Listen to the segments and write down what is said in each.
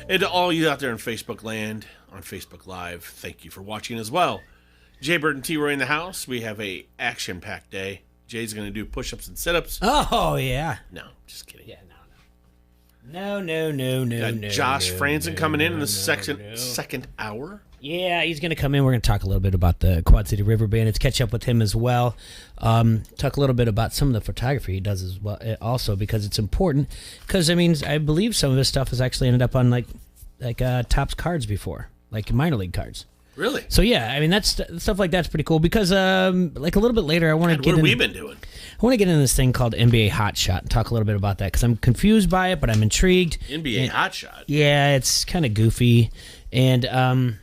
And to all you out there in Facebook land, on Facebook Live, thank you for watching as well. Jay Bird and T-Roy in the house. We have a action-packed day. Jay's going to do push-ups and sit-ups. Oh, yeah. No, just kidding. Yeah, no. Got Josh Franzen coming in the second hour. Yeah, he's going to come in. We're going to talk a little bit about the Quad City River Bandits, catch up with him as well. Talk a little bit about some of the photography he does as well, also, because it's important. Because, I mean, I believe some of this stuff has actually ended up on, like Topps cards before, like minor league cards. Really? So, yeah, I mean, that's stuff like that's pretty cool. Because, like, a little bit later, I want to get what have we been doing? I want to get into this thing called NBA Hot Shot and talk a little bit about that, because I'm confused by it, but I'm intrigued. NBA Hot Shot? Yeah, it's kind of goofy. And,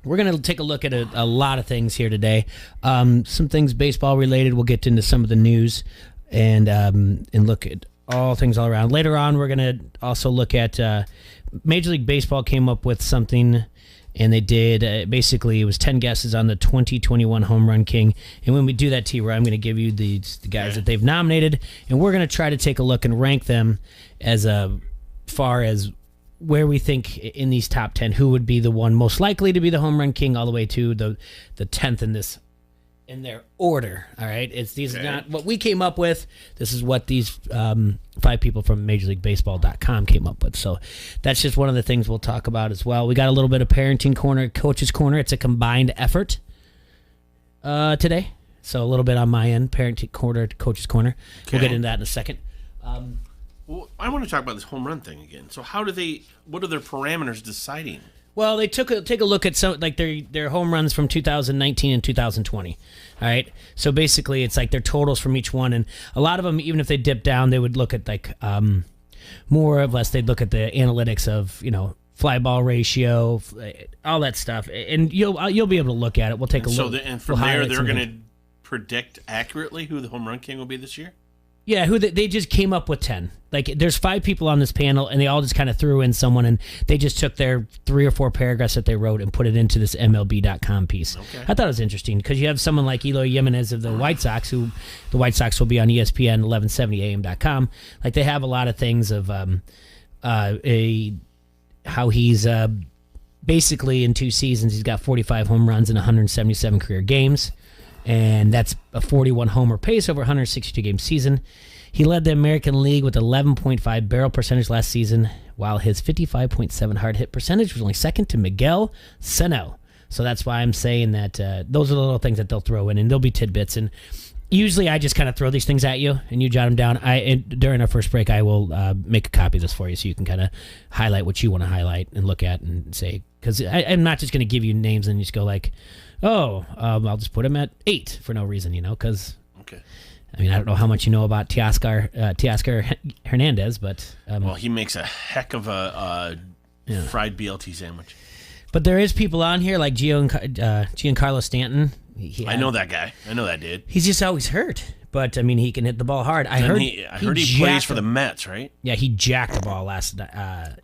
we're going to take a look at a lot of things here today. Some things baseball related. We'll get into some of the news and look at all things all around. Later on, we're going to also look at Major League Baseball came up with something, and they did. Basically, it was 10 guesses on the 2021 Home Run King. And when we do that, T-Roy, I'm going to give you the guys that they've nominated, and we're going to try to take a look and rank them as far as where we think in these top 10 who would be the one most likely to be the home run king, all the way to the 10th in their order. All right, these are not what we came up with. This is what these 5 people from MajorLeagueBaseball.com came up with. So that's just one of the things we'll talk about as well. We got a little bit of parenting corner, coaches corner. It's a combined effort today. So a little bit on my end, parenting corner, coaches corner. Okay. We'll get into that in a second. Well, I want to talk about this home run thing again. So what are their parameters deciding? Well, they take a look at some, like, their home runs from 2019 and 2020. All right, so basically it's like their totals from each one, and a lot of them, even if they dip down, they would look at like more or less they'd look at the analytics of, you know, fly ball ratio, all that stuff, and you'll be able to look at it. We'll take a look. And from there, they're going to predict accurately who the home run king will be this year. Yeah, they just came up with 10. Like, there's 5 people on this panel, and they all just kind of threw in someone, and they just took their 3 or 4 paragraphs that they wrote and put it into this MLB.com piece. Okay. I thought it was interesting because you have someone like Eloy Jimenez of the White Sox, who the White Sox will be on ESPN 1170am.com. Like, they have a lot of things of how he's basically in 2 seasons, he's got 45 home runs in 177 career games. And that's a 41 homer pace over 162 game season. He led the American League with 11.5 barrel percentage last season, while his 55.7 hard hit percentage was only second to Miguel Sano. So that's why I'm saying that those are the little things that they'll throw in, and they'll be tidbits. And usually I just kind of throw these things at you, and you jot them down. During our first break, I will make a copy of this for you so you can kind of highlight what you want to highlight and look at and say, because I'm not just going to give you names and you just go like, I'll just put him at 8 for no reason, you know, because, okay. I mean, I don't know how much you know about Teoscar Hernandez, but... well, he makes a heck of a fried BLT sandwich. But there is people on here like Giancarlo Stanton. I know that guy. I know that dude. He's just always hurt, but, I mean, he can hit the ball hard. I heard he plays for the Mets, right? Yeah, he jacked the ball last night.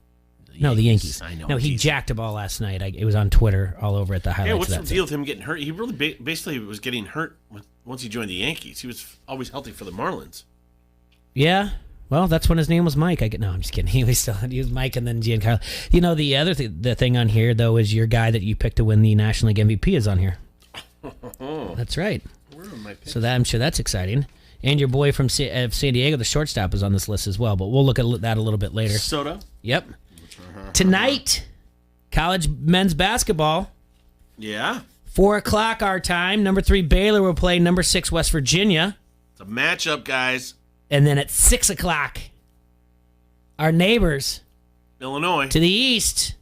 No, the Yankees. I know. No, he jacked a ball last night. It was on Twitter all over at the highlights. Yeah, what's the deal with him getting hurt? He really basically was getting hurt once he joined the Yankees. He was always healthy for the Marlins. Yeah. Well, that's when his name was Mike. No, I'm just kidding. He was Mike and then Giancarlo. You know, the other the thing on here, though, is your guy that you picked to win the National League MVP is on here. That's right. Where are my picks? So I'm sure that's exciting. And your boy from San Diego, the shortstop, is on this list as well. But we'll look at that a little bit later. Soto? Yep. Tonight, college men's basketball. Yeah. 4 o'clock our time. Number 3 Baylor will play number 6 West Virginia. It's a matchup, guys. And then at 6 o'clock, our neighbors. Illinois. To the east.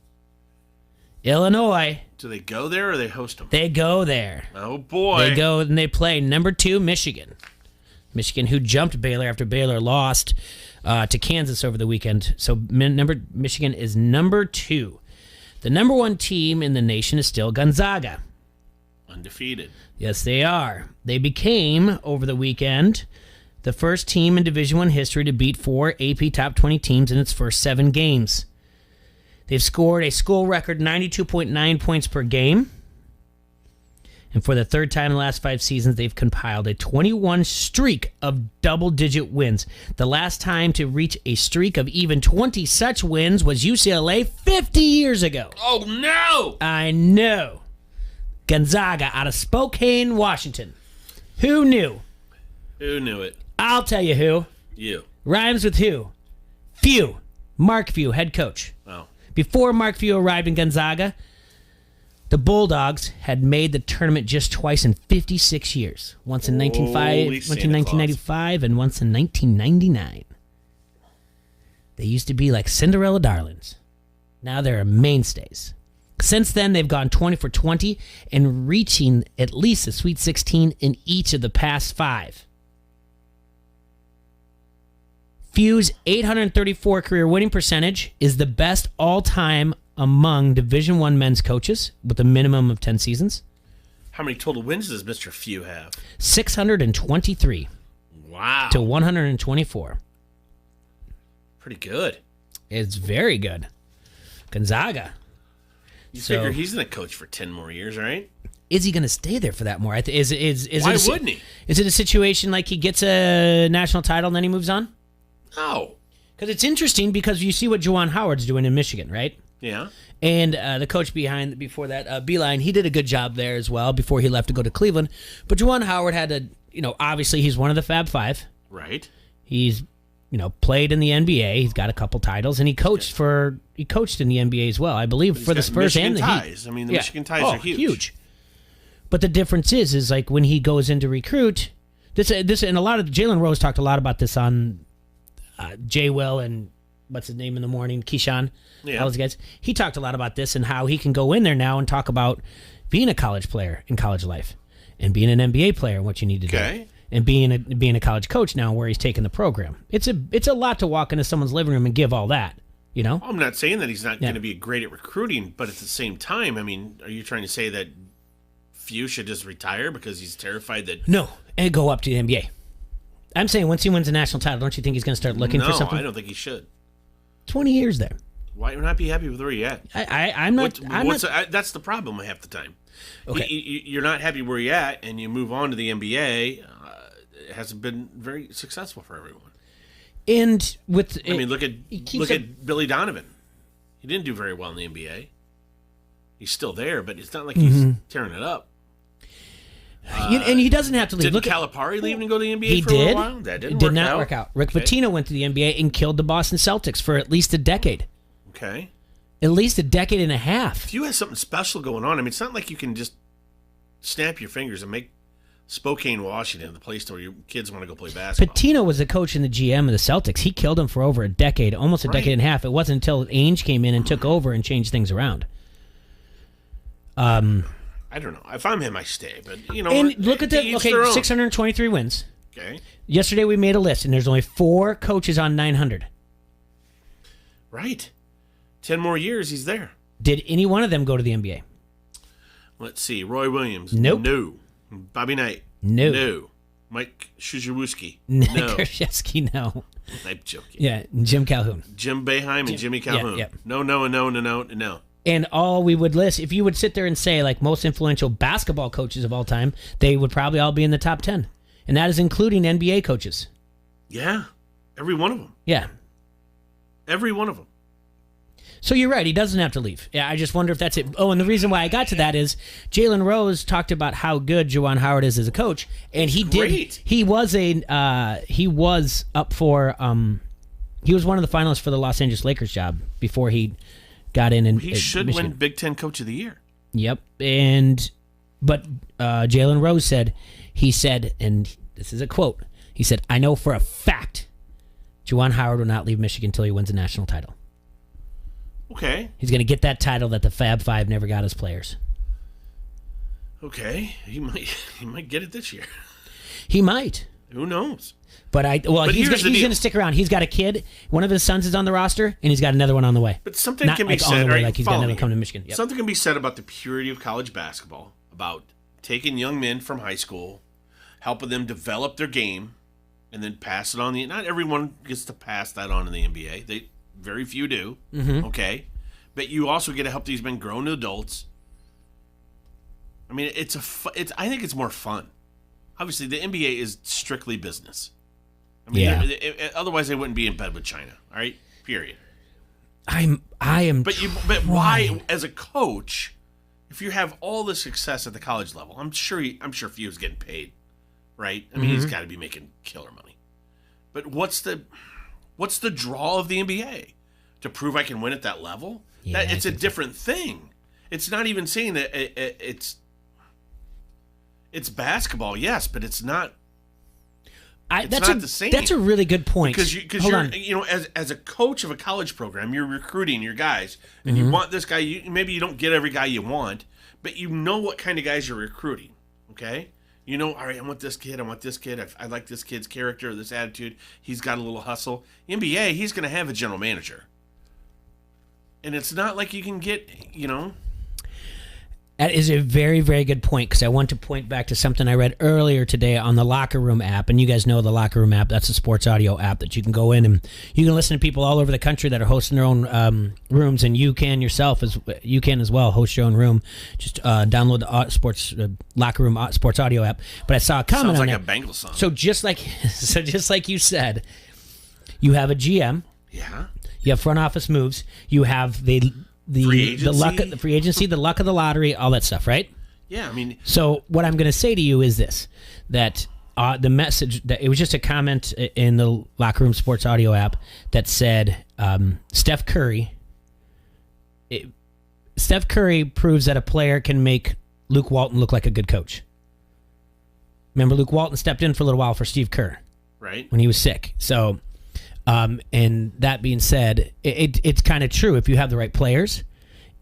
Illinois. Do they go there or they host them? They go there. Oh, boy. They go and they play number 2 Michigan. Michigan, who jumped Baylor after Baylor lost to Kansas over the weekend. So Michigan is number 2. The number 1 team in the nation is still Gonzaga. Undefeated. Yes, they are. They became, over the weekend, the first team in Division I history to beat 4 AP Top 20 teams in its first 7 games. They've scored a school record 92.9 points per game. And for the third time in the last 5 seasons, they've compiled a 21 streak of double-digit wins. The last time to reach a streak of even 20 such wins was UCLA 50 years ago. Oh, no! I know. Gonzaga out of Spokane, Washington. Who knew? Who knew it? I'll tell you who. You. Rhymes with who? Few. Mark Few, head coach. Oh. Before Mark Few arrived in Gonzaga, the Bulldogs had made the tournament just twice in 56 years. Once in 1995 and once in 1999. They used to be like Cinderella darlings. Now they're mainstays. Since then, they've gone 20 for 20 and reaching at least the Sweet 16 in each of the past 5. Few's 834 career winning percentage is the best all-time among Division I men's coaches with a minimum of 10 seasons. How many total wins does Mr. Few have? 623. Wow. To 124. Pretty good. It's very good. Gonzaga. You figure he's going to coach for 10 more years, right? Is he going to stay there for that more? Why wouldn't he? Is it a situation like he gets a national title and then he moves on? No. Because it's interesting because you see what Juwan Howard's doing in Michigan, right? Yeah. And the coach before that, Beeline, he did a good job there as well before he left to go to Cleveland. But Juwan Howard had to, obviously he's one of the Fab Five. Right. He's, played in the NBA. He's got a couple titles, and he coached in the NBA as well, I believe, for the Spurs Michigan and the ties. Heat. I mean, the Michigan ties are huge. But the difference is like when he goes in to recruit, this, and a lot of Jalen Rose talked a lot about this on Jay Will and what's his name in the morning, Keyshawn. Yeah. All those guys. He talked a lot about this and how he can go in there now and talk about being a college player in college life and being an NBA player and what you need to do. And being a college coach now where he's taking the program. It's a lot to walk into someone's living room and give all that, I'm not saying that he's not going to be great at recruiting, but at the same time, I mean, are you trying to say that Few should just retire because he's terrified that... No, and go up to the NBA. I'm saying once he wins a national title, don't you think he's going to start looking for something? No, I don't think he should. 20 years there. Why not be happy with where you're at? I'm not. That's the problem half the time. Okay. You're not happy where you're at, and you move on to the NBA. It hasn't been very successful for everyone. And look at Billy Donovan. He didn't do very well in the NBA. He's still there, but it's not like he's tearing it up. And he doesn't have to leave. Didn't Calipari leave and go to the NBA for a while? That did not work out. Rick Pitino went to the NBA and killed the Boston Celtics for at least a decade. Okay. At least a decade and a half. Few has something special going on. I mean, it's not like you can just snap your fingers and make Spokane, Washington, the place where your kids want to go play basketball. Patino was the coach and the GM of the Celtics. He killed him for over a decade, almost a decade and a half. It wasn't until Ainge came in and took over and changed things around. I don't know. If I'm him, I stay. But and look at that. Okay, 623 wins. Okay. Yesterday we made a list, and there's only 4 coaches on 900. Right. 10 more years, he's there. Did any one of them go to the NBA? Let's see. Roy Williams. Nope. No. Bobby Knight. No. No. Mike Krzyzewski. No. Krzyzewski, no. I'm joking. Yeah, Jim Calhoun. Jim Boeheim and Jimmy Calhoun. Yeah. No. And all we would list, if you would sit there and say, like, most influential basketball coaches of all time, they would probably all be in the top 10. And that is including NBA coaches. Yeah. Every one of them. Yeah. Every one of them. So you're right. He doesn't have to leave. Yeah, I just wonder if that's it. Oh, and the reason why I got to that is Jalen Rose talked about how good Juwan Howard is as a coach, and he Great. did. He was up for. He was one of the finalists for the Los Angeles Lakers job before he got in. And he should win Big Ten Coach of the Year. Yep. But Jalen Rose said, and this is a quote. He said, "I know for a fact, Juwan Howard will not leave Michigan until he wins a national title." Okay. He's going to get that title that the Fab Five never got as players. Okay. He might get it this year. He might. Who knows? But he's going to stick around. He's got a kid. One of his sons is on the roster, and he's got another one on the way. But something can be said, right? Like he's got another coming to Michigan. Yep. Something can be said about the purity of college basketball, about taking young men from high school, helping them develop their game, and then pass it on. Not everyone gets to pass that on in the NBA. Very few do. Mm-hmm. Okay. But you also get to help these men grow into adults. I mean, I think it's more fun. Obviously, the NBA is strictly business. I mean, otherwise they wouldn't be in bed with China. All right, period. I am. But why, as a coach, if you have all the success at the college level, I'm sure Few's getting paid, right? I mean, he's got to be making killer money. But what's the draw of the NBA? To prove I can win at that level? Yeah, it's a different thing. It's not even saying that it's basketball, yes, but it's not. It's not the same. That's a really good point. Because you're as a coach of a college program, you're recruiting your guys, and you want this guy. Maybe you don't get every guy you want, but you know what kind of guys you're recruiting. Okay, you know, all right, I want this kid. I like this kid's character, this attitude. He's got a little hustle. NBA, he's going to have a general manager, and it's not like you can get, That is a very, very good point, because I want to point back to something I read earlier today on the Locker Room app. And you guys know the Locker Room app. That's a sports audio app that you can go in and you can listen to people all over the country that are hosting their own rooms, and you can yourself as well host your own room. Just download the Locker Room sports audio app. But I saw a comment on that. Sounds like a Bengals song. So just like you said, you have a GM. Yeah. You have front office moves. You have the luck of the free agency, the luck of the lottery, all that stuff, right? Yeah, I mean. So what I'm going to say to you is this: that the message that it was just a comment in the Locker Room Sports Audio app that said Steph Curry proves that a player can make Luke Walton look like a good coach. Remember, Luke Walton stepped in for a little while for Steve Kerr, right, when he was sick. So. And that being said, it's kind of true. If you have the right players,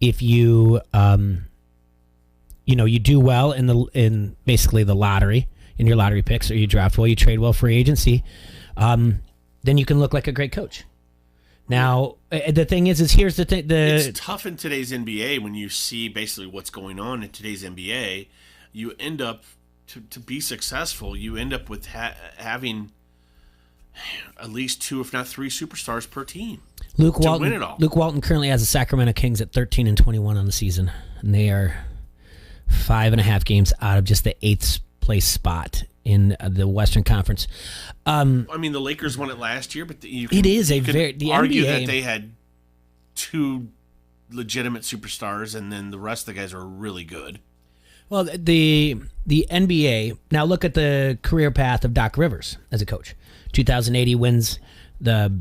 if you, you do well in basically the lottery, in your lottery picks, or you draft well, you trade well, free agency, then you can look like a great coach. Now, the thing is here's the thing. It's tough in today's NBA when you see basically what's going on in today's NBA. You end up, to be successful, you end up with having at least 2, if not 3 superstars per team. Luke Walton win it all. Luke Walton currently has the Sacramento Kings at 13-21 on the season, and they are 5.5 games out of just the 8th place spot in the Western Conference. I mean, the Lakers won it last year, but the argue that they had 2 legitimate superstars, and then the rest of the guys are really good. Well, the NBA, now look at the career path of Doc Rivers as a coach. 2008, he wins the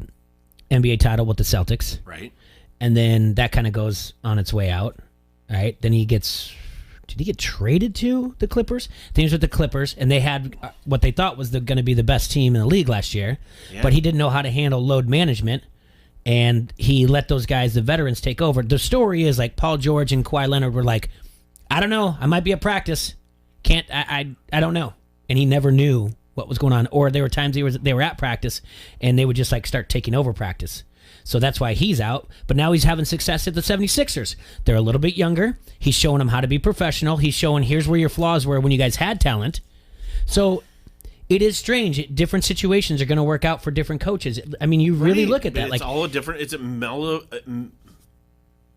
NBA title with the Celtics. Right. And then that kind of goes on its way out. Right. Then did he get traded to the Clippers? Then he was with the Clippers, and they had what they thought was going to be the best team in the league last year. Yeah. But he didn't know how to handle load management, and he let those guys, the veterans, take over. The story is like Paul George and Kawhi Leonard were like, I don't know. I might be at practice. I don't know. And he never knew what was going on. Or there were times they were at practice and they would just like start taking over practice. So that's why he's out. But now he's having success at the 76ers. They're a little bit younger. He's showing them how to be professional. He's showing here's where your flaws were when you guys had talent. So it is strange. Different situations are going to work out for different coaches. I mean, you really look at that. It's all a different. It's a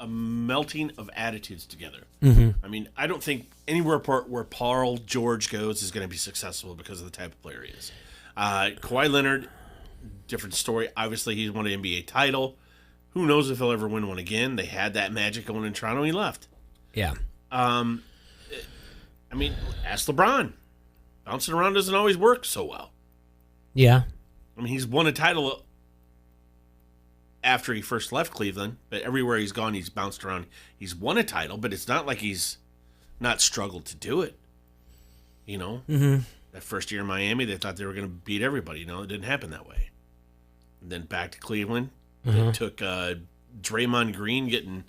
melting of attitudes together. Mm-hmm. I mean, I don't think anywhere where Paul George goes is going to be successful because of the type of player he is. Kawhi Leonard, different story. Obviously, he's won an NBA title. Who knows if he'll ever win one again? They had that magic going in Toronto. He left. Yeah. I mean, ask LeBron. Bouncing around doesn't always work so well. Yeah. I mean, he's won a title after he first left Cleveland, but everywhere he's gone, he's bounced around. He's won a title, but it's not like he's not struggled to do it. Mm-hmm. That first year in Miami, they thought they were going to beat everybody. It didn't happen that way. And then back to Cleveland, It took Draymond Green getting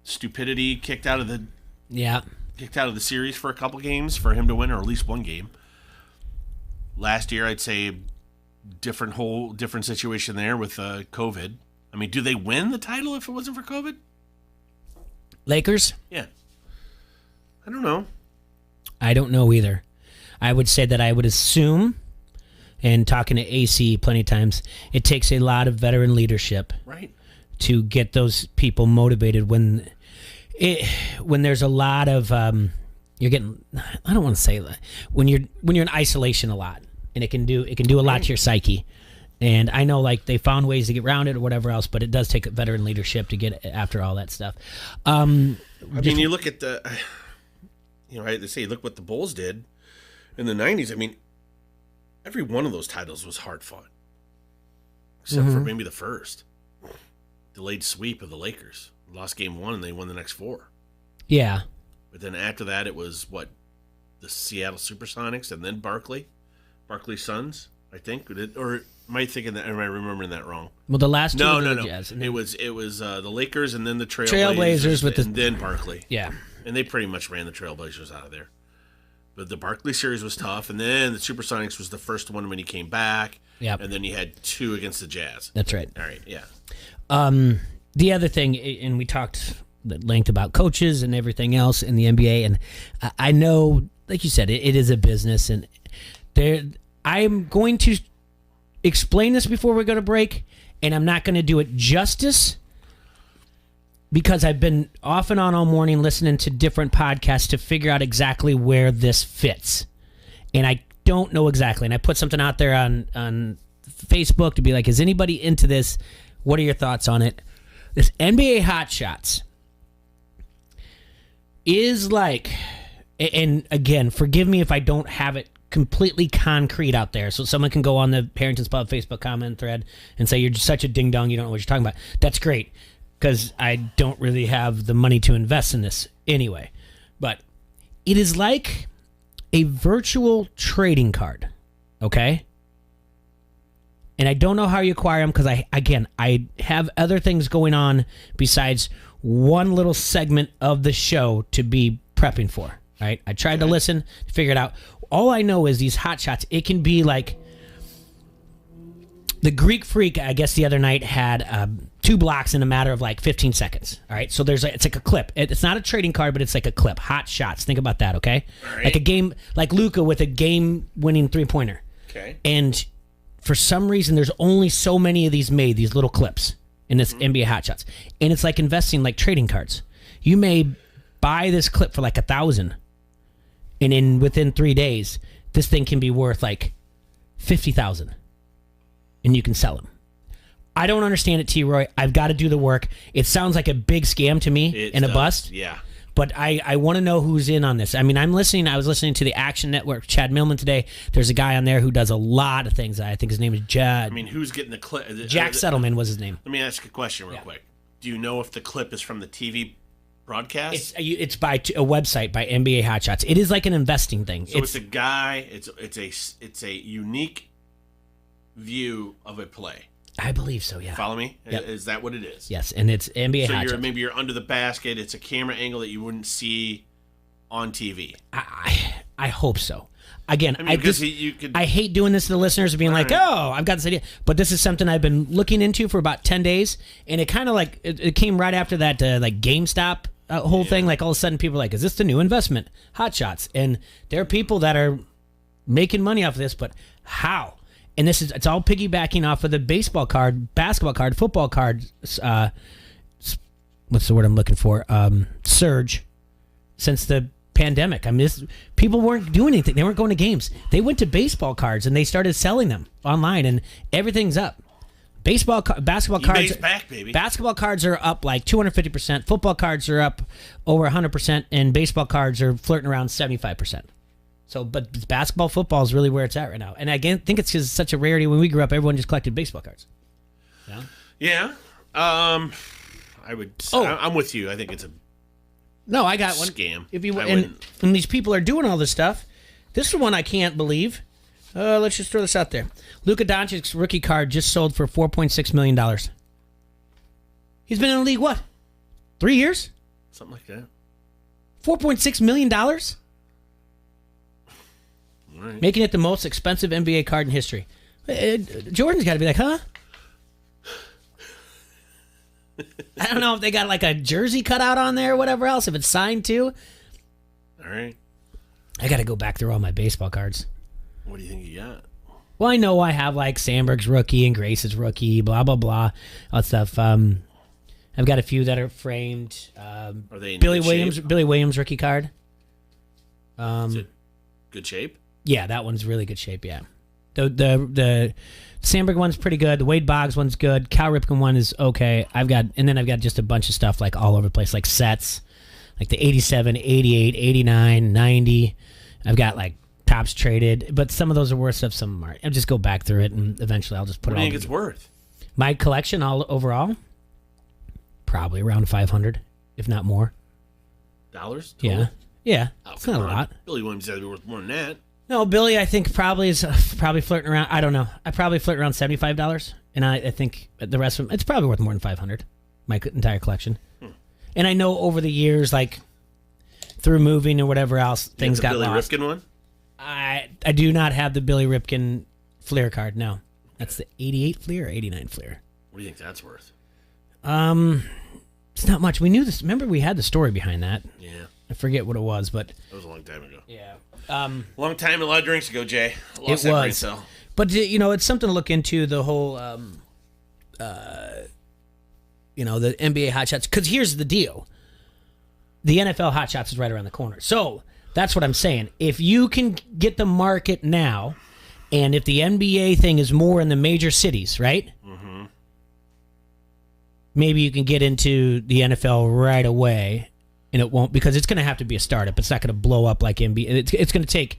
stupidity kicked out of the series for a couple games for him to win, or at least one game. Last year, I'd say different situation there with COVID. I mean, do they win the title if it wasn't for COVID? Lakers? Yeah. I don't know. I don't know either. I would say that I would assume, and talking to AC plenty of times, it takes a lot of veteran leadership, right, to get those people motivated when there's a lot of you're getting, I don't want to say that, when you're in isolation a lot, and it can do a lot to your psyche. And I know, like, they found ways to get around it or whatever else, but it does take veteran leadership to get after all that stuff. I mean, you look at they say, look what the Bulls did in the 90s. I mean, every one of those titles was hard fought, except for maybe the first. Delayed sweep of the Lakers. Lost game 1, and they won the next 4. Yeah. But then after that, it was, the Seattle Supersonics, and then Barkley Suns, I think. Or am I thinking that? Am I remembering that wrong? Well, the last two no. Jazz. It was the Lakers, and then the Trailblazers and then Barkley. Yeah. And they pretty much ran the Trailblazers out of there. But the Barkley series was tough, and then the Supersonics was the first one when he came back. Yep. And then you had 2 against the Jazz. That's right. All right, yeah. The other thing, and we talked at length about coaches and everything else in the NBA, and I know, like you said, it is a business, and I'm going to explain this before we go to break, and I'm not going to do it justice because I've been off and on all morning listening to different podcasts to figure out exactly where this fits, and I don't know exactly. And I put something out there on Facebook to be like, is anybody into this? What are your thoughts on it? This NBA Hot Shots is like, and again, forgive me if I don't have it completely concrete out there, so someone can go on the Parrington's Pub Facebook comment thread and say, you're just such a ding-dong, you don't know what you're talking about. That's great, because I don't really have the money to invest in this anyway. But it is like a virtual trading card, okay? And I don't know how you acquire them because, I have other things going on besides one little segment of the show to be prepping for, right? I tried to listen, to figure it out. All I know is these Hot Shots, it can be like the Greek Freak, I guess the other night had 2 blocks in a matter of like 15 seconds, all right? So it's like a clip. It's not a trading card, but it's like a clip. Hot Shots. Think about that, okay? Right. Like a game, like Luka with a game-winning three-pointer. Okay. And for some reason, there's only so many of these made, these little clips in this NBA Hot Shots. And it's like investing like trading cards. You may buy this clip for like $1,000, and within 3 days, this thing can be worth like $50,000, and you can sell them. I don't understand it, T-Roy. I've got to do the work. It sounds like a big scam to me and a bust. Yeah. But I want to know who's in on this. I mean, I was listening to the Action Network, Chad Millman today. There's a guy on there who does a lot of things. I think his name is Judd. I mean, who's getting the clip? Jack Settleman was his name. Let me ask a question real quick. Do you know if the clip is from the TV broadcast? It's by a website by NBA Hot Shots. It is like an investing thing. So it's a guy. It's a unique view of a play. I believe so, yeah. Follow me? Yep. Is that what it is? Yes, and it's NBA Hot Shots. Maybe you're under the basket. It's a camera angle that you wouldn't see on TV. I hope so. Again, I mean, I hate doing this to the listeners, being like, oh, I've got this idea. But this is something I've been looking into for about 10 days, and it kind of like, it came right after that like GameStop whole thing. Like all of a sudden people are like, is this the new investment? Hot Shots. And there are people that are making money off of this, but how? And it's all piggybacking off of the baseball card, basketball card, football card, what's the word I'm looking for? Surge since the pandemic. I mean, people weren't doing anything. They weren't going to games. They went to baseball cards and they started selling them online, and everything's up. Basketball cards, back, baby. Basketball cards are up like 250%. Football cards are up over 100%, and baseball cards are flirting around 75%. So, but basketball, football is really where it's at right now. And I think it's because it's such a rarity. When we grew up, everyone just collected baseball cards. Yeah. Yeah. I would. I'm with you. I think it's a. No, I got one. Scam. And these people are doing all this stuff. This is one I can't believe. Let's just throw this out there. Luka Doncic's rookie card just sold for $4.6 million. He's been in the league, what? 3 years? Something like that. $4.6 million? Right. Making it the most expensive NBA card in history. Jordan's got to be like, huh? I don't know if they got like a jersey cutout on there or whatever else, if it's signed too. All right. I got to go back through all my baseball cards. What do you think you got? Well, I know I have like Sandberg's rookie and Grace's rookie, blah, blah, blah, all that stuff. I've got a few that are framed. Are they in Billy good Williams? shape? Billy Williams rookie card. Is it good shape? Yeah, that one's really good shape. Yeah, the Sandberg one's pretty good. The Wade Boggs one's good. Cal Ripken one is okay. I've got just a bunch of stuff like all over the place, like sets, like the 87, 88, 89, 90. I've got like tops traded, but some of those are worth stuff, some aren't. I'll just go back through it, and eventually I'll just put it all. What do you think it's worth? My collection all overall, probably around 500, if not more. Dollars? Yeah. It's not a lot. Billy Williams has to be worth more than that. No, Billy, I think probably is flirting around. I don't know. I probably flirt around $75, and I think the rest of them, it's probably worth more than 500. My entire collection, and I know over the years, like through moving or whatever else, things got lost. Billy Ripken one? I do not have the Billy Ripken Fleer card. No, that's the 88 Fleer or 89 Fleer. What do you think that's worth? It's not much. We knew this. Remember, we had the story behind that. Yeah. I forget what it was, but that was a long time ago. Yeah. Long time, a lot of drinks ago, Jay. It was. But it's something to look into. The whole, the NBA Hot Shots. Because here's the deal: the NFL Hot Shots is right around the corner. So that's what I'm saying. If you can get the market now, and if the NBA thing is more in the major cities, right? Mm-hmm. Maybe you can get into the NFL right away. And it won't, because it's going to have to be a startup. It's not going to blow up like NBA. It's going to take.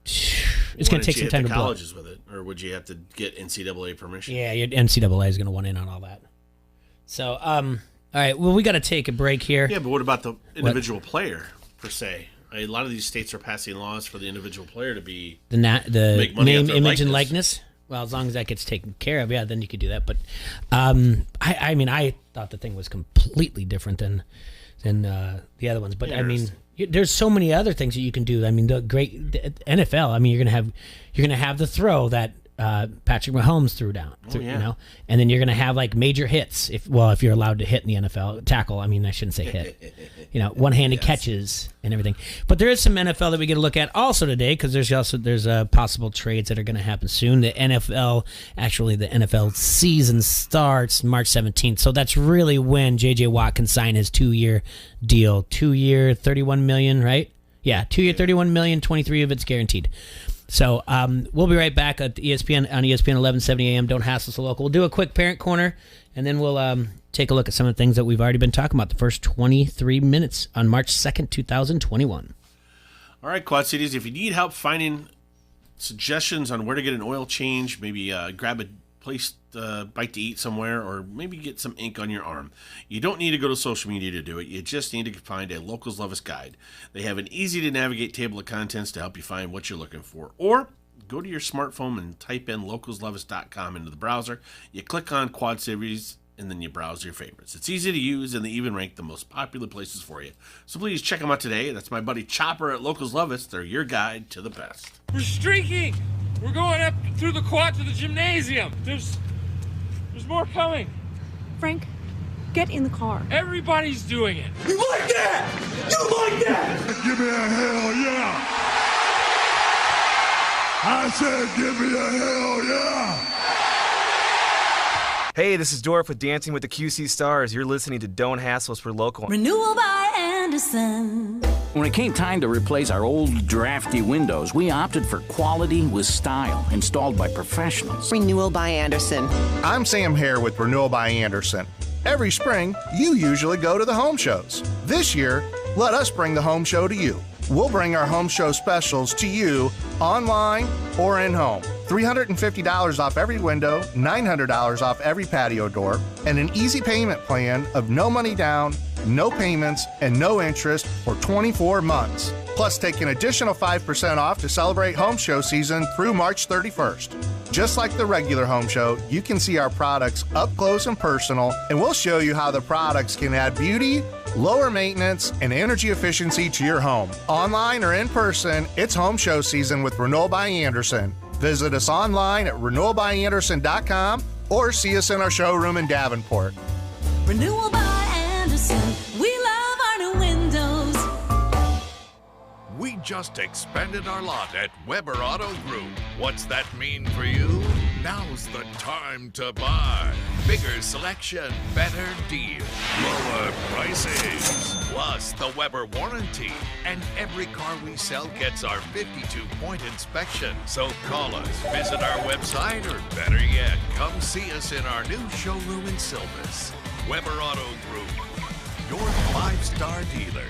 It's going to take some time to blow. Colleges with it, or would you have to get NCAA permission? Yeah, your NCAA is going to want in on all that. So, all right. Well, we got to take a break here. Yeah, but what about the individual player per se? A lot of these states are passing laws for the individual player to be the name, image, and likeness. Well, as long as that gets taken care of, yeah, then you could do that. But I thought the thing was completely different than the other ones, but I mean, there's so many other things that you can do. I mean, the NFL. I mean, you're gonna have the throw that Patrick Mahomes threw down, and then you're gonna have like major hits. If you're allowed to hit in the NFL, tackle. I mean, I shouldn't say hit. One-handed catches and everything. But there is some NFL that we get to look at also today, because there's possible trades that are going to happen soon. The NFL season starts March 17th, so that's really when J.J. Watt can sign his 2-year deal. 2-year, $31 million, right? Yeah, 2-year, $31 million, 23 of it's guaranteed. So we'll be right back at ESPN on ESPN 1170 AM. Don't hassle so local. We'll do a quick parent corner, and then we'll take a look at some of the things that we've already been talking about the first 23 minutes on March 2nd, 2021. All right, Quad Cities, if you need help finding suggestions on where to get an oil change, maybe grab a place, bite to eat somewhere, or maybe get some ink on your arm, you don't need to go to social media to do it. You just need to find a Locals Love Us guide. They have an easy-to-navigate table of contents to help you find what you're looking for. Or go to your smartphone and type in localsloveus.com into the browser. You click on Quad Cities, and then you browse your favorites. It's easy to use, and they even rank the most popular places for you. So please check them out today. That's my buddy Chopper at Locals Love Us. They're your guide to the best. We're streaking! We're going up through the quad to the gymnasium. There's more coming. Frank, get in the car. Everybody's doing it. You like that? You like that? Give me a hell yeah! I said give me a hell yeah! Hey, this is Dorf with Dancing with the QC Stars. You're listening to Don't Hassle Us for Local. Renewal by Anderson. When it came time to replace our old drafty windows, we opted for quality with style, installed by professionals. Renewal by Anderson. I'm Sam Hare with Renewal by Anderson. Every spring, you usually go to the home shows. This year, let us bring the home show to you. We'll bring our home show specials to you online or in home. $350 off every window, $900 off every patio door, and an easy payment plan of no money down, no payments, and no interest for 24 months. Plus, take an additional 5% off to celebrate home show season through March 31st. Just like the regular home show, you can see our products up close and personal, and we'll show you how the products can add beauty, lower maintenance, and energy efficiency to your home. Online or in person, it's home show season with Renewal by Anderson. Visit us online at renewalbyanderson.com or see us in our showroom in Davenport. Renewal by Anderson. We love our new windows. We just expanded our lot at Weber Auto Group. What's that mean for you? Now's the time to buy. Bigger selection, better deal, lower prices. plus the Weber warranty. And every car we sell gets our 52-point inspection. So call us, visit our website, or better yet, come see us in our new showroom in Silvis. Weber Auto Group, your 5-star dealer.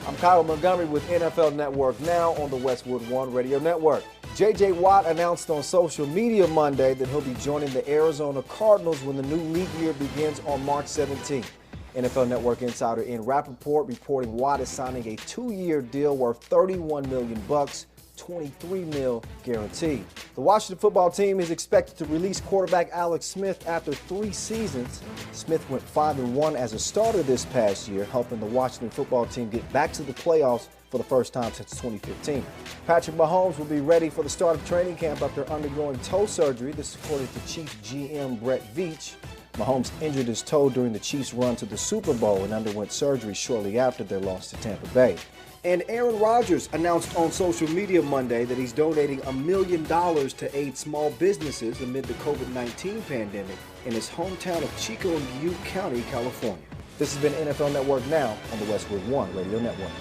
I'm Kyle Montgomery with NFL Network Now on the Westwood One Radio Network. J.J. Watt announced on social media Monday that he'll be joining the Arizona Cardinals when the new league year begins on March 17th. NFL Network insider Ian Rappaport reporting Watt is signing a 2-year deal worth $31 million, $23 million guaranteed. The Washington football team is expected to release quarterback Alex Smith after 3 seasons. Smith went 5-1 as a starter this past year, helping the Washington football team get back to the playoffs for the first time since 2015. Patrick Mahomes will be ready for the start of training camp after undergoing toe surgery. This according to Chiefs GM Brett Veach. Mahomes injured his toe during the Chiefs' run to the Super Bowl and underwent surgery shortly after their loss to Tampa Bay. And Aaron Rodgers announced on social media Monday that he's donating $1 million to aid small businesses amid the COVID-19 pandemic in his hometown of Chico and Butte County, California. This has been NFL Network Now on the Westwood One Radio Network.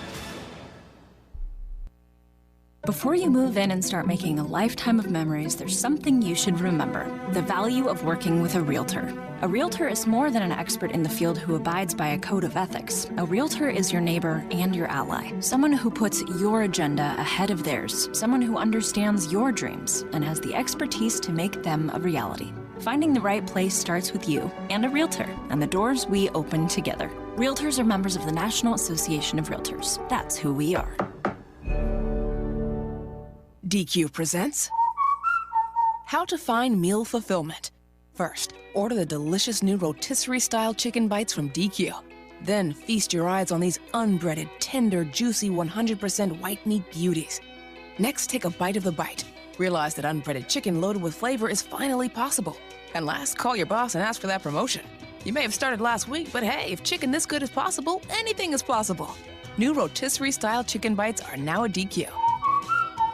Before you move in and start making a lifetime of memories, there's something you should remember: the value of working with a realtor. A realtor is more than an expert in the field who abides by a code of ethics. A realtor is your neighbor and your ally, someone who puts your agenda ahead of theirs, someone who understands your dreams and has the expertise to make them a reality. Finding the right place starts with you and a realtor, and the doors we open together. Realtors are members of the National Association of Realtors. That's who we are. DQ presents How to Find Meal Fulfillment. First, order the delicious new rotisserie-style chicken bites from DQ. Then feast your eyes on these unbreaded, tender, juicy, 100% white meat beauties. Next, take a bite of the bite. Realize that unbreaded chicken loaded with flavor is finally possible. And last, call your boss and ask for that promotion. You may have started last week, but hey, if chicken this good is possible, anything is possible. New rotisserie-style chicken bites are now at DQ.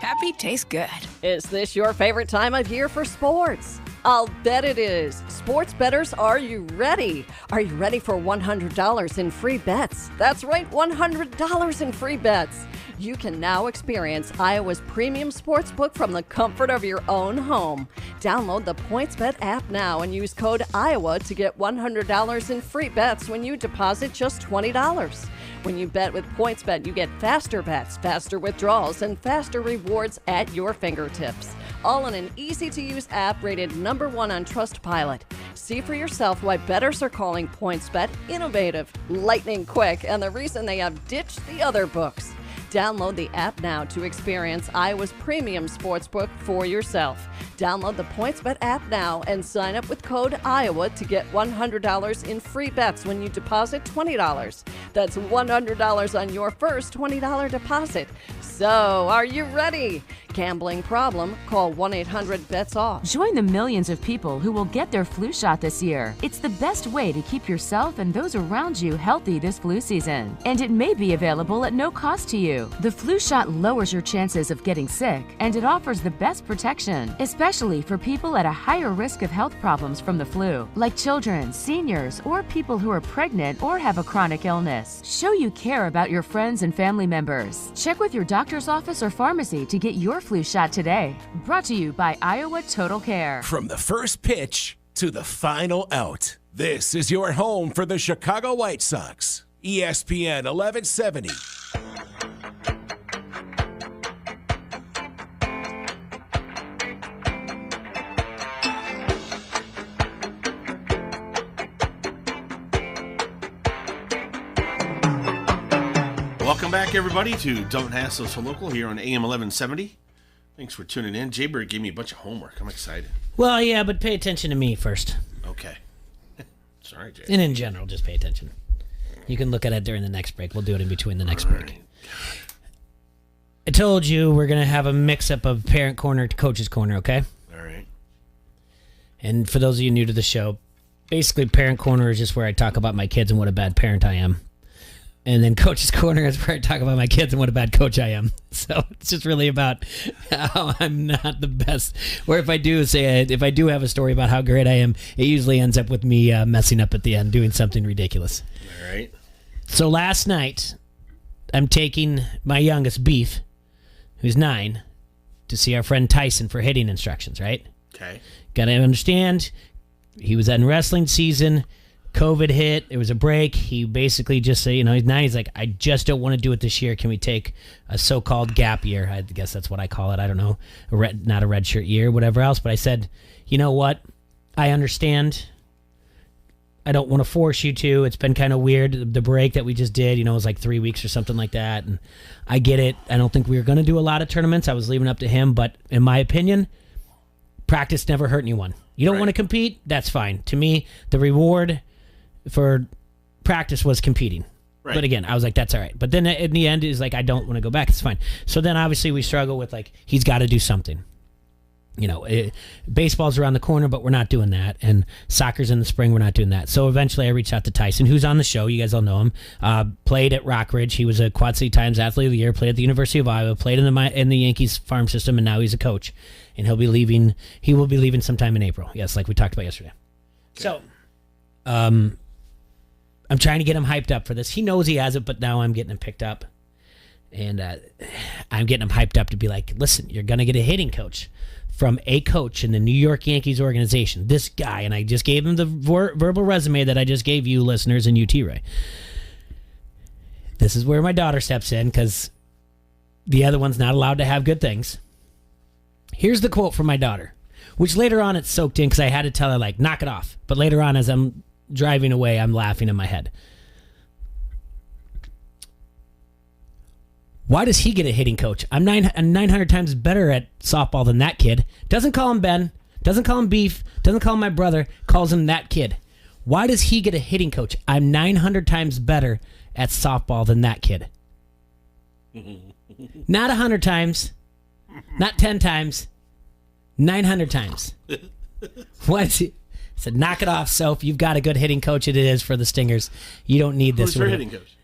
Happy tastes good. Is this your favorite time of year for sports? I'll bet it is. Sports bettors, are you ready? Are you ready for $100 in free bets? That's right, $100 in free bets. You can now experience Iowa's premium sportsbook from the comfort of your own home. Download the PointsBet app now and use code Iowa to get $100 in free bets when you deposit just $20. When you bet with PointsBet, you get faster bets, faster withdrawals, and faster rewards at your fingertips. All in an easy-to-use app rated #1 on Trustpilot. See for yourself why bettors are calling PointsBet innovative, lightning quick, and the reason they have ditched the other books. Download the app now to experience Iowa's premium sportsbook for yourself. Download the PointsBet app now and sign up with code Iowa to get $100 in free bets when you deposit $20. That's $100 on your first $20 deposit. So, are you ready? Gambling problem? Call 1-800-BETS-OFF. Join the millions of people who will get their flu shot this year. It's the best way to keep yourself and those around you healthy this flu season. And it may be available at no cost to you. The flu shot lowers your chances of getting sick, and it offers the best protection, especially for people at a higher risk of health problems from the flu, like children, seniors, or people who are pregnant or have a chronic illness. Show you care about your friends and family members. Check with your doctor's office or pharmacy to get your flu shot today. Brought to you by Iowa Total Care. From the first pitch to the final out, this is your home for the Chicago White Sox. ESPN 1170. Welcome back, everybody, to Don't Hassle So Local here on AM 1170. Thanks for tuning in. Jay Bird gave me a bunch of homework. I'm excited. Well, yeah, but pay attention to me first. Okay. Sorry, Jay. And in general, just pay attention. You can look at it during the next break. We'll do it in between the next break. I told you we're going to have a mix-up of Parent Corner to Coach's Corner, okay? All right. And for those of you new to the show, basically Parent Corner is just where I talk about my kids and what a bad parent I am. And then Coach's Corner is where I talk about my kids and what a bad coach I am. So it's just really about how I'm not the best. Or if I do have a story about how great I am, it usually ends up with me messing up at the end, doing something ridiculous. All right. So last night, I'm taking my youngest, Beef, who's 9, to see our friend Tyson for hitting instructions, right? Okay. Got to understand, he was in wrestling season. COVID hit. It was a break. He basically just said, he's 9. He's like, I just don't want to do it this year. Can we take a so-called gap year? I guess that's what I call it. I don't know. Not a red shirt year, whatever else. But I said, you know what? I understand. I don't want to force you to. It's been kind of weird. The break that we just did, it was like 3 weeks or something like that. And I get it. I don't think we were going to do a lot of tournaments. I was leaving it up to him. But in my opinion, practice never hurt anyone. You don't want to compete? That's fine. To me, the reward for practice was competing. Right. But again, I was like, that's all right. But then in the end, it's like, I don't want to go back. It's fine. So then obviously we struggle with he's got to do something. Baseball's around the corner, but we're not doing that. And soccer's in the spring, we're not doing that. So eventually I reached out to Tyson, who's on the show. You guys all know him. Played at Rockridge. He was a Quad City Times Athlete of the Year. Played at the University of Iowa. Played in the Yankees farm system, and now he's a coach. And he will be leaving sometime in April. Yes, like we talked about yesterday. Okay. So, I'm trying to get him hyped up for this. He knows he has it, but now I'm getting him picked up. And I'm getting him hyped up to be like, listen, you're going to get a hitting coach from a coach in the New York Yankees organization. This guy. And I just gave him the verbal resume that I just gave you, listeners, and UT Ray. This is where my daughter steps in because the other one's not allowed to have good things. Here's the quote from my daughter, which later on it's soaked in because I had to tell her, knock it off. But later on, as I'm driving away, I'm laughing in my head. Why does he get a hitting coach? I'm 900 times better at softball than that kid. Doesn't call him Ben. Doesn't call him Beef. Doesn't call him my brother. Calls him that kid. Why does he get a hitting coach? I'm 900 times better at softball than that kid. Not 100 times. Not 10 times. 900 times. Why is he... I said, knock it off, Soph. You've got a good hitting coach. It is for the Stingers. You don't need this. Who's your hitting coach?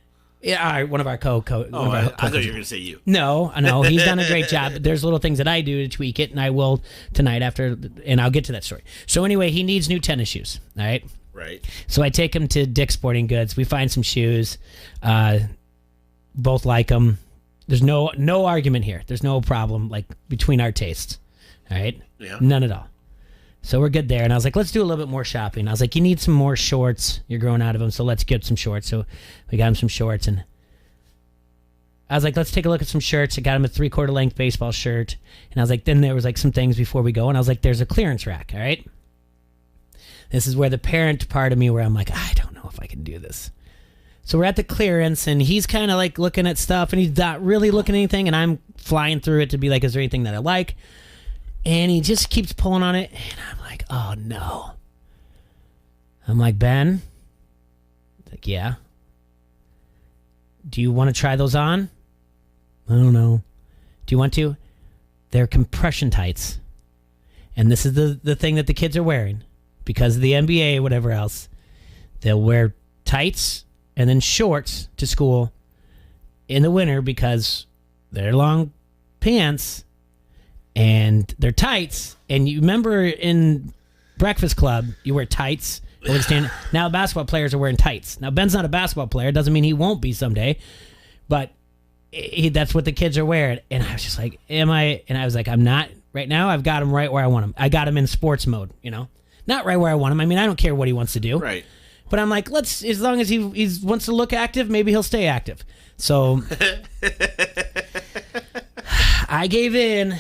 Yeah, one of our co-coaches. Oh, I thought you were going to say you. No. He's done a great job. There's little things that I do to tweak it, and I will tonight after, and I'll get to that story. So anyway, he needs new tennis shoes, all right? Right. So I take him to Dick's Sporting Goods. We find some shoes. Both like them. There's no argument here. There's no problem between our tastes, all right? Yeah. None at all. So we're good there. And I was like, let's do a little bit more shopping. I was like, you need some more shorts. You're growing out of them, so let's get some shorts. So we got him some shorts. And I was like, let's take a look at some shirts. I got him a 3/4 length baseball shirt. And I was like, then there was some things before we go. And I was like, there's a clearance rack, all right? This is where the parent part of me where I'm like, I don't know if I can do this. So we're at the clearance, and he's kind of looking at stuff, and he's not really looking at anything. And I'm flying through it to be like, is there anything that I like? And he just keeps pulling on it. And I'm like, oh, no. I'm like, Ben? He's like, yeah. Do you want to try those on? I don't know. Do you want to? They're compression tights. And this is the thing that the kids are wearing. Because of the NBA, whatever else. They'll wear tights and then shorts to school in the winter because they're long pants. And they're tights. And you remember in Breakfast Club, you wear tights. Now basketball players are wearing tights. Now Ben's not a basketball player. Doesn't mean he won't be someday. But that's what the kids are wearing. And I was just like, am I? And I was like, I'm not. Right now, I've got him right where I want him. I got him in sports mode, Not right where I want him. I mean, I don't care what he wants to do. Right. But I'm like, as long as he wants to look active, maybe he'll stay active. So I gave in.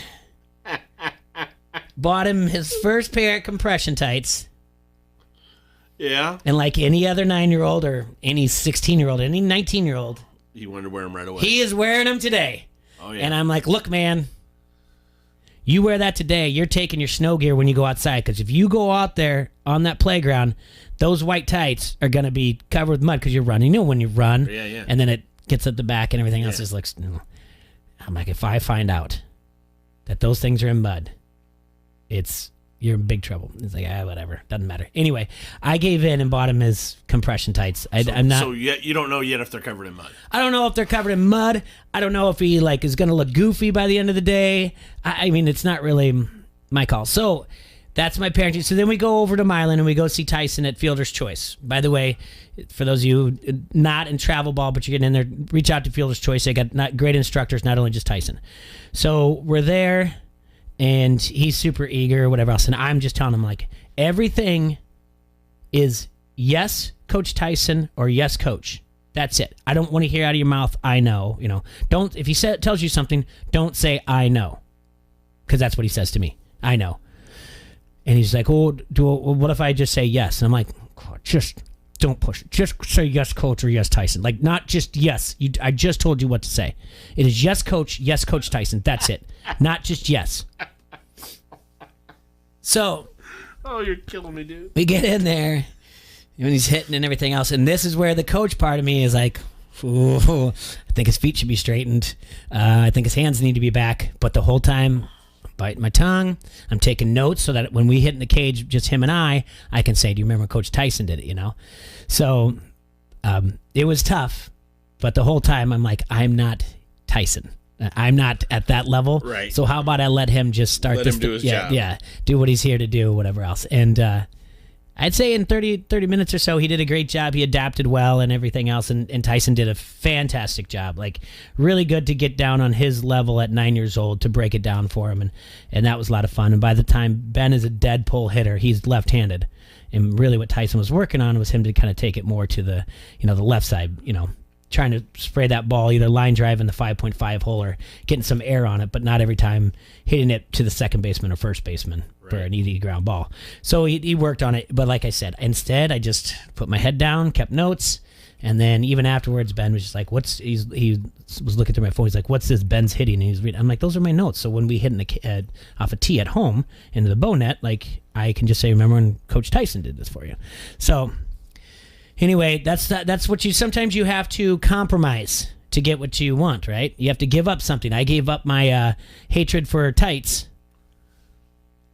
Bought him his first pair of compression tights. Yeah. And like any other 9-year-old or any 16-year-old, any 19-year-old. You wanted to wear them right away. He is wearing them today. Oh, yeah. And I'm like, look, man, you wear that today, you're taking your snow gear when you go outside. Because if you go out there on that playground, those white tights are going to be covered with mud because you're running. When you run, yeah. And then it gets at the back and everything else just looks... I'm like, if I find out that those things are in mud... you're in big trouble. It's like, whatever. Doesn't matter. Anyway, I gave in and bought him his compression tights. I'm not. So you don't know yet if they're covered in mud. I don't know if they're covered in mud. I don't know if he is going to look goofy by the end of the day. I mean, it's not really my call. So That's my parenting. So then we go over to Milan and we go see Tyson at Fielder's Choice. By the way, for those of you not in travel ball, but you're getting in there, reach out to Fielder's Choice. They got great instructors, not only just Tyson. So we're there, and he's super eager, whatever else. And I'm just telling him, like, everything is yes, Coach Tyson, or yes, Coach. That's it. I don't want to hear out of your mouth, I know. Don't. If he tells you something, don't say, I know. Because that's what he says to me. I know. And he's like, what if I just say yes? And I'm like, just don't push it. Just say yes, Coach, or yes, Tyson. Like, not just yes. I just told you what to say. It is yes, Coach Tyson. That's it. Not just yes. So. Oh, you're killing me, dude. We get in there, and he's hitting and everything else. And this is where the coach part of me is like, ooh, I think his feet should be straightened. I think his hands need to be back. But the whole time, biting my tongue. I'm taking notes so that when we hit in the cage, just him and I can say, do you remember Coach Tyson did it, So it was tough, but the whole time I'm like, I'm not Tyson. I'm not at that level. Right. So how about I let him just start Let him do his job. Yeah, do what he's here to do, whatever else. And I'd say in 30 minutes or so, he did a great job. He adapted well and everything else. And Tyson did a fantastic job. Like, really good to get down on his level at 9 years old to break it down for him. And that was a lot of fun. And by the time Ben is a dead pull hitter, he's left-handed. And really what Tyson was working on was him to kind of take it more to the, the left side, trying to spray that ball, either line drive in the 5.5 hole or getting some air on it, but not every time hitting it to the second baseman or first baseman for an easy ground ball. So he worked on it. But like I said, instead, I just put my head down, kept notes. And then even afterwards, Ben was just like, he was looking through my phone. He's like, what's this Ben's hitting? And he's reading. I'm like, those are my notes. So when we hit off a tee at home into the bow net, like, I can just say, remember when Coach Tyson did this for you. So anyway, that's what sometimes you have to compromise to get what you want, right? You have to give up something. I gave up my hatred for tights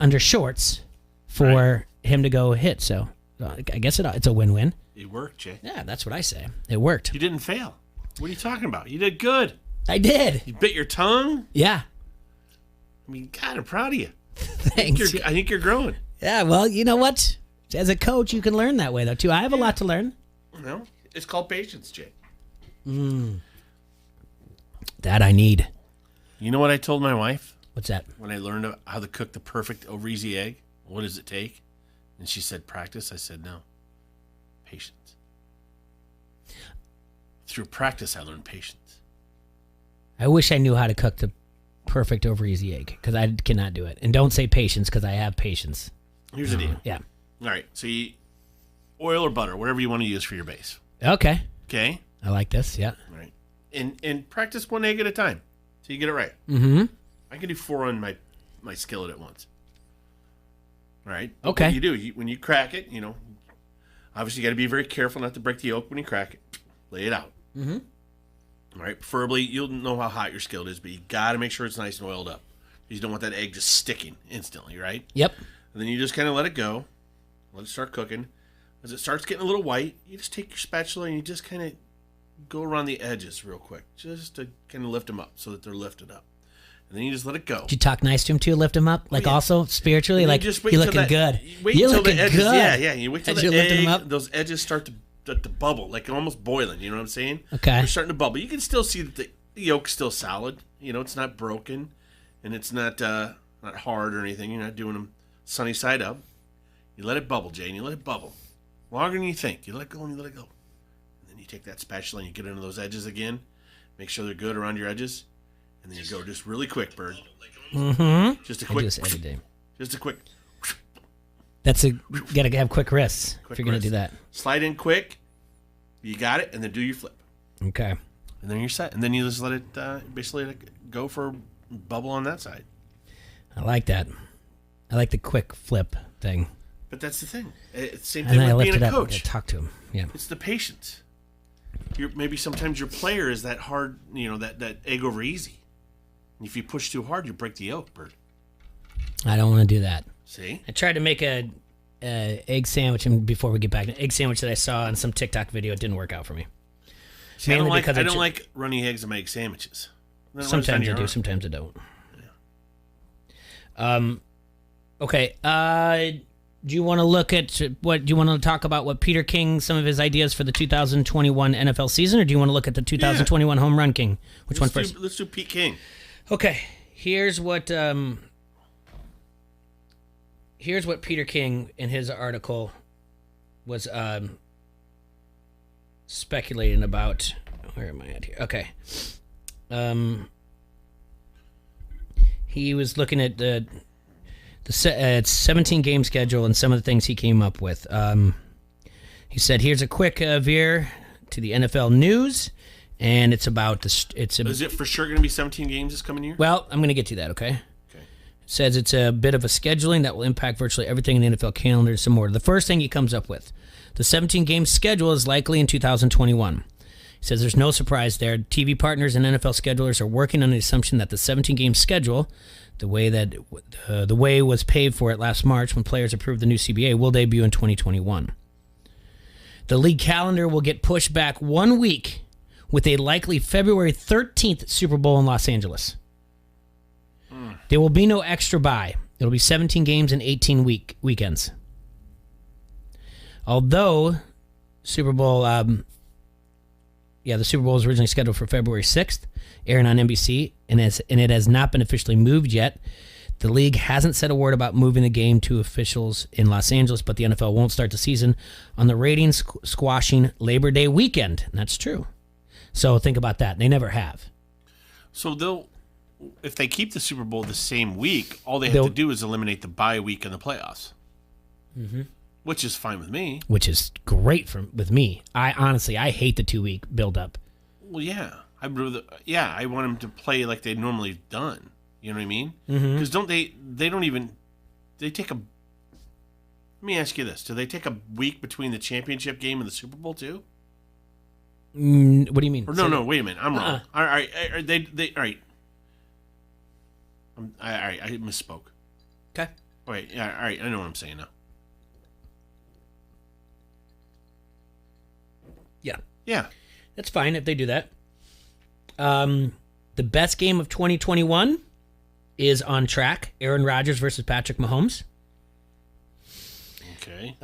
under shorts for him to go hit. So I guess it's a win-win. It worked, Jay. Yeah, that's what I say. It worked. You didn't fail. What are you talking about? You did good. I did. You bit your tongue? Yeah. I mean, God, I'm proud of you. Thanks. I think you're growing. Yeah, well, you know what? As a coach, you can learn that way, though, too. I have a lot to learn. No, it's called patience, Jay. That I need. You know what I told my wife? What's that? When I learned how to cook the perfect over easy egg, what does it take? And she said, practice. I said, no. Patience. Through practice, I learned patience. I wish I knew how to cook the perfect over easy egg, because I cannot do it. And don't say patience, because I have patience. Here's the deal. Yeah. All right. So you oil or butter, whatever you want to use for your base. Okay. Okay. I like this. Yeah. All right. And practice one egg at a time till you get it right. Mm-hmm. I can do 4 on my skillet at once. All right. Okay. What you do, when you crack it, obviously you got to be very careful not to break the yolk when you crack it. Lay it out. Mm-hmm. All right. Preferably, you'll know how hot your skillet is, but you got to make sure it's nice and oiled up. You don't want that egg just sticking instantly, right? Yep. And then you just kind of let it go. Let it start cooking. As it starts getting a little white, you just take your spatula and you just kind of go around the edges real quick, just to kind of lift them up so that they're lifted up. And then you just let it go. Did you talk nice to him too? Lift him up, like also spiritually, like you're looking good. You're looking good. Yeah. You wait till you're lifting him up. Those edges start to bubble, like almost boiling. You know what I'm saying? Okay. They're starting to bubble. You can still see that the yolk's still solid. It's not broken, and it's not hard or anything. You're not doing them sunny side up. You let it bubble, Jay, and you let it bubble longer than you think. You let it go and you let it go. And then you take that spatula and you get into those edges again. Make sure they're good around your edges. And then you go just really quick, Bird. Mm-hmm. Just a quick. I do this every day. Just a quick. You got to have quick wrists if you're going to do that. Slide in quick. You got it, and then do your flip. Okay. And then you're set. And then you just let it basically go for bubble on that side. I like that. I like the quick flip thing. But that's the thing. It's the same thing with being a coach. Talk to him. Yeah. It's the patience. Maybe sometimes your player is that hard, that egg over easy. And if you push too hard, you break the yolk, Bird. I don't want to do that. See? I tried to make a egg sandwich, and before we get back, an egg sandwich that I saw on some TikTok video. It didn't work out for me. See, I don't like running eggs and make sandwiches. Sometimes I do, sometimes I don't. Yeah. Okay. Do you want to look at what? Do you want to talk about what Peter King, some of his ideas for the 2021 NFL season, or do you want to look at the 2021 Home Run King? Which one first? Let's do Pete King. Okay. Here's what Peter King in his article was speculating about. Where am I at here? Okay. He was looking at the 17 game schedule and some of the things he came up with. He said, "Here's a quick veer to the NFL news, and it's about Is it for sure going to be 17 games this coming year? Well, I'm going to get to that. Okay. It says it's a bit of a scheduling that will impact virtually everything in the NFL calendar. Some more. The first thing he comes up with, the 17 game schedule is likely in 2021. He says there's no surprise there. TV partners and NFL schedulers are working on the assumption that the 17 game schedule, the way was paid for it last March when players approved the new CBA, will debut in 2021. The league calendar will get pushed back 1 week with a likely February 13th Super Bowl in Los Angeles. There will be no extra bye. It'll be 17 games and 18 weekends. Although Super Bowl, the Super Bowl was originally scheduled for February 6th, airing on NBC, and it has not been officially moved yet. The league hasn't said a word about moving the game to officials in Los Angeles, but the NFL won't start the season on the ratings squashing Labor Day weekend. And that's true. So think about that. They never have. So if they keep the Super Bowl the same week, all they have to do is eliminate the bye week in the playoffs. Mm-hmm. Which is fine with me. Which is great with me. I hate the 2 week build up. Well, yeah. I want them to play like they normally done. You know what I mean? Because they take a. Let me ask you this: do they take a week between the championship game and the Super Bowl too? What do you mean? Or no. Wait a minute. I'm wrong. All right. They all right. All right. I misspoke. Okay. Wait. Yeah. All right. I know what I'm saying now. Yeah. Yeah. That's fine if they do that. The best game of 2021 is on track. Aaron Rodgers versus Patrick Mahomes. Okay.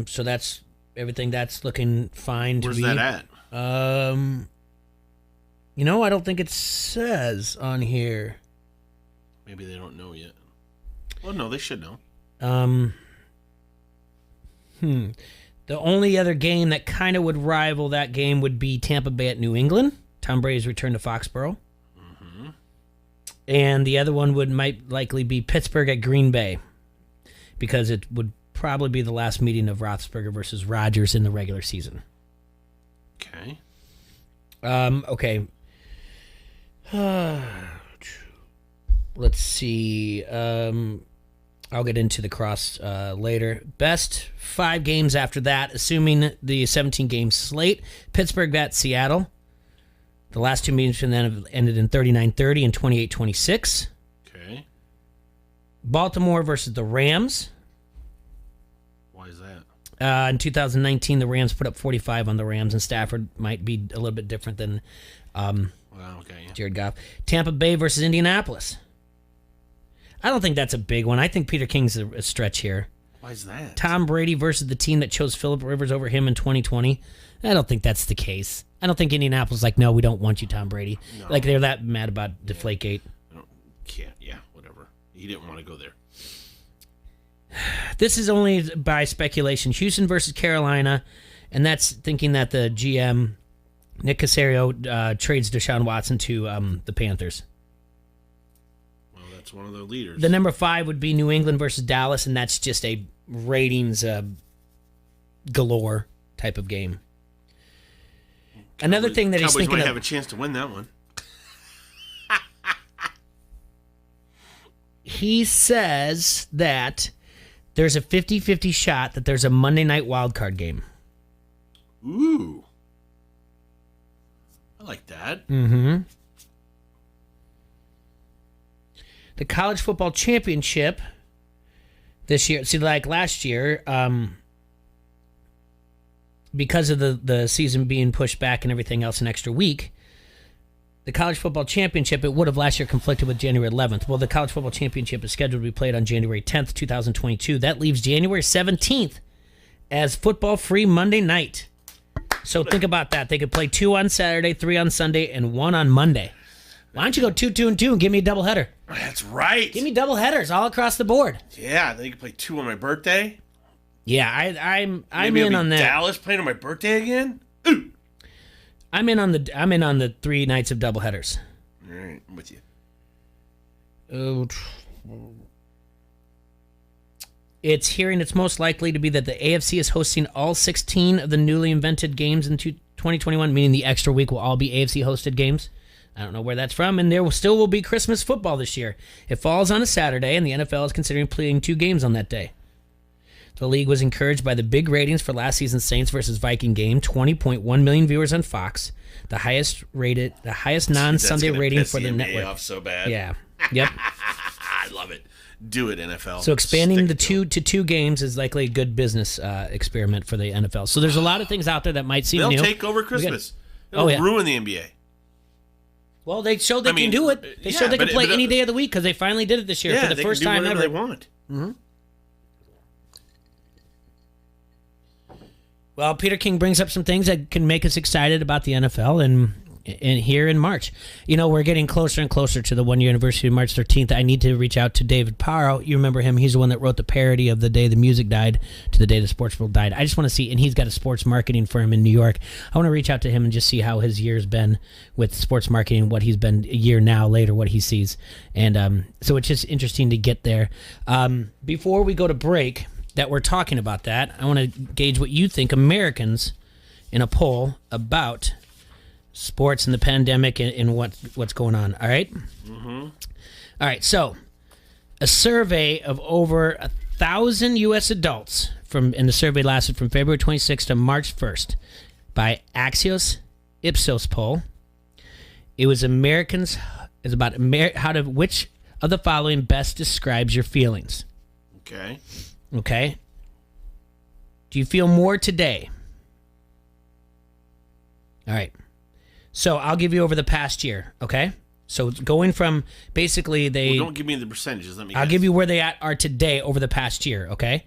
So that's everything that's looking fine to me. Where's that at? I don't think it says on here. Maybe they don't know yet. Well, no, they should know. The only other game that kind of would rival that game would be Tampa Bay at New England. Tom Brady's return to Foxborough. Mm-hmm. And the other one might likely be Pittsburgh at Green Bay, because it would probably be the last meeting of Roethlisberger versus Rodgers in the regular season. Okay. Okay. Let's see. I'll get into the cross later. Best 5 games after that, assuming the 17-game slate. Pittsburgh at Seattle. The last 2 meetings from then have ended in 39-30 and 28-26. Okay. Baltimore versus the Rams. Why is that? In 2019, the Rams put up 45 on the Rams, and Stafford might be a little bit different than Jared Goff. Tampa Bay versus Indianapolis. I don't think that's a big one. I think Peter King's a stretch here. Why is that? Tom Brady versus the team that chose Phillip Rivers over him in 2020. I don't think that's the case. I don't think Indianapolis is like, no, we don't want you, Tom Brady. No. Like, they're that mad about Deflategate. Yeah, whatever. He didn't want to go there. This is only by speculation. Houston versus Carolina, and that's thinking that the GM, Nick Caserio, trades Deshaun Watson to the Panthers. Well, that's one of their leaders. The number 5 would be New England versus Dallas, and that's just a ratings galore type of game. Another thing that Cowboys he's thinking might of, have a chance to win that one. He says that there's a 50-50 shot that there's a Monday night wildcard game. Ooh. I like that. Mm-hmm. The college football championship this year, like last year, because of the season being pushed back and everything else an extra week, the college football championship, it would have last year conflicted with January 11th. Well, the college football championship is scheduled to be played on January 10th, 2022. That leaves January 17th as football-free Monday night. So think about that. They could play 2 on Saturday, 3 on Sunday, and 1 on Monday. Why don't you go 2, 2, and 2 and give me a doubleheader? That's right. Give me double headers all across the board. Yeah, then you can play 2 on my birthday. Yeah, I'm in on that. Dallas playing on my birthday again? Ooh. I'm in on the 3 nights of doubleheaders. All right, I'm with you. It's most likely to be that the AFC is hosting all 16 of the newly invented games in 2021, meaning the extra week will all be AFC hosted games. I don't know where that's from, and there still will be Christmas football this year. It falls on a Saturday, and the NFL is considering playing 2 games on that day. The league was encouraged by the big ratings for last season's Saints versus Viking game, 20.1 million viewers on Fox, the highest non-Sunday rating for the network. Off so bad. Yeah. Yep. I love it. Do it, NFL. So expanding the 2 to 2 games is likely a good business experiment for the NFL. So there's a lot of things out there that might seem new. They'll take over Christmas. It'll ruin the NBA. Well, they showed they can do it. They showed they can play any day of the week because they finally did it this year for the first time ever. They want. Mm-hmm. Well, Peter King brings up some things that can make us excited about the NFL and here in March. You know, we're getting closer and closer to the 1-year anniversary of March 13th. I need to reach out to David Paro. You remember him. He's the one that wrote the parody of The Day the Music Died to The Day the Sports World Died. I just want to see, and he's got a sports marketing firm in New York. I want to reach out to him and just see how his year's been with sports marketing, what he's been a year now later, what he sees. And so it's just interesting to get there. Before we go to break, that we're talking about that, I want to gauge what you think Americans in a poll about sports and the pandemic and what's going on. All right? Mm-hmm. All right, so a survey of over 1,000 U.S. adults, and the survey lasted from February 26th to March 1st by Axios Ipsos poll. It was Americans, it's about which of the following best describes your feelings. Okay. Do you feel more today? All right. So I'll give you over the past year, okay? So going from basically don't give me the percentages. I'll give you where they are today over the past year, okay?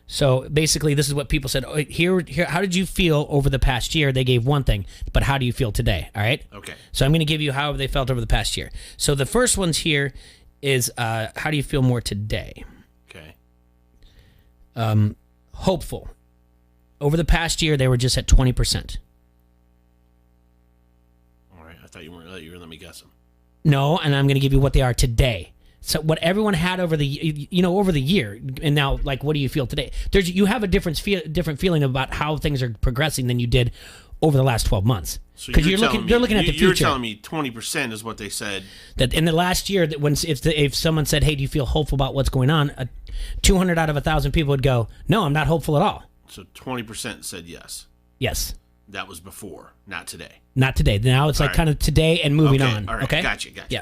So basically this is what people said. Oh, here, how did you feel over the past year? They gave one thing, but how do you feel today, all right? Okay. So I'm going to give you however they felt over the past year. So the first one's here is how do you feel more today? Okay. Hopeful. Over the past year, they were just at 20%. All right. I thought you were going to let me guess them. No, and I'm going to give you what they are today. So what everyone had over the year, and now, like, what do you feel today? You have a different feeling about how things are progressing than you did over the last 12 months. Because they're looking at the future. You're telling me 20% is what they said. That in the last year, that if someone said, "Hey, do you feel hopeful about what's going on?" 200 out of 1,000 people would go, "No, I'm not hopeful at all." So 20% said yes. Yes. That was before, not today. Not today. Now it's kind of today and moving on. All right. Okay. Gotcha. Yeah.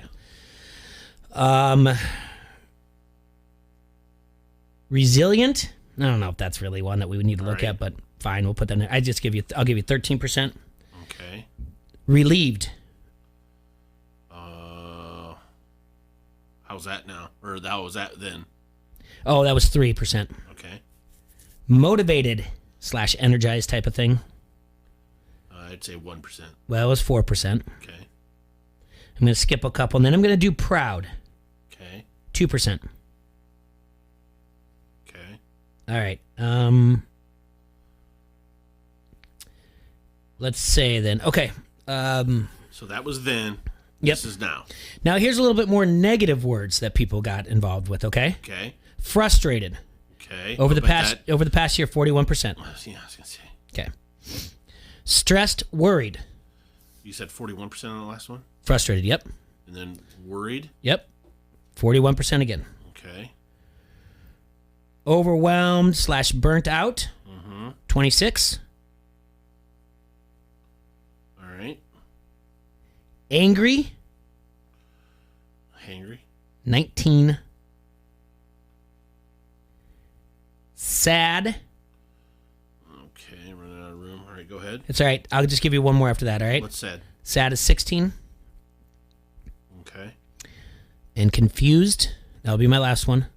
Resilient. I don't know if that's really one that we would need to look at, but fine, we'll put that in there. I'll give you 13%. Okay. Relieved. How's that now? Or how was that then? Oh, that was 3%. Okay. Motivated / energized type of thing. I'd say 1%. Well, it was 4%. Okay. I'm going to skip a couple, and then I'm going to do proud. Okay. 2%. Okay. All right. Let's say then. Okay. So that was then. Yep. This is now. Now here's a little bit more negative words that people got involved with. Okay. Okay. Frustrated. Okay. Over the past year, 41%. Yeah, I was gonna say. Okay. Stressed, worried. You said 41% on the last one. Frustrated. Yep. And then worried. Yep. 41% again. Okay. Overwhelmed / burnt out. 26. All right. Angry. 19. Sad. Okay, running out of room. All right, go ahead. It's all right. I'll just give you one more after that, all right? What's sad? Sad is 16. Okay. And confused, that'll be my last one.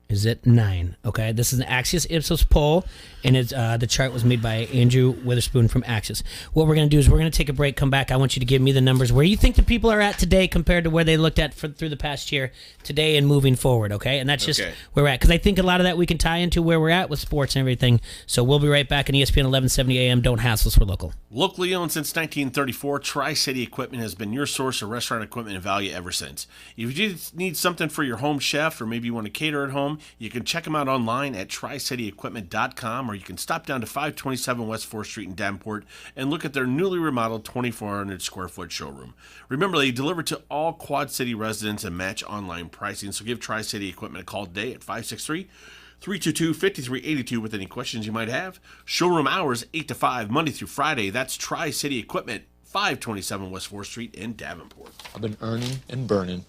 Is it 9? Okay, this is an Axios Ipsos poll, and it's the chart was made by Andrew Witherspoon from Axios. What we're going to do is we're going to take a break, come back. I want you to give me the numbers where you think the people are at today compared to where they looked at through the past year, today and moving forward, okay? And that's just where we're at, because I think a lot of that we can tie into where we're at with sports and everything. So we'll be right back on ESPN 1170 AM. Don't hassle us, we're local. Locally owned since 1934, Tri-City Equipment has been your source of restaurant equipment and value ever since. If you just need something for your home chef, or maybe you want to cater at home, you can check them out online at tricityequipment.com, or you can stop down to 527 West 4th Street in Davenport and look at their newly remodeled 2,400 square foot showroom. Remember, they deliver to all Quad City residents and match online pricing, so give Tri-City Equipment a call today at 563-322-5382 with any questions you might have. Showroom hours 8 to 5, Monday through Friday. That's Tri-City Equipment, 527 West 4th Street in Davenport. I've been earning and burning,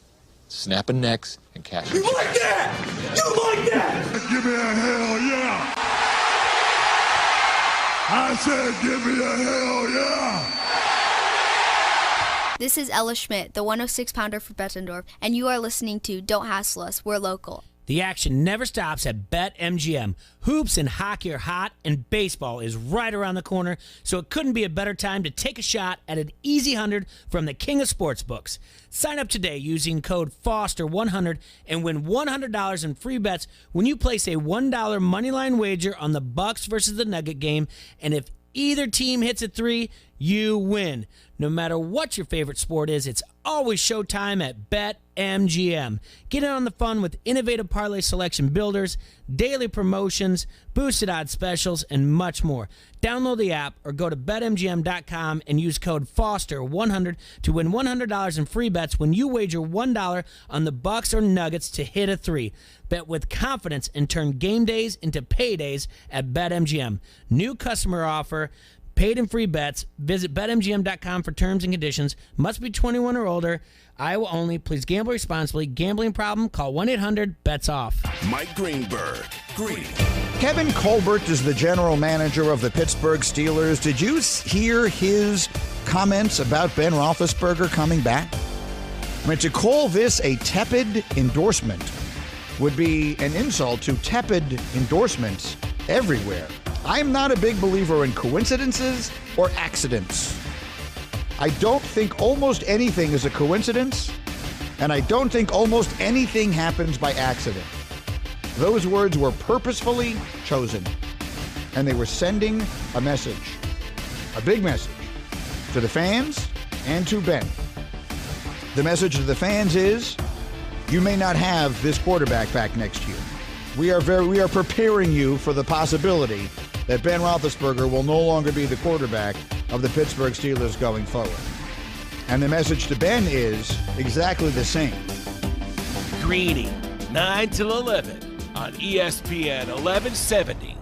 snapping necks and cashing. You like that? You like that? Give me a hell yeah! I said give me a hell yeah! This is Ella Schmidt, the 106-pounder for Bettendorf, and you are listening to Don't Hassle Us, We're Local. The action never stops at BetMGM. Hoops and hockey are hot, and baseball is right around the corner, so it couldn't be a better time to take a shot at an easy 100 from the king of sportsbooks. Sign up today using code FOSTER100 and win $100 in free bets when you place a $1 moneyline wager on the Bucks versus the Nugget game, and if either team hits a 3, you win. No matter what your favorite sport is, it's always showtime at BetMGM. Get in on the fun with innovative parlay selection builders, daily promotions, boosted odds specials, and much more. Download the app or go to BetMGM.com and use code FOSTER100 to win $100 in free bets when you wager $1 on the Bucks or Nuggets to hit a 3. Bet with confidence and turn game days into paydays at BetMGM. New customer offer. Paid and free bets. Visit BetMGM.com for terms and conditions. Must be 21 or older. Iowa only. Please gamble responsibly. Gambling problem? Call 1-800-BETS-OFF. Mike Greenberg. Greeny. Kevin Colbert is the general manager of the Pittsburgh Steelers. Did you hear his comments about Ben Roethlisberger coming back? I mean, to call this a tepid endorsement would be an insult to tepid endorsements everywhere. I'm not a big believer in coincidences or accidents. I don't think almost anything is a coincidence, and I don't think almost anything happens by accident. Those words were purposefully chosen, and they were sending a message, a big message, to the fans and to Ben. The message to the fans is, you may not have this quarterback back next year. We are preparing you for the possibility that Ben Roethlisberger will no longer be the quarterback of the Pittsburgh Steelers going forward. And the message to Ben is exactly the same. Greeny, 9 till 11 on ESPN 1170.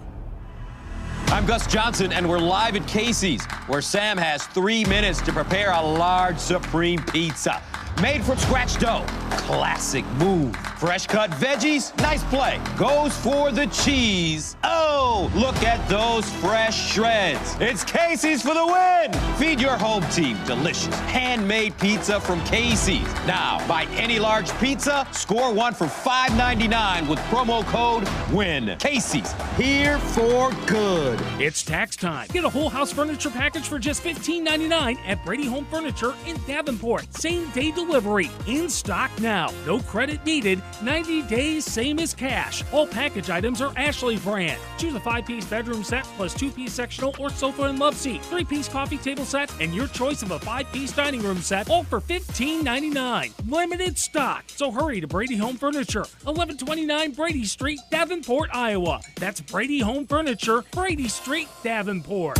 I'm Gus Johnson, and we're live at Casey's, where Sam has 3 minutes to prepare a large supreme pizza. Made from scratch dough. Classic move. Fresh cut veggies. Nice play. Goes for the cheese. Oh, look at those fresh shreds. It's Casey's for the win. Feed your home team delicious handmade pizza from Casey's. Now, buy any large pizza, score one for $5.99 with promo code WIN. Casey's, here for good. It's tax time. Get a whole house furniture package for just $15.99 at Brady Home Furniture in Davenport. Same day delivery. In stock now. No credit needed. 90 days, same as cash. All package items are Ashley brand. Choose a 5-piece bedroom set plus 2-piece sectional or sofa and love seat, 3-piece coffee table set, and your choice of a 5-piece dining room set, all for $15.99. Limited stock. So hurry to Brady Home Furniture, 1129 Brady Street, Davenport, Iowa. That's Brady Home Furniture, Brady Street, Davenport.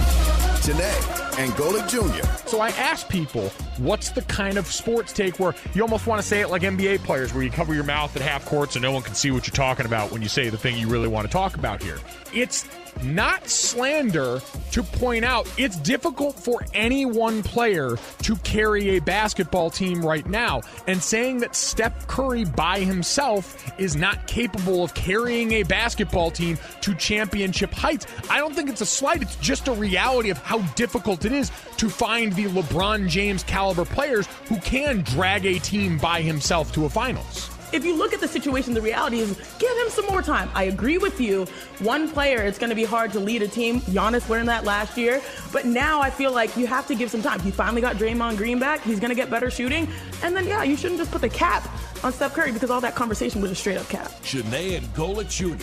Today, Angola Jr. So I asked people, what's the kind of sports take where you almost want to say it like NBA players, where you cover your mouth at half court so no one can see what you're talking about when you say the thing you really want to talk about here? It's not slander, to point out it's difficult for any one player to carry a basketball team right now. And saying that Steph Curry by himself is not capable of carrying a basketball team to championship heights, I don't think it's a slight. It's just a reality of how difficult it is to find the LeBron James caliber players who can drag a team by himself to a finals. If you look at the situation, the reality is give him some more time. I agree with you. One player, it's going to be hard to lead a team. Giannis learned that last year. But now I feel like you have to give some time. He finally got Draymond Green back. He's going to get better shooting. And then, you shouldn't just put the cap on Steph Curry because all that conversation was a straight-up cap. Janae and Gola Jr.,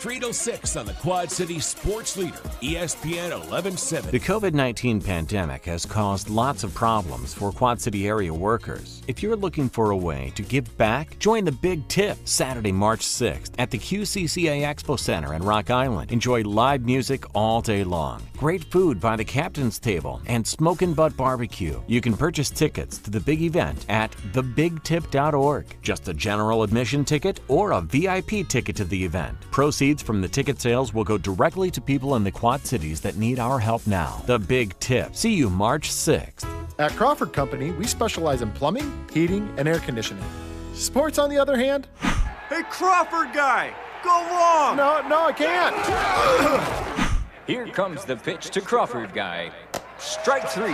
3 to 6 on the Quad City Sports Leader, ESPN 1170. The COVID-19 pandemic has caused lots of problems for Quad City area workers. If you're looking for a way to give back, join the Big Tip Saturday, March 6th at the QCCA Expo Center in Rock Island. Enjoy live music all day long, great food by the Captain's Table, and Smokin' Butt Barbecue. You can purchase tickets to the big event at thebigtip.org. Just a general admission ticket or a VIP ticket to the event. Proceeds from the ticket sales will go directly to people in the Quad Cities that need our help now. The Big Tip. See you March 6th. At Crawford Company, we specialize in plumbing, heating, and air conditioning. Sports, on the other hand... Hey, Crawford guy, go long! No, I can't. Here comes the pitch to Crawford guy. Strike 3.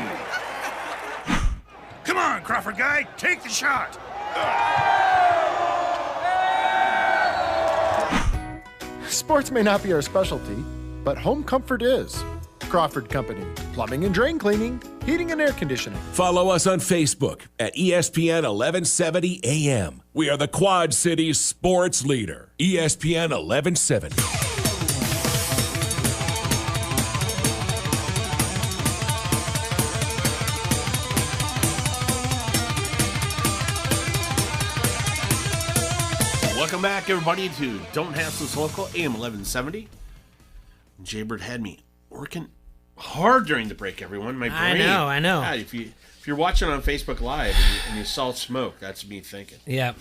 Come on, Crawford guy, take the shot. Sports may not be our specialty, but home comfort is. Crawford Company, plumbing and drain cleaning, heating and air conditioning. Follow us on Facebook at ESPN 1170 AM. We are the Quad Cities Sports Leader, ESPN 1170. Welcome back, everybody, to Don't Hassle Us Local, AM 1170. Jaybird had me working hard during the break, everyone. My brain. I know. Yeah, if you're watching on Facebook Live and you saw smoke, that's me thinking. Yeah.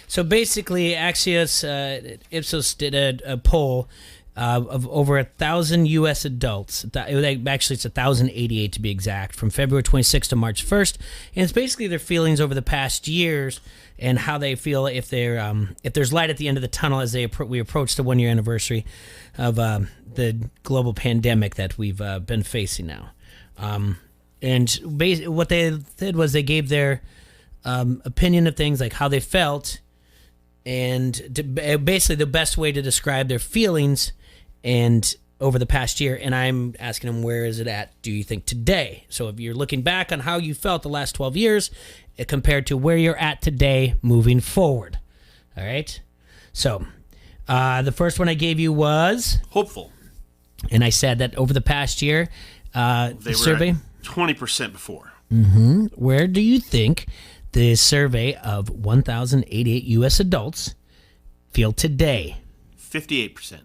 So basically, Axios Ipsos did a poll of over 1,000 U.S. adults. Actually, it's 1,088 to be exact, from February 26th to March 1st. And it's basically their feelings over the past years and how they feel if there's light at the end of the tunnel as we approach the 1-year anniversary of the global pandemic that we've been facing now. And what they did was they gave their opinion of things, like how they felt, and basically the best way to describe their feelings and over the past year. And I'm asking them, where is it at, do you think, today? So if you're looking back on how you felt the last 12 years compared to where you're at today moving forward. All right? So the first one I gave you was... hopeful. And I said that over the past year, the survey... 20% before. Mm-hmm. Where do you think the survey of 1,088 U.S. adults feel today? 58%.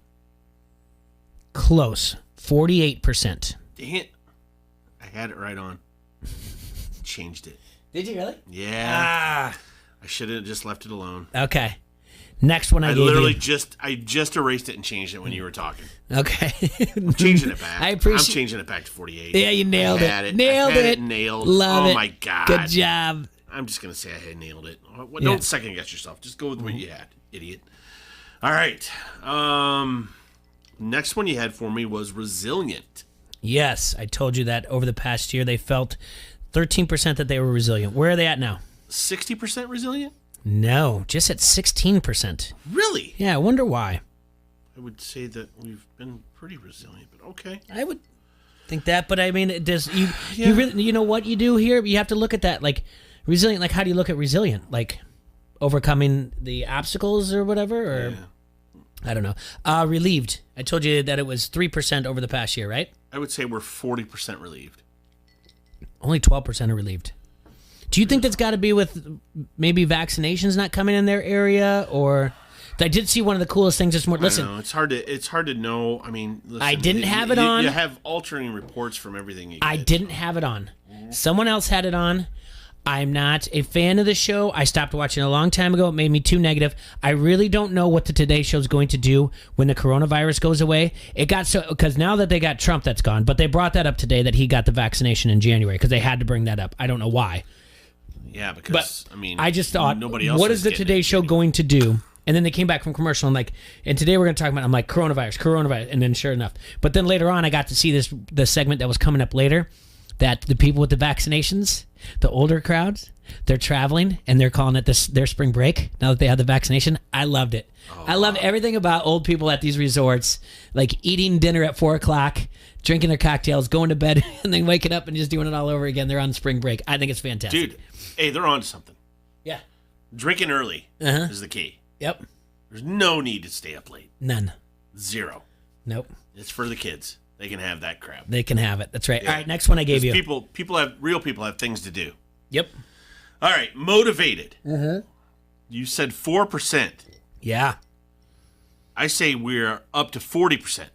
Close. 48%. Dang it. I had it right on. Changed it. Did you really? Yeah. I should have just left it alone. Okay. Next one I gave literally you. I just erased it and changed it when you were talking. Okay. I'm changing it back. I'm changing it back to 48. Yeah, you nailed it. I had it nailed. Love it. Oh my God. Good job. I'm just going to say I had nailed it. Don't second guess yourself. Just go with what you had, idiot. All right. Next one you had for me was resilient. Yes, I told you that over the past year they felt 13% that they were resilient. Where are they at now? 60% resilient? No, just at 16%. Really? Yeah, I wonder why. I would say that we've been pretty resilient, but okay. I would think that, but I mean, it does you really, you know what you do here? You have to look at that, like resilient. Like, how do you look at resilient? Like overcoming the obstacles or whatever, or I don't know. Relieved. I told you that it was 3% over the past year, right? I would say we're 40% relieved. Only 12% are relieved. Do you think that's got to be with maybe vaccinations not coming in their area, or? I did see one of the coolest things this morning. Listen, I know. It's hard to know. I mean, listen, I didn't have it on. You have alternating reports from everything. I didn't have it on. Someone else had it on. I'm not a fan of the show. I stopped watching a long time ago. It made me too negative. I really don't know what the Today Show is going to do when the coronavirus goes away. It got so because now that they got Trump, that's gone. But they brought that up today that he got the vaccination in January because they had to bring that up. I don't know why. Yeah, because I just thought, nobody else. What is the Today Show going to do? And then they came back from commercial and and today we're going to talk about. I'm like coronavirus, and then sure enough. But then later on, I got to see the segment that was coming up later, that the people with the vaccinations, the older crowds, they're traveling and they're calling it their spring break now that they have the vaccination. I loved it. I love everything about old people at these resorts, like eating dinner at 4:00, drinking their cocktails, going to bed, and then waking up and just doing it all over again. They're on spring break. I think it's fantastic. Dude, hey, they're on to something. Yeah. Drinking early is the key. Yep. There's no need to stay up late. None. Zero. Nope. It's for the kids. They can have that crap. They can have it. That's right. Yeah. All right, next one I gave you. Real people have things to do. Yep. All right, motivated. Mm-hmm. You said 4%. Yeah. I say we're up to 40%.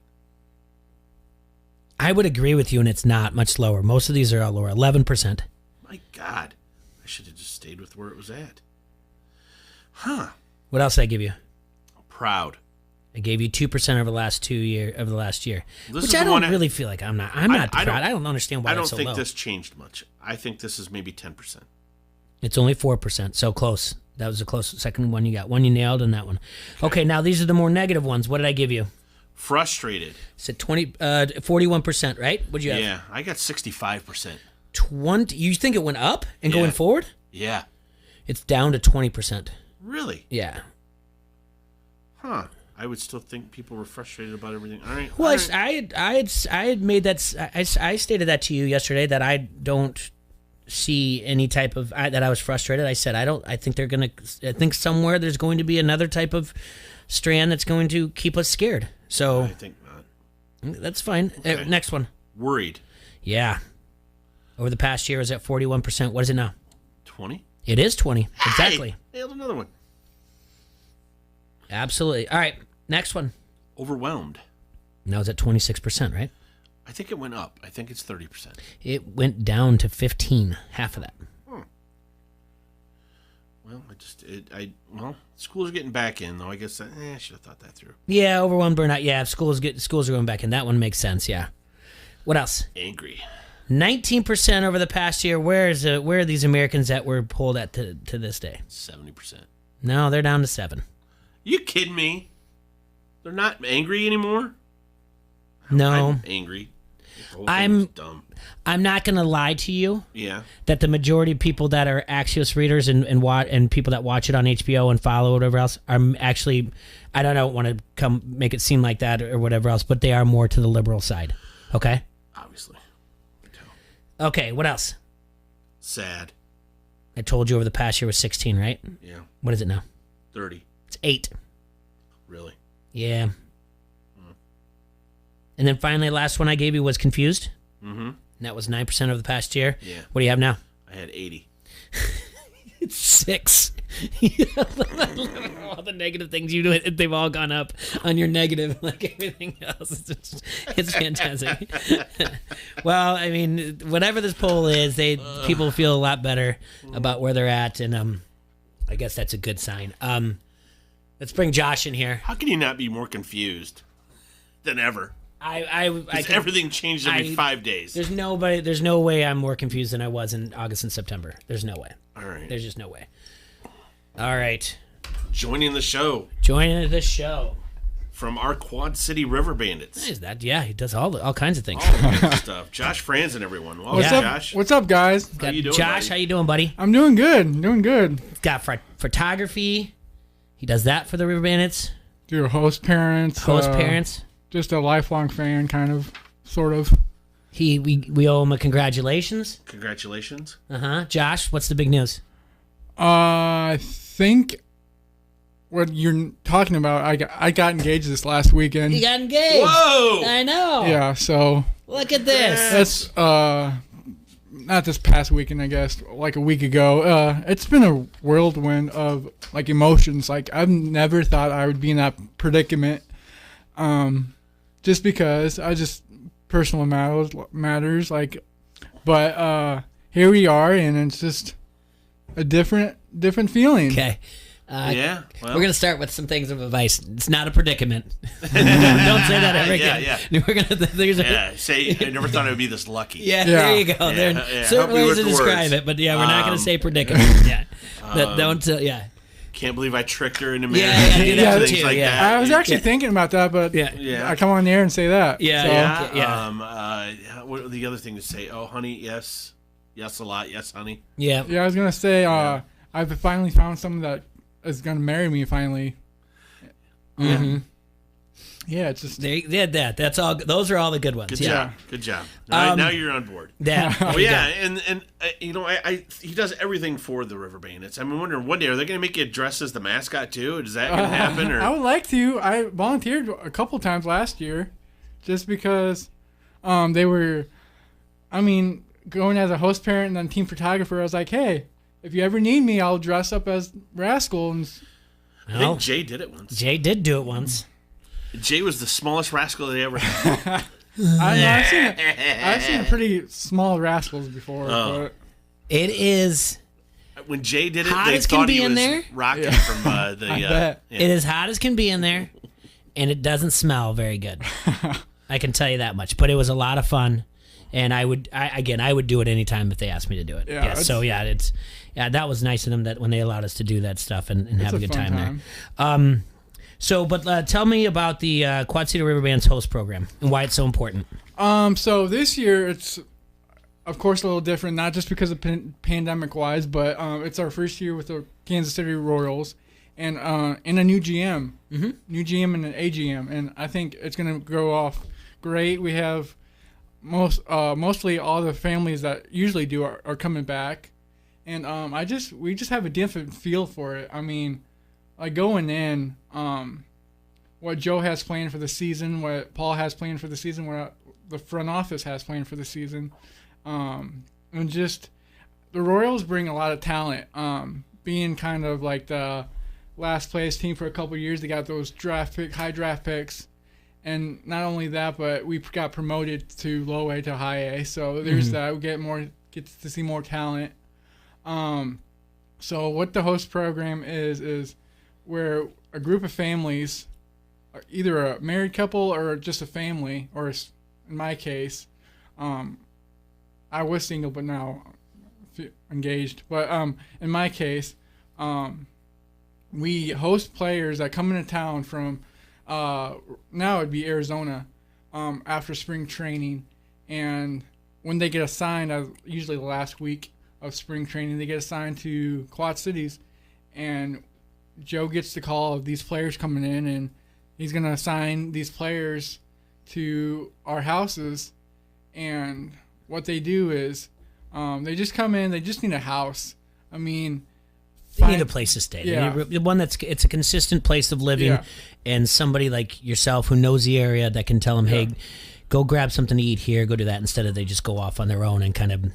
I would agree with you, and it's not much lower. Most of these are all lower. 11%. My God. I should have just stayed with where it was at. Huh. What else did I give you? Proud. I gave you 2% over the last year, This which I don't really feel like I'm not proud. I don't understand why I don't it's so think low. this changed much. I think this is maybe 10%. It's only 4%, so close. That was the close second one you got. One you nailed and that one. Okay, now these are the more negative ones. What did I give you? Frustrated. Said 41%, right? What'd you have? Yeah, I got 65%. 20. You think it went up and going forward? Yeah. It's down to 20%. Really? Yeah. Huh. I would still think people were frustrated about everything. All right. Well, all right. I had made that. I stated that to you yesterday that I don't see any type of that I was frustrated. I said I think they're gonna. I think somewhere there's going to be another type of strand that's going to keep us scared. So I think not. That's fine. Okay. Next one. Worried. Yeah. Over the past year, is at 41%. What is it now? 20. It is 20. Exactly. Nailed another one. Absolutely. All right. Next one. Overwhelmed. Now it's at 26%, right? I think it went up. I think it's 30%. It went down to 15, half of that. Well, schools are getting back in, though. I guess I should have thought that through. Yeah, overwhelmed, burnout. Yeah, schools are going back in. That one makes sense, yeah. What else? Angry. 19% over the past year. Where are these Americans that were polled at to this day? 70%. No, they're down to 7. You kidding me? They're not angry anymore? No. I'm angry. Dumb. I'm not going to lie to you. Yeah. That the majority of people that are Axios readers and people that watch it on HBO and follow whatever else are actually, I don't want to come make it seem like that or whatever else, but they are more to the liberal side. Okay? Obviously. Okay, what else? Sad. I told you over the past year was 16, right? Yeah. What is it now? 30. It's 8. Really? Yeah. And then finally, last one I gave you was confused. Mm-hmm. And that was 9% over the past year. Yeah. What do you have now? I had 80. It's 6. All the negative things you do, they've all gone up on your negative, like everything else. It's fantastic. Well, I mean, whatever this poll is, people feel a lot better about where they're at, and I guess that's a good sign. Let's bring Josh in here. How can you not be more confused than ever? Everything changed every 5 days. There's no way I'm more confused than I was in August and September. There's no way. All right. There's just no way. All right. Joining the show. From our Quad City River Bandits. Is that? Yeah, he does all kinds of things. All kinds of stuff. Josh Franzen, everyone. Welcome, Josh. What's up, guys? How you doing, Josh, buddy? how you doing, buddy? I'm doing good. He's got photography. He does that for the River Bandits. Do host parents. Just a lifelong fan, kind of, sort of. We owe him a congratulations. Congratulations. Josh, what's the big news? I think what you're talking about, I got engaged this last weekend. You got engaged. Whoa! I know. Yeah, so. Look at this. That's, not this past weekend, I guess, like a week ago. It's been a whirlwind of, like, emotions. Like, I've never thought I would be in that predicament. Just because personal matters, like, but here we are, and it's just a different feeling. Okay. Well. We're going to start with some things of advice. It's not a predicament. Don't say that ever again. Yeah. We're gonna, say, I never thought I would be this lucky. Yeah, there you go. There are certain ways to describe it, but we're not going to say predicament. Yeah. Can't believe I tricked her into marrying things like that. I was actually thinking about that, but I come on the air and say that. What are the other thing to say? Oh, honey, yes a lot. Yes, honey. Yeah, I was going to say I've finally found someone that is going to marry me finally. Yeah, it's just they did that. That's all. Those are all the good ones. Good job. Good job. Now you're on board. Yeah. And he does everything for the River Bandits. I'm wondering one day are they going to make you dress as the mascot too? Is that going to happen? Or? I would like to. I volunteered a couple times last year, just because they were. I mean, going as a host parent and then team photographer, I was like, hey, if you ever need me, I'll dress up as Rascal. And I think Jay did it once. Jay did do it once. Jay was the smallest rascal they ever had. I've seen pretty small rascals before. But it is. When Jay did it, hot they as thought can be he in was there. Rocket from the. It is hot as can be in there, and it doesn't smell very good. I can tell you that much. But it was a lot of fun, and I would do it anytime if they asked me to do it. That was nice of them that when they allowed us to do that stuff and have a good time there. But tell me about the Quad City River Band's host program and why it's so important. So this year it's, of course, a little different, not just because of pandemic-wise, but it's our first year with the Kansas City Royals and a new GM, new GM and an AGM, and I think it's going to go off great. We have mostly all the families that usually do are coming back, and we just have a different feel for it. I mean, like going in, what Joe has planned for the season, what Paul has planned for the season, what the front office has planned for the season, and just the Royals bring a lot of talent. Being kind of like the last place team for a couple of years, they got those high draft picks, and not only that, but we got promoted to low A to high A, so there's that. We get to see more talent. So what the host program is where a group of families, either a married couple or just a family, or in my case, I was single but now engaged. But in my case, we host players that come into town from now it'd be Arizona after spring training, and when they get assigned, usually the last week of spring training, they get assigned to Quad Cities, and Joe gets the call of these players coming in, and he's going to assign these players to our houses. And what they do is they just come in, they just need a house. I mean, they need a place to stay. Yeah. They need one it's a consistent place of living, and somebody like yourself who knows the area that can tell them, hey, go grab something to eat here, go do that, instead of they just go off on their own and kind of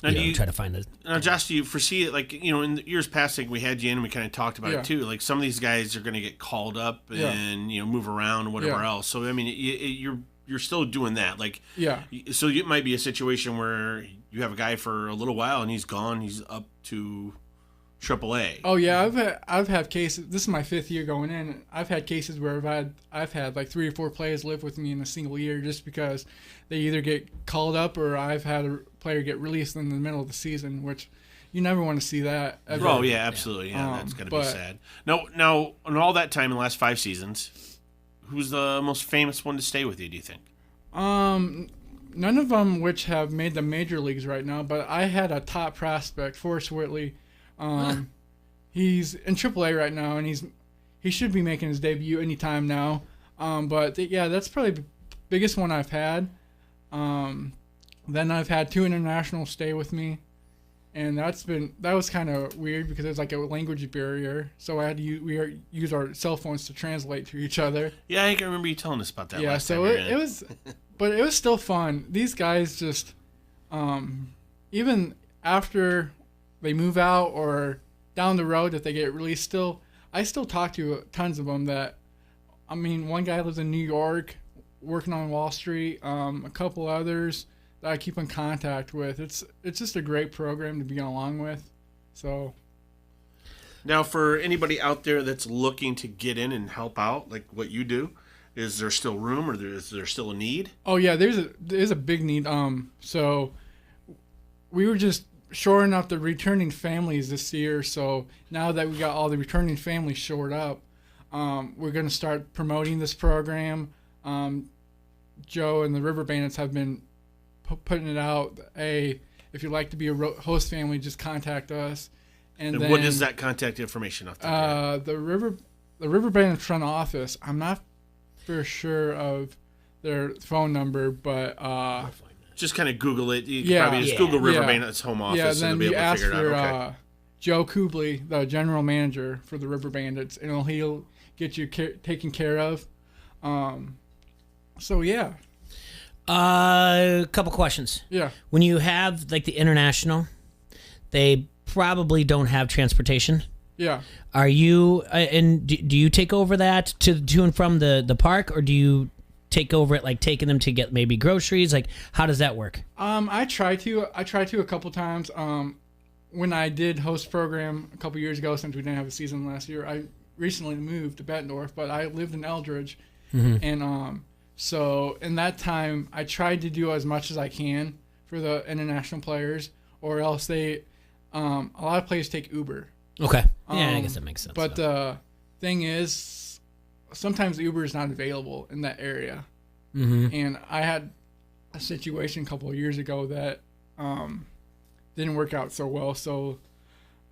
try to find it. Now, Josh, do you foresee it, like, in the years past, like we had you in and we kind of talked about it too, like some of these guys are going to get called up and, move around and whatever else. So, I mean, you're still doing that. Like, so it might be a situation where you have a guy for a little while and he's gone, he's up to AAA. Oh yeah, I've had cases. This is my 5th year going in. I've had cases where I've had like 3 or 4 players live with me in a single year just because they either get called up or I've had a player get released in the middle of the season, which you never want to see that ever. Oh yeah, absolutely. Yeah, that's gonna be sad. Now, in all that time in the last 5 seasons, who's the most famous one to stay with you, do you think? None of them which have made the major leagues right now, but I had a top prospect, Forrest Whitley. He's in AAA right now, and he should be making his debut anytime now. But that's probably the biggest one I've had. Then I've had 2 internationals stay with me, and that was kind of weird because there's like a language barrier, so I had to use our cell phones to translate to each other. Yeah, I can remember you telling us about that. Yeah, last so time it was, but it was still fun. These guys just, even after they move out or down the road if they get released, I still talk to tons of them one guy lives in New York working on Wall Street, a couple others that I keep in contact with. It's just a great program to be along with. So now, for anybody out there that's looking to get in and help out, like what you do, is there still room, or is there still a need? Oh yeah, there's a big need. So we were just shoring up the returning families this year. So now that we got all the returning families shored up, we're going to start promoting this program. Joe and the River Bandits have been putting it out. Hey, if you'd like to be a host family, just contact us. And then, what is that contact information off the River Bandits front office? I'm not for sure of their phone number, but just kind of Google it. You can probably just Google River Bandits home office, and they'll be able to figure it out. Okay. Joe Kubley, the general manager for the River Bandits, and he'll get you taken care of. So yeah. A couple questions. Yeah. When you have like the international, they probably don't have transportation. Yeah. Are you and do you take over that to and from the park, or do you take over it like taking them to get maybe groceries? Like, how does that work? I try to a couple times. When I did host program a couple years ago, since we didn't have a season last year, I recently moved to Bettendorf, but I lived in Eldridge, and so in that time I tried to do as much as I can for the international players, or else they a lot of players take Uber. Okay. Yeah, I guess that makes sense. But the thing is, sometimes Uber is not available in that area. And I had a situation a couple of years ago that didn't work out so well. So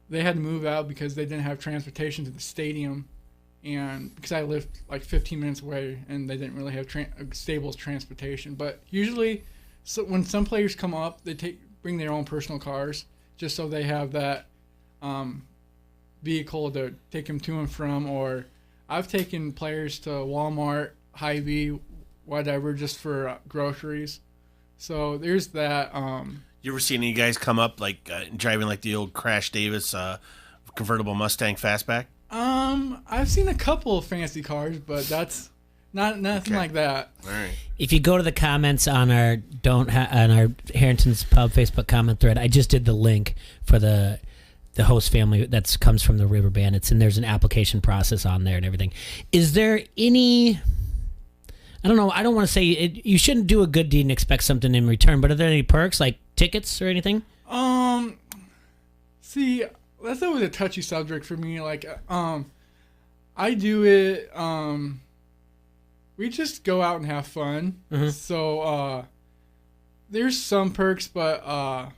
they had to move out because they didn't have transportation to the stadium. And because I lived like 15 minutes away, and they didn't really have stable transportation. But usually, when some players come up, they bring their own personal cars, just so they have that vehicle to take them to and from. Or I've taken players to Walmart, Hy-Vee, whatever, just for groceries. So there's that. You ever seen any guys come up like driving like the old Crash Davis convertible Mustang fastback? I've seen a couple of fancy cars, but that's nothing like that. All right. If you go to the comments on our on our Harrington's Pub Facebook comment thread, I just did the link for the host family that comes from the River Bandits, and there's an application process on there and everything. Is there any? I don't know. I don't want to say you shouldn't do a good deed and expect something in return, but are there any perks like tickets or anything? See, that's always a touchy subject for me. Like, I do it. We just go out and have fun. So there's some perks, but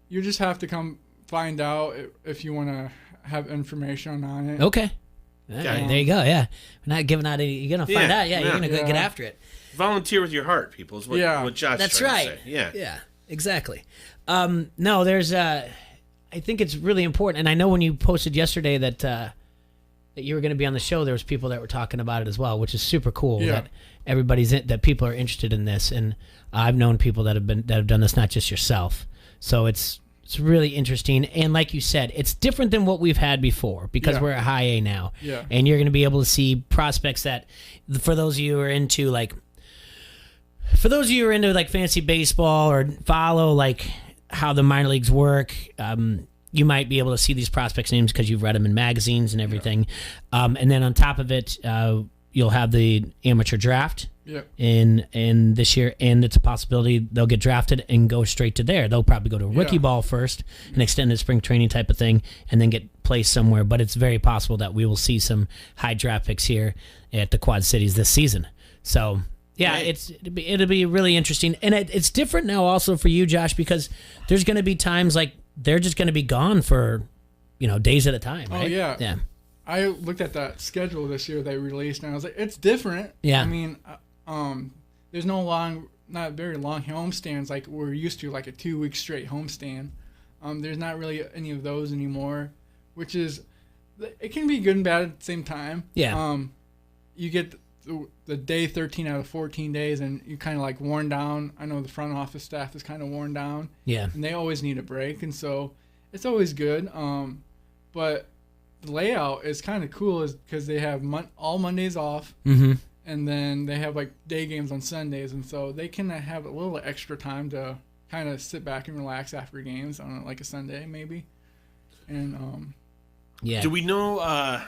you just have to come find out if you want to have information on it. Okay. There you go. Yeah, we're not giving out any. You're gonna find out. Yeah, you're gonna go get after it. Volunteer with your heart, people. Is what Josh. That's trying right. To say. Yeah. Yeah. Exactly. No, there's. I think it's really important, and I know when you posted yesterday that you were going to be on the show, there was people that were talking about it as well, which is super cool. Yeah. That that people are interested in this, and I've known people that have done this, not just yourself. So it's really interesting, and like you said, it's different than what we've had before because we're at high A now, and you're going to be able to see prospects that, for those of you who are into like fantasy baseball or follow like how the minor leagues work, you might be able to see these prospects' names because you've read them in magazines and everything, and then on top of it, you'll have the amateur draft. In this year, and it's a possibility they'll get drafted and go straight to there. They'll probably go to rookie ball first, an extended spring training type of thing, and then get placed somewhere. But it's very possible that we will see some high draft picks here at the Quad Cities this season. So yeah, it'll be really interesting, and it's different now also for you, Josh, because there's going to be times like they're just going to be gone for days at a time. Right? Oh yeah, yeah. I looked at that schedule this year they released, and I was like, it's different. Yeah, I mean. There's not very long homestands like we're used to, like a 2-week straight homestand. There's not really any of those anymore, which is, it can be good and bad at the same time. Yeah. You get the day 13 out of 14 days, and you're kind of like worn down. I know the front office staff is kind of worn down. Yeah. And they always need a break, and so it's always good. But the layout is kind of cool, is because they have all Mondays off. Mm-hmm. And then they have like day games on Sundays, and so they can have a little extra time to kind of sit back and relax after games on like a Sunday maybe. And do we know?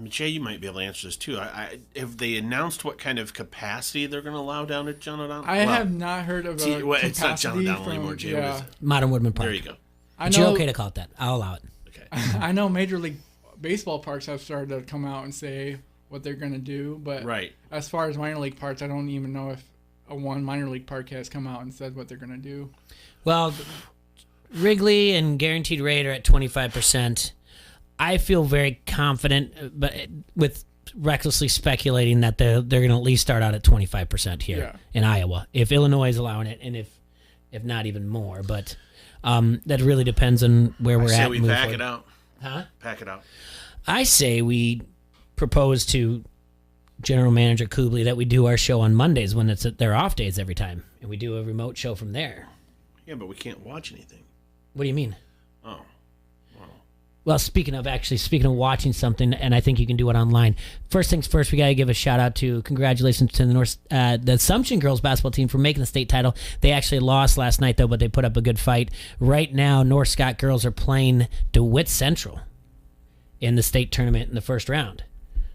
Jay, you might be able to answer this too. Have they announced what kind of capacity they're going to allow down at John O'Donnell? I have not heard of a capacity. It's not John O'Donnell anymore, Jay. Yeah. What is it? Modern Woodman Park. There you go. But you're okay to call it that. I'll allow it. Okay. I know Major League Baseball parks have started to come out and say what they're going to do, but as far as minor league parks, I don't even know if one minor league park has come out and said what they're going to do. Well, Wrigley and Guaranteed Rate are at 25%. I feel very confident, but with recklessly speculating that they're going to at least start out at 25% here in Iowa, if Illinois is allowing it, and if not even more. But that really depends on where we're at. I say we pack it out. Huh? Pack it out. I say we propose to General Manager Kubley that we do our show on Mondays when it's their off days every time, and we do a remote show from there. Yeah, but we can't watch anything. What do you mean? Oh. Well, speaking of watching something, and I think you can do it online. First things first, we got to give a shout out to congratulations to the Assumption girls basketball team for making the state title. They actually lost last night though, but they put up a good fight. Right now, North Scott girls are playing DeWitt Central in the state tournament in the first round.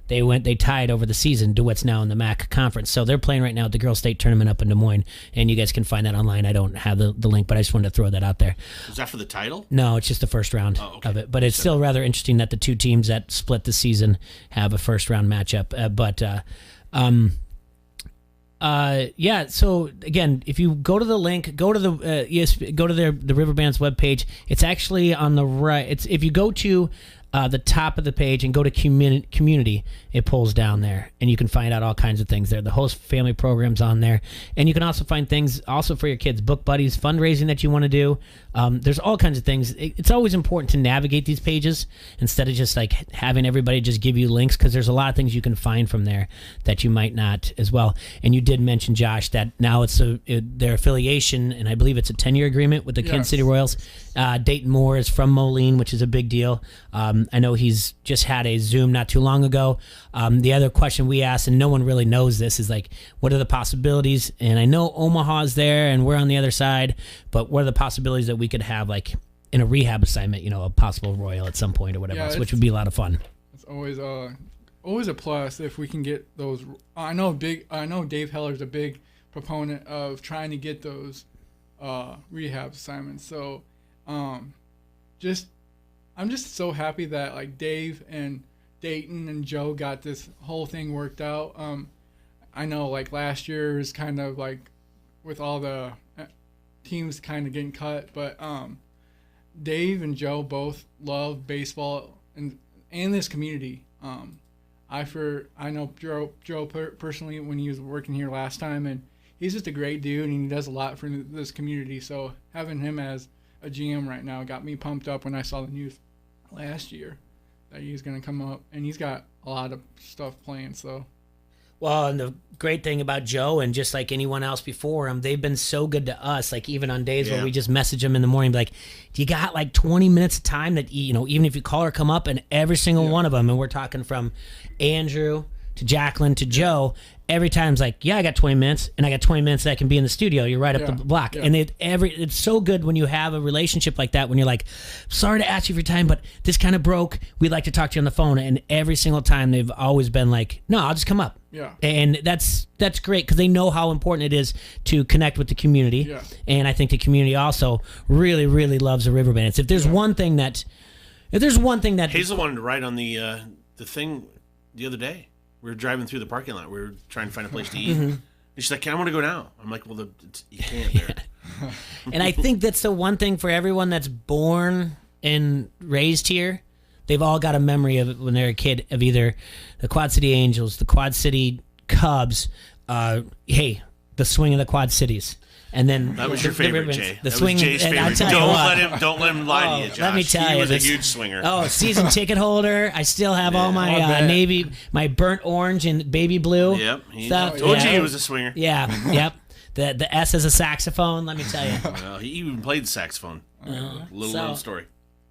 They tied over the season. DeWitt's now in the MAC conference. So they're playing right now at the girls' state tournament up in Des Moines. And you guys can find that online. I don't have the link, but I just wanted to throw that out there. Is that for the title? No, it's just the first round of it. But it's still rather interesting that the two teams that split the season have a first-round matchup. So again, if you go to the link, go to the the Riverband's webpage. It's actually on the right. It's if you go to the top of the page and go to community, it pulls down there, and you can find out all kinds of things there. The host family programs on there, and you can also find things also for your kids, book buddies, fundraising that you want to do. There's all kinds of things. It's always important to navigate these pages instead of just like having everybody just give you links, because there's a lot of things you can find from there that you might not as well. And you did mention, Josh, that now it's their affiliation, and I believe it's a 10-year agreement with the Kansas City Royals. Dayton Moore is from Moline, which is a big deal. I know he's just had a Zoom not too long ago. The other question we asked, and no one really knows this, is like, what are the possibilities? And I know Omaha's there and we're on the other side, but what are the possibilities that we could have, like, in a rehab assignment, a possible Royal at some point or whatever else, which would be a lot of fun. It's always a plus if we can get those. I know Dave Heller's a big proponent of trying to get those rehab assignments. So I'm just so happy that like Dave and Dayton and Joe got this whole thing worked out. I know like last year was kind of like with all the teams kind of getting cut, but Dave and Joe both love baseball and this community. I know Joe personally when he was working here last time, and he's just a great dude and he does a lot for this community. So having him as a GM right now got me pumped up when I saw the news last year that he's going to come up, and he's got a lot of stuff playing. So, well, and the great thing about Joe, and just like anyone else before him, they've been so good to us. Like even on days where we just message them in the morning, be like, "Do you got like 20 minutes of time that even if you call or come up?" And every single one of them, and we're talking from Andrew to Jacqueline to Joe. Every time's like, I got 20 minutes, and I got 20 minutes that I can be in the studio. You're right up the block. Yeah. And it's so good when you have a relationship like that, when you're like, sorry to ask you for your time, but this kind of broke. We'd like to talk to you on the phone. And every single time they've always been like, no, I'll just come up. Yeah. And that's great, because they know how important it is to connect with the community. Yeah. And I think the community also really, really loves the Riverbands. If there's one thing that Hazel wanted to write on the thing the other day. We were driving through the parking lot. We were trying to find a place to eat. And she's like, I want to go now. I'm like, well, you can't there. And I think that's the one thing for everyone that's born and raised here. They've all got a memory of it when they're a kid, of either the Quad City Angels, the Quad City Cubs, the swing of the Quad Cities. And then that was your favorite, Jay. The swing. Was Jay's favorite. Don't let him lie to you, Josh. Let me tell you, he was a huge swinger. Oh, season ticket holder. I still have all my navy, my burnt orange and baby blue. Yep. Told you he was a swinger. Yeah. Yep. The S as a saxophone. Let me tell you. Well, he even played saxophone. Little known story.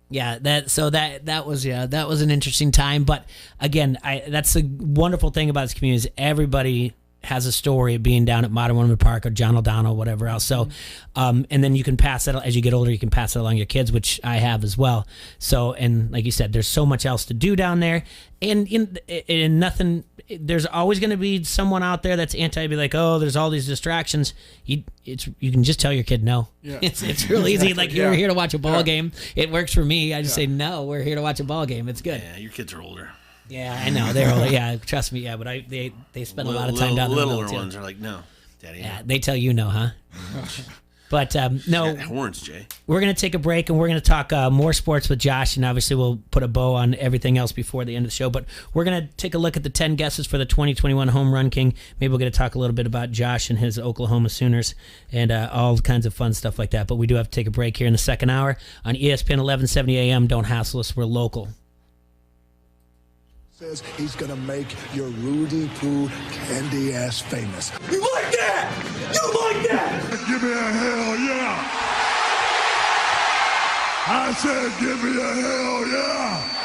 Yeah, that was an interesting time. But again, that's the wonderful thing about this community is everybody has a story of being down at Modern Woodman Park or John O'Donnell, whatever else. So, and then you can pass that, as you get older, you can pass it along your kids, which I have as well. So, and like you said, there's so much else to do down there. And in nothing, there's always going to be someone out there that's anti, be like, oh, there's all these distractions. You can just tell your kid no. Yeah. It's real easy. Like, you're here to watch a ball game. It works for me. I just say, no, we're here to watch a ball game. It's good. Yeah, your kids are older. Yeah, I know. They're older. Yeah, trust me. Yeah, but they spend a lot of time down there. Littler ones are like, no, Daddy. Yeah, they tell you no, huh? But no, horns, Jay. We're going to take a break, and we're going to talk more sports with Josh, and obviously we'll put a bow on everything else before the end of the show. But we're going to take a look at the 10 guesses for the 2021 Home Run King. Maybe we'll get to talk a little bit about Josh and his Oklahoma Sooners and all kinds of fun stuff like that. But we do have to take a break here in the second hour on ESPN 1170 AM. Don't hassle us. We're local. Says he's gonna make your Rudy Poo candy ass famous. You like that? You like that? Give me a hell yeah! I said, give me a hell yeah!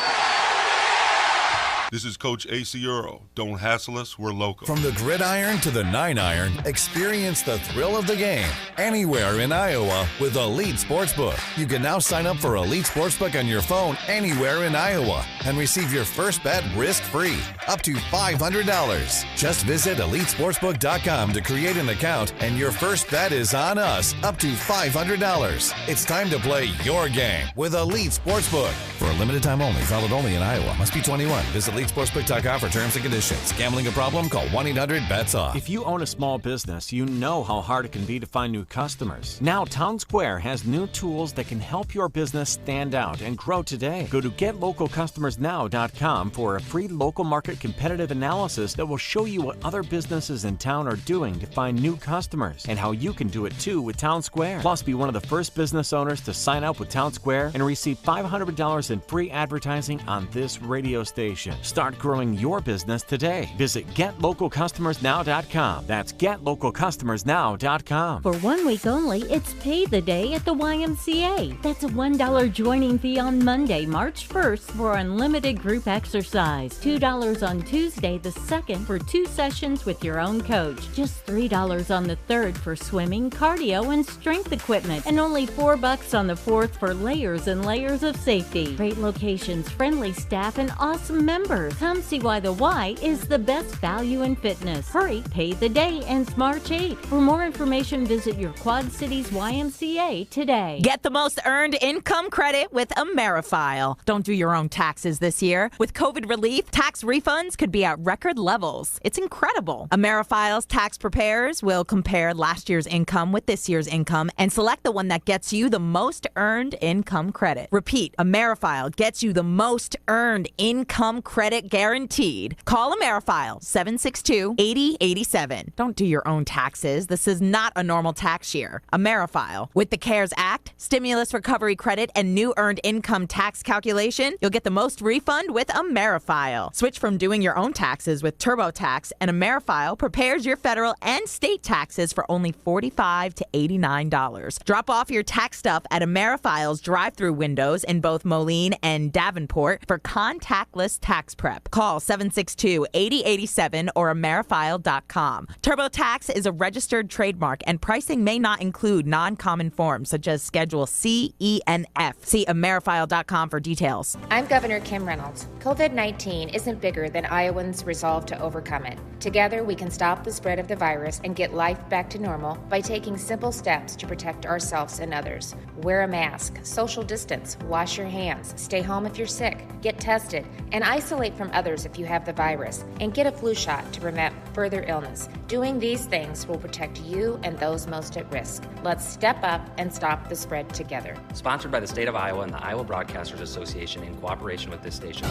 This is Coach A.C. Earl. Don't hassle us, we're local. From the gridiron to the 9-iron, experience the thrill of the game anywhere in Iowa with Elite Sportsbook. You can now sign up for Elite Sportsbook on your phone anywhere in Iowa and receive your first bet risk-free, up to $500. Just visit EliteSportsbook.com to create an account, and your first bet is on us, up to $500. It's time to play your game with Elite Sportsbook. For a limited time only, valid only in Iowa. Must be 21. Visit EliteSportsbook.com for terms and conditions. Gambling a problem? Call 1-800-BETS-OFF. If you own a small business, you know how hard it can be to find new customers. Now, Town Square has new tools that can help your business stand out and grow today. Go to GetLocalCustomersNow.com for a free local market competitive analysis that will show you what other businesses in town are doing to find new customers and how you can do it too with Town Square. Plus, be one of the first business owners to sign up with Town Square and receive $500 in free advertising on this radio station. Start growing your business today. Visit GetLocalCustomersNow.com. That's GetLocalCustomersNow.com. For 1 week only, it's Pay the Day at the YMCA. That's a $1 joining fee on Monday, March 1st for unlimited group exercise. $2 on Tuesday the 2nd for 2 sessions with your own coach. Just $3 on the 3rd for swimming, cardio, and strength equipment. And only $4 on the 4th for layers and layers of safety. Great locations, friendly staff, and awesome members. Come see why the Y is the best value in fitness. Hurry, Pay the Day ends March 8th. For more information, visit your Quad Cities YMCA today. Get the most earned income credit with AmeriFile. Don't do your own taxes this year. With COVID relief, tax refunds could be at record levels. It's incredible. AmeriFile's tax preparers will compare last year's income with this year's income and select the one that gets you the most earned income credit. Repeat, AmeriFile gets you the most earned income credit guaranteed. Call AmeriFile 762-8087. Don't do your own taxes. This is not a normal tax year. AmeriFile. With the CARES Act, Stimulus Recovery Credit, and new earned income tax calculation, you'll get the most refund with AmeriFile. Switch from doing your own taxes with TurboTax, and AmeriFile prepares your federal and state taxes for only $45 to $89. Drop off your tax stuff at AmeriFile's drive-through windows in both Moline and Davenport for contactless tax prep. Call 762-8087 or AmeriFile.com. TurboTax is a registered trademark, and pricing may not include non-common forms such as Schedule C, E, and F. See AmeriFile.com for details. I'm Governor Kim Reynolds. COVID-19 isn't bigger than Iowans' resolve to overcome it. Together, we can stop the spread of the virus and get life back to normal by taking simple steps to protect ourselves and others. Wear a mask, social distance, wash your hands, stay home if you're sick, get tested, and isolate from others if you have the virus, and get a flu shot to prevent further illness. Doing these things will protect you and those most at risk. Let's step up and stop the spread together. Sponsored by the State of Iowa and the Iowa Broadcasters Association in cooperation with this station.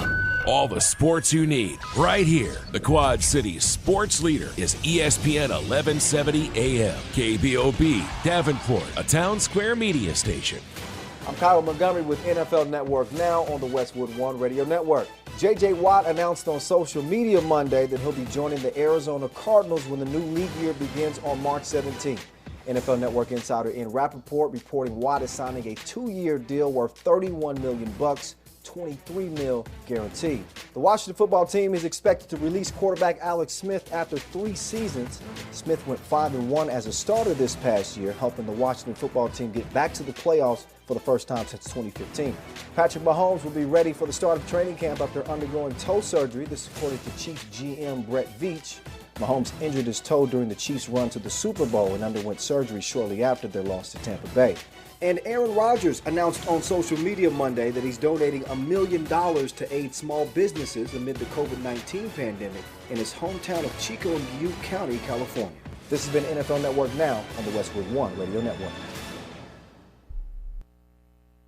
All the sports you need right here. The Quad Cities sports leader is ESPN 1170 AM. KBOB, Davenport, a Town Square media station. I'm Kyle Montgomery with NFL Network Now on the Westwood One Radio Network. J.J. Watt announced on social media Monday that he'll be joining the Arizona Cardinals when the new league year begins on March 17th. NFL Network insider Ian Rappaport reporting Watt is signing a 2-year deal worth $31 million $23 million guaranteed. The Washington football team is expected to release quarterback Alex Smith after 3 seasons. Smith went 5-1 as a starter this past year, helping the Washington football team get back to the playoffs for the first time since 2015. Patrick Mahomes will be ready for the start of training camp after undergoing toe surgery. This according to Chiefs GM Brett Veach. Mahomes injured his toe during the Chiefs' run to the Super Bowl and underwent surgery shortly after their loss to Tampa Bay. And Aaron Rodgers announced on social media Monday that he's donating $1 million to aid small businesses amid the COVID-19 pandemic in his hometown of Chico and Butte County, California. This has been NFL Network Now on the Westwood One Radio Network.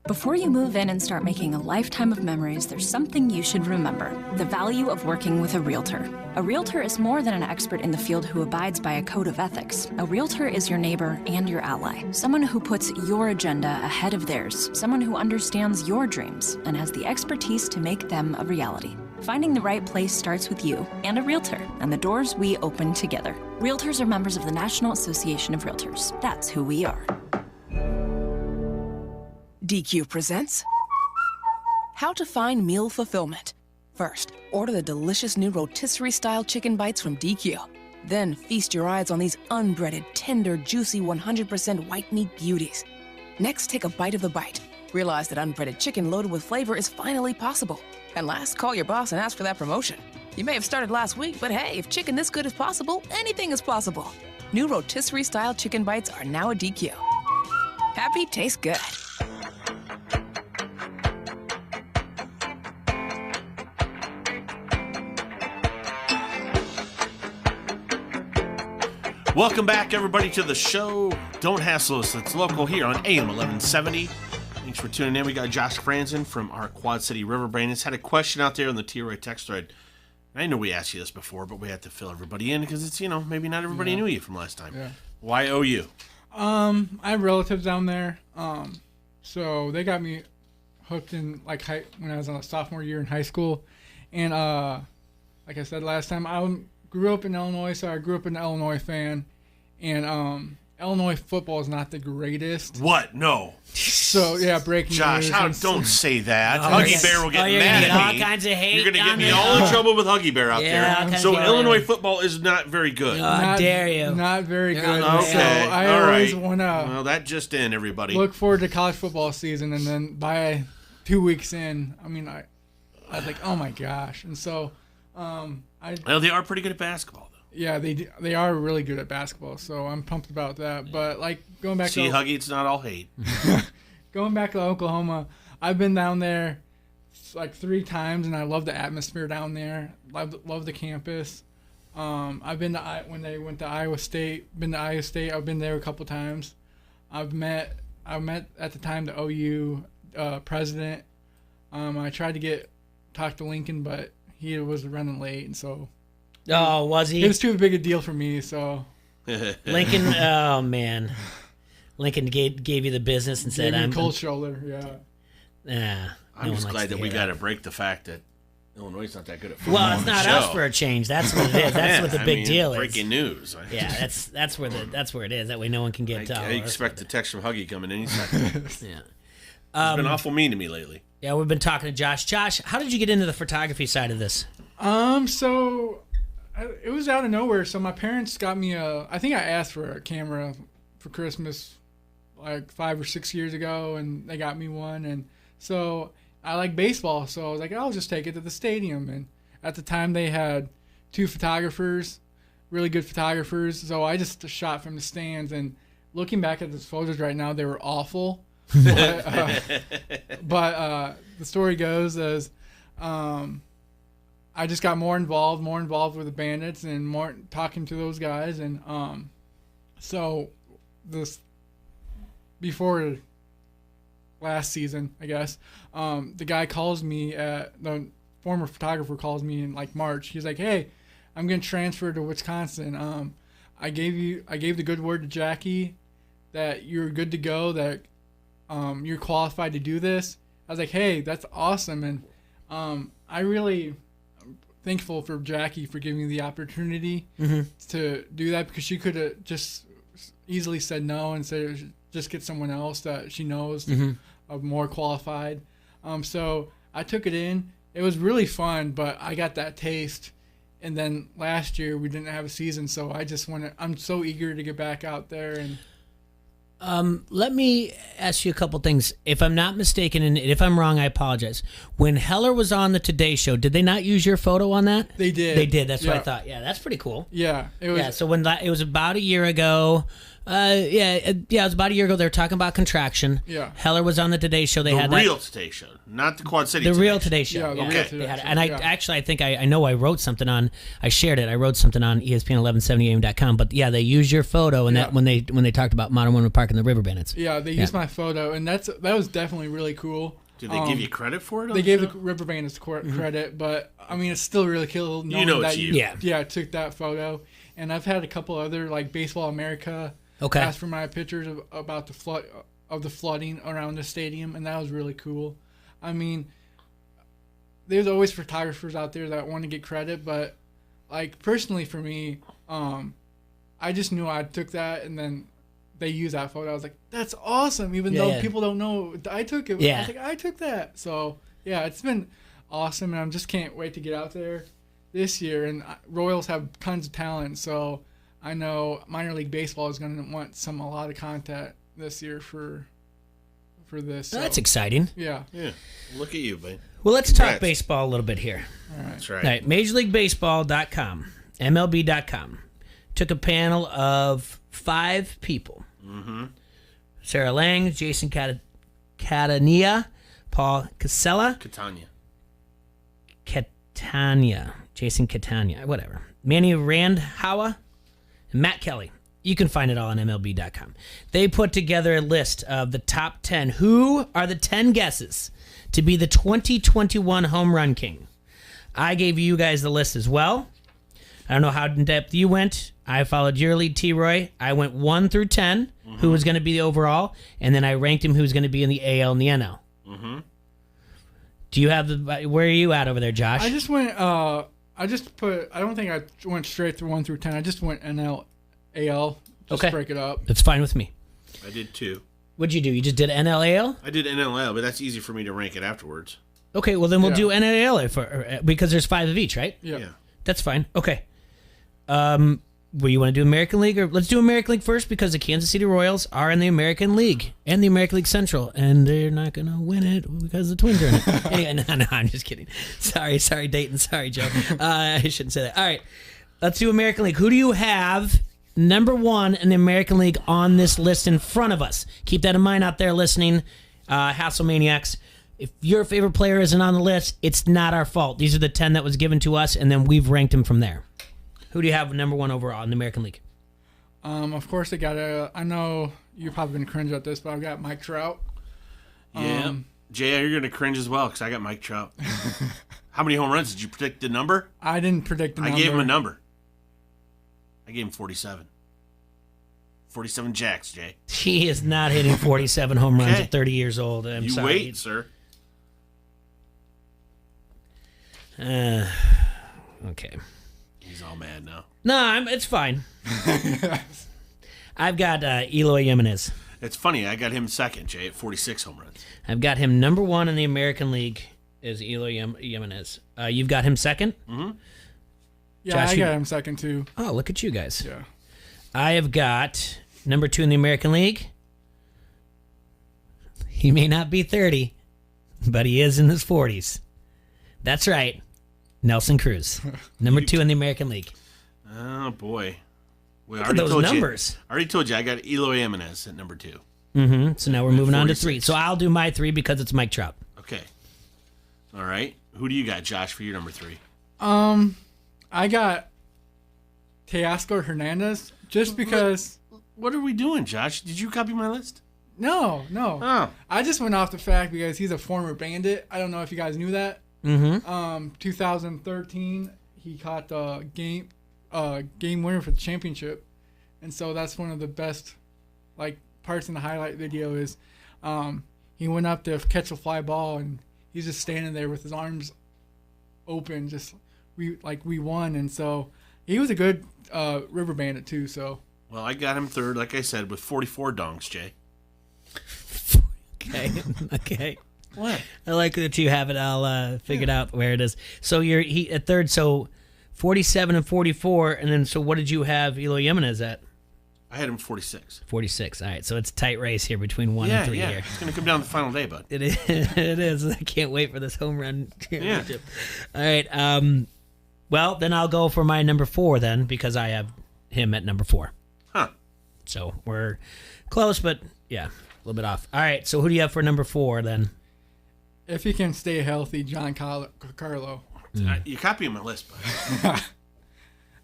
Before you move in and start making a lifetime of memories, there's something you should remember: the value of working with a realtor. A realtor is more than an expert in the field who abides by a code of ethics. A realtor is your neighbor and your ally, someone who puts your agenda ahead of theirs, someone who understands your dreams and has the expertise to make them a reality. Finding the right place starts with you and a realtor, and the doors we open together. Realtors are members of the National Association of Realtors. That's who we are. DQ presents How to Find Meal Fulfillment. First, order the delicious new rotisserie-style chicken bites from DQ. Then feast your eyes on these unbreaded, tender, juicy, 100% white meat beauties. Next, take a bite of the bite. Realize that unbreaded chicken loaded with flavor is finally possible. And last, call your boss and ask for that promotion. You may have started last week, but hey, if chicken this good is possible, anything is possible. New rotisserie-style chicken bites are now at DQ. Happy tastes good. Welcome back, everybody, to the show. Don't hassle us. It's local here on AM 1170. Thanks for tuning in. We got Josh Franzen from our Quad City River Brandons. Had a question out there on the TRA text thread. I know we asked you this before, but we had to fill everybody in because it's, maybe not everybody knew you from last time. Yeah. Why OU? I have relatives down there. So they got me hooked in when I was on a sophomore year in high school. And like I said last time, I grew up in Illinois, so I grew up an Illinois fan. And Illinois football is not the greatest. What? No. So, yeah, breaking Josh, news. Don't say that. Huggy Bear will get mad at me. All kinds of hate. You're going to get me all in trouble with Huggy Bear out there. So Illinois football is not very good. How dare you. Not very good. Okay. So I always want to well, that just in, everybody. look forward to college football season, and then by 2 weeks in, I was like, oh my gosh. And so well, they are pretty good at basketball, though. Yeah, they are really good at basketball, so I'm pumped about that. But going back Huggy, it's not all hate. Going back to Oklahoma, I've been down there 3 times, and I love the atmosphere down there. Love the campus. I've been to when they went to Iowa State. Been to Iowa State. I've been there a couple times. I met at the time the OU president. I tried to talk to Lincoln, but he was running late, and so. Oh, was he? It was too big a deal for me, so. Lincoln, oh man, Lincoln gave you the business and said, "I'm cold shoulder." Yeah. I'm just glad that we got to break the fact that Illinois is not that good at football. Well, it's not us for a change. That's what it is. That's what the big deal is. Breaking news. Yeah, that's where it is. That way, no one can get. I expect the text from Huggy coming any second. Yeah. He's been awful mean to me lately. Yeah, we've been talking to Josh. Josh, how did you get into the photography side of this? So it was out of nowhere. So my parents got me I think I asked for a camera for Christmas 5 or 6 years ago, and they got me one. And so I like baseball, so I was like, I'll just take it to the stadium. And at the time they had 2 photographers, really good photographers. So I just shot from the stands. And looking back at those photos right now, they were awful. But the story goes as I just got more involved with the Bandits and more talking to those guys. And so this before last season, I guess, the guy calls me, the former photographer calls me in March. He's like, hey, I'm going to transfer to Wisconsin. I gave the good word to Jackie that you're good to go, that you're qualified to do this. I was like, hey, that's awesome. And I really am thankful for Jackie for giving me the opportunity to do that, because she could have just easily said no and said just get someone else that she knows more qualified. So I took it in. It was really fun, but I got that taste. And then last year we didn't have a season, so I'm so eager to get back out there. And let me ask you a couple things. If I'm not mistaken, and if I'm wrong, I apologize. When Heller was on the Today Show, did they not use your photo on that? They did. They did. That's what I thought. Yeah, that's pretty cool. Yeah. So when it was about a year ago. It was about a year ago. They were talking about contraction. Yeah. Heller was on the Today Show. They had the real Today Show, not the Quad City. The Today real Show. Today Show. Yeah, the real Today Show. And I think I know I wrote something on. I shared it. I wrote something on ESPN1170am.com. But yeah, they used your photo and that when they talked about Modern Women's Park and the River Bandits. Yeah, they used my photo, and that was definitely really cool. Did they give you credit for it? They gave the River Bandits credit, but I mean, it's still really cool knowing that I took that photo. And I've had a couple other like Baseball America. Asked for my pictures about the flooding around the stadium, and that was really cool. I mean, there's always photographers out there that want to get credit, but like personally for me, I just knew I took that, and then they used that photo. I was like, that's awesome, even though people don't know I took it. I was like, I took that. So yeah, it's been awesome, and I just can't wait to get out there this year. And Royals have tons of talent, so I know minor league baseball is going to want a lot of content this year for this. So. That's exciting. Yeah. Look at you, babe. Well, let's talk baseball a little bit here. All right. That's right. All right. MajorLeagueBaseball.com, MLB.com took a panel of 5 people. Mm-hmm. Sarah Lang, Jason Catania, Paul Casella. Catania. Jason Catania. Whatever. Manny Randhawa. Matt Kelly. You can find it all on MLB.com. They put together a list of the top 10. Who are the 10 guesses to be the 2021 home run king? I gave you guys the list as well. I don't know how in-depth you went. I followed your lead, T-Roy. I went 1 through 10, who was going to be the overall, and then I ranked him who's going to be in the AL and the NL. Mm-hmm. Do you have where are you at over there, Josh? I just went... I don't think I went straight through 1 through 10. I just went NL, AL. Just break it up. That's fine with me. I did too. What'd you do? You just did NL, AL? I did NL, AL, but that's easy for me to rank it afterwards. Okay, well then we'll do NL, AL because there's 5 of each, right? Yeah. That's fine. Okay. Well, you want to do American League? Or let's do American League first because the Kansas City Royals are in the American League and the American League Central, and they're not going to win it because the Twins are in it. Anyway, no, I'm just kidding. Sorry, Dayton. Sorry, Joe. I shouldn't say that. All right, let's do American League. Who do you have number 1 in the American League on this list in front of us? Keep that in mind out there listening, Hasslemaniacs. If your favorite player isn't on the list, it's not our fault. These are the 10 that was given to us, and then we've ranked them from there. Who do you have number 1 overall in the American League? Of course, I know you're probably going to cringe at this, but I've got Mike Trout. Yeah. Jay, you're going to cringe as well because I got Mike Trout. How many home runs? Did you predict the number? I didn't predict the number. I gave him a number. I gave him 47. 47 jacks, Jay. He is not hitting 47 home runs at 30 years old. I'm sorry. Wait, sir. Okay. He's all mad now. No, it's fine. I've got Eloy Jimenez. It's funny. I got him second, Jay, at 46 home runs. I've got him number 1 in the American League is Eloy Jimenez. You've got him second? Mm-hmm. Yeah, Josh, I got him second, too. Oh, look at you guys. Yeah. I have got number 2 in the American League. He may not be 30, but he is in his 40s. That's right. Nelson Cruz, number 2 in the American League. Oh, boy. Look at those numbers. I already told you I got Eloy Jimenez at number 2. Mm-hmm. So now we're moving on to 3. So I'll do my 3 because it's Mike Trout. Okay. All right. Who do you got, Josh, for your number 3? I got Teoscar Hernandez just because... What are we doing, Josh? Did you copy my list? No. Oh. I just went off the fact because he's a former Bandit. I don't know if you guys knew that. Mm-hmm. 2013, he caught the game winner for the championship, and so that's one of the best parts in the highlight video is he went up to catch a fly ball and he's just standing there with his arms open, we won, and so he was a good River Bandit too. So well, I got him third, like I said, with 44 donks, Jay. Okay. What? I like that you have it all figured out where it is. So you're at third, so 47 and 44, and then so what did you have Eloy Jimenez at? I had him 46. 46. All right, so it's a tight race here between 1 and 3 here. It's going to come down to the final day, bud. It is. It is. I can't wait for this home run championship. All right. Well, then I'll go for my number 4 then because I have him at number 4. Huh. So we're close, but yeah, a little bit off. All right, so who do you have for number 4 then? If he can stay healthy, Giancarlo. You copy my list, bud.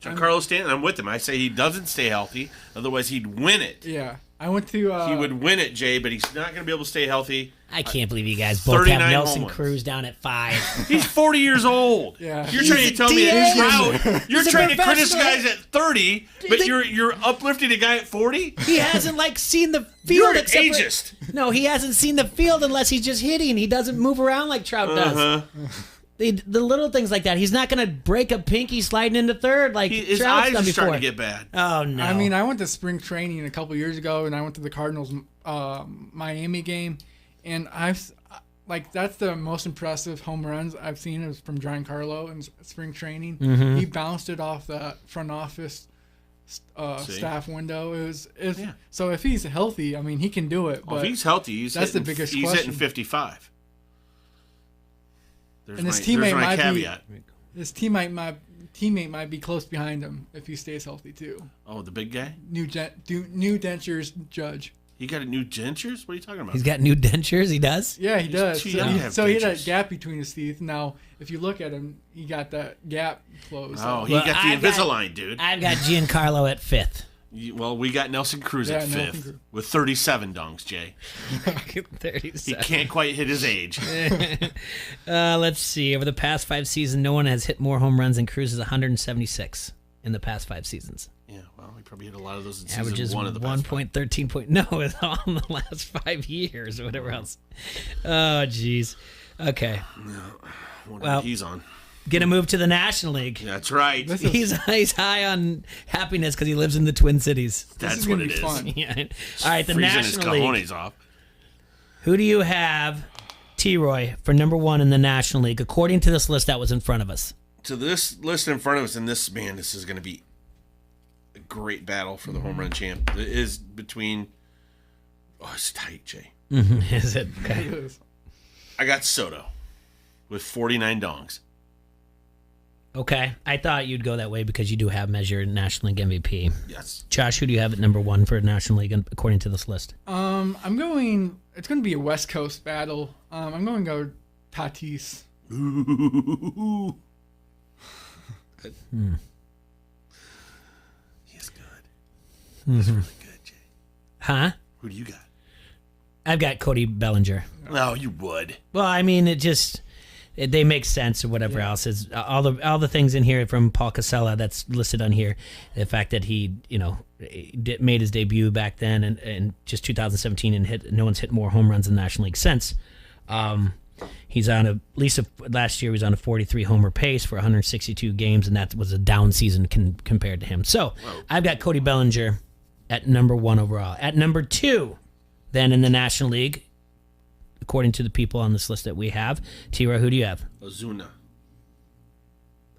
Giancarlo Stanton, I'm with him. I say he doesn't stay healthy, otherwise he'd win it. Yeah, I went to. He would win it, Jay, but he's not going to be able to stay healthy. I can't believe you guys both have Nelson Cruz down at 5. He's 40 years old. Yeah, you're trying to tell me that he's Trout. You're trying to criticize guys at 30, but you're uplifting a guy at 40. He hasn't seen the field. You're an ageist. No, he hasn't seen the field unless he's just hitting. He doesn't move around like Trout does. The little things like that. He's not going to break a pinky sliding into third like his Trout's eyes done are before. starting to get bad. Oh, no. I mean, I went to spring training a couple years ago, and I went to the Cardinals Miami game, and that's the most impressive home runs I've seen is from Giancarlo in spring training. Mm-hmm. He bounced it off the front office staff window. It was So if he's healthy, I mean, he can do it. But if he's healthy, that's the biggest question. He's hitting 55. And his teammate might be close behind him if he stays healthy too. Oh, the big guy? New dentures, Judge. He got a new dentures? What are you talking about? He's got new dentures. He does. Yeah, he does. He So he had a gap between his teeth. Now, if you look at him, he got that gap closed. Oh, he got the Invisalign, dude. I've got Giancarlo at 5th. Well, we got Nelson Cruz at 5th with 37 dongs, Jay. 37. He can't quite hit his age. Let's see. Over the past 5 seasons, no one has hit more home runs than Cruz. Is 176 in the past 5 seasons. Yeah, well, he probably hit a lot of those in Averages season 1 of the past 1.13 No, it's all in the last 5 years or whatever else. Oh, jeez. Okay. Well, he's on. Gonna move to the National League. That's right. He's high on happiness because he lives in the Twin Cities. That's what it is. Fun. Yeah. All right, the National League. His off. Who do you have, T-Roy, for number 1 in the National League, according to this list that was in front of us? To this list in front of us, and this is going to be a great battle for the home run champ. It is between. Oh, it's tight, Jay. Mm-hmm. Is it? Okay. It is. I got Soto with 49 dongs. Okay, I thought you'd go that way because you do have measured National League MVP. Yes. Josh, who do you have at number 1 for National League according to this list? I'm going. It's going to be a West Coast battle. I'm going to go Tatis. Ooh. He's good. He's really good, Jay. Huh? Who do you got? I've got Cody Bellinger. No, you would. Well, I mean, they make sense or whatever else. Is all the things in here from Paul Casella that's listed on here. The fact that he made his debut back then and just 2017 and no one's hit more home runs in the National League since. He's on last year he was on a 43 homer pace for 162 games, and that was a down season compared to him. So I've got Cody Bellinger at number 1 overall. At number 2, then in the National League, according to the people on this list that we have, Tira, who do you have? Ozuna.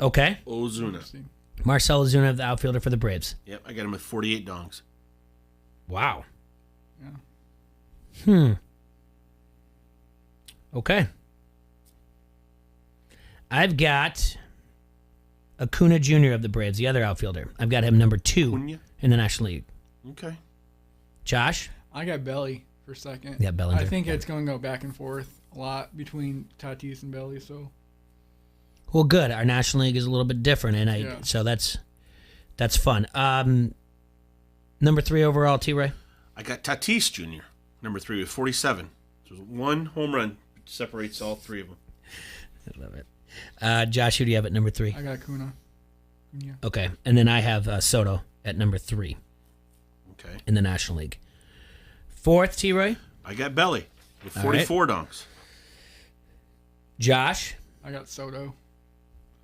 Okay. Ozuna. Marcell Ozuna, the outfielder for the Braves. Yep, I got him with 48 dongs. Wow. Yeah. Okay. I've got Acuna Jr. of the Braves, the other outfielder. I've got him number 2 in the National League. Okay. Josh? I got Belly for second. Yeah, Bellinger. I think it's going to go back and forth a lot between Tatis and Belly. So. Well, good. Our National League is a little bit different, and so that's fun. Number 3 overall, T-Ray? I got Tatis Jr., number 3 with 47. So 1 home run separates all 3 of them. I love it. Josh, who do you have at number 3? I got Acuna. Yeah. Okay, and then I have Soto at number 3. Okay. In the National League. 4th, T-Ray? I got Belly with 44 donks. Josh? I got Soto.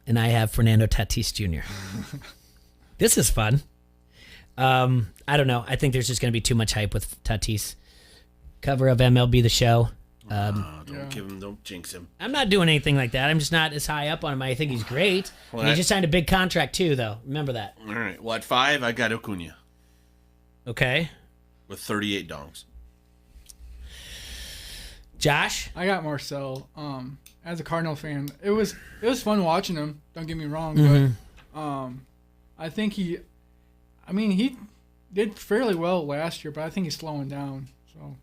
And I have Fernando Tatis Jr. This is fun. I don't know. I think there's just going to be too much hype with Tatis. Cover of MLB The Show. Don't jinx him. I'm not doing anything like that. I'm just not as high up on him. I think he's great. Well, and he just signed a big contract too, though. Remember that. All right. Well, at 5, I got Acuna. Okay. With 38 dongs. Josh? I got Marcel. As a Cardinal fan, it was fun watching him. Don't get me wrong, but I think he did fairly well last year, but I think he's slowing down. So.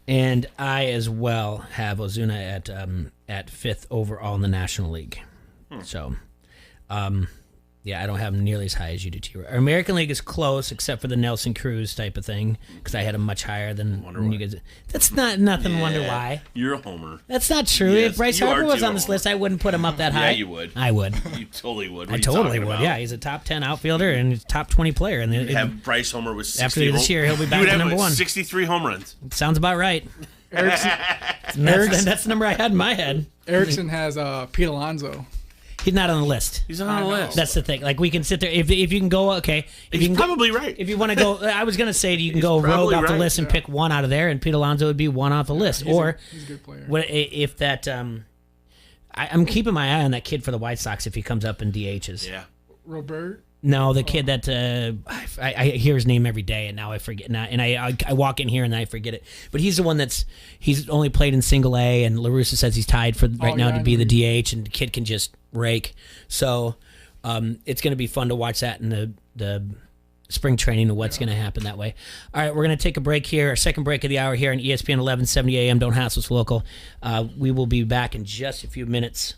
And I as well have Ozuna at 5th overall in the National League. So, yeah, I don't have him nearly as high as you do, T. Our American League is close, except for the Nelson Cruz type of thing, because I had him much higher than you guys. That's nothing to wonder why. You're a homer. That's not true. Yes, if Bryce Harper was on this list, I wouldn't put him up that high. Yeah, you would. I would. You totally would. I totally would. Yeah, he's a top 10 outfielder and he's a top 20 player. And you'd have Bryce Homer with 60 after this year, he'll be back to number 1. 63 home runs. Sounds about right. That's the number I had in my head. Erickson has Pete Alonso. He's not on the list. He's not on the list. That's the thing. Like, we can sit there. If you can go, okay. He's probably right. If you want to go, I was going to say you can go rogue off the list and pick one out of there, and Pete Alonso would be one off the list. He's a good player. If that, I'm keeping my eye on that kid for the White Sox if he comes up in DHs. Yeah. Robert? No, the kid that I hear his name every day, and now I forget. And I walk in here and I forget it. But he's the one he's only played in Single A, and LaRussa says he's tied for now to be the DH, and the kid can just rake. So it's going to be fun to watch that in the spring training and what's going to happen that way. All right, we're going to take a break here, our second break of the hour here on ESPN 1170 AM. Don't hassle us local. We will be back in just a few minutes.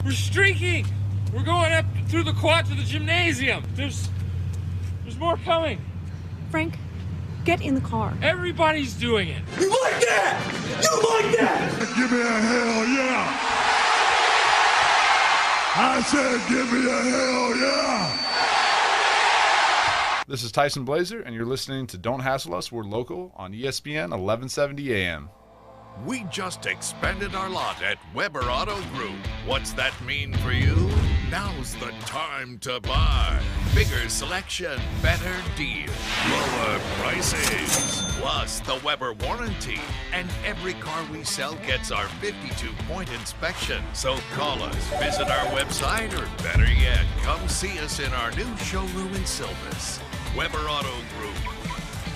We're streaking. We're going up through the quad to the gymnasium. There's more coming. Frank, get in the car. Everybody's doing it. You like that? You like that? Give me a hell yeah. I said give me a hell yeah. This is Tyson Blazer, and you're listening to Don't Hassle Us, We're Local on ESPN 1170 AM. We just expanded our lot at Weber Auto Group. What's that mean for you? Now's the time to buy. Bigger selection, better deal, lower prices. Plus the Weber warranty. And every car we sell gets our 52-point inspection. So call us, visit our website, or better yet, come see us in our new showroom in Silvis. Weber Auto Group,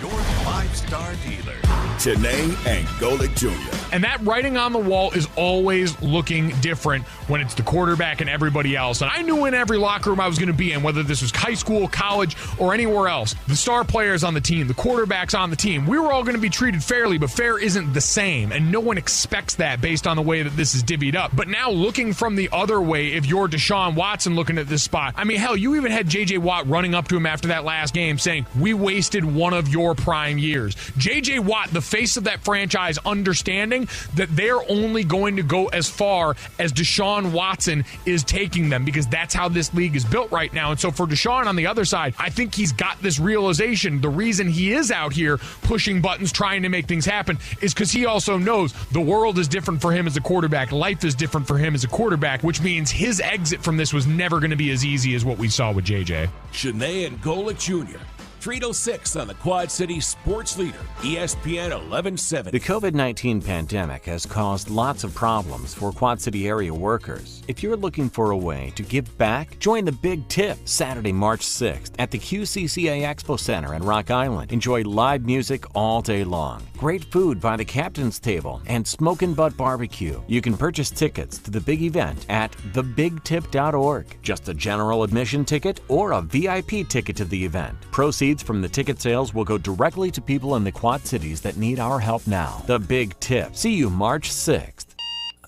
your 5-star dealer. Janae and Golick Jr. And that writing on the wall is always looking different when it's the quarterback and everybody else. And I knew in every locker room I was going to be in, whether this was high school, college, or anywhere else, the star players on the team, the quarterbacks on the team, we were all going to be treated fairly, but fair isn't the same. And no one expects that based on the way that this is divvied up. But now looking from the other way, if you're Deshaun Watson looking at this spot, I mean, hell, you even had J.J. Watt running up to him after that last game saying, we wasted one of your prime years. J.J. Watt, the face of that franchise, understanding that they're only going to go as far as Deshaun Watson is taking them, because that's how this league is built right now. And so for Deshaun on the other side, I think he's got this realization. The reason he is out here pushing buttons, trying to make things happen, is because he also knows the world is different for him as a quarterback. Life is different for him as a quarterback, which means his exit from this was never going to be as easy as what we saw with JJ. Janae and Golick Jr. 306 on the Quad City Sports Leader, ESPN 1170. The COVID-19 pandemic has caused lots of problems for Quad City area workers. If you're looking for a way to give back, join the Big Tip Saturday, March 6th at the QCCA Expo Center in Rock Island. Enjoy live music all day long, great food by the Captain's Table, and Smokin' Butt Barbecue. You can purchase tickets to the big event at thebigtip.org. Just a general admission ticket or a VIP ticket to the event. Proceeds from the ticket sales will go directly to people in the Quad Cities that need our help now. The Big Tip. See you March 6th.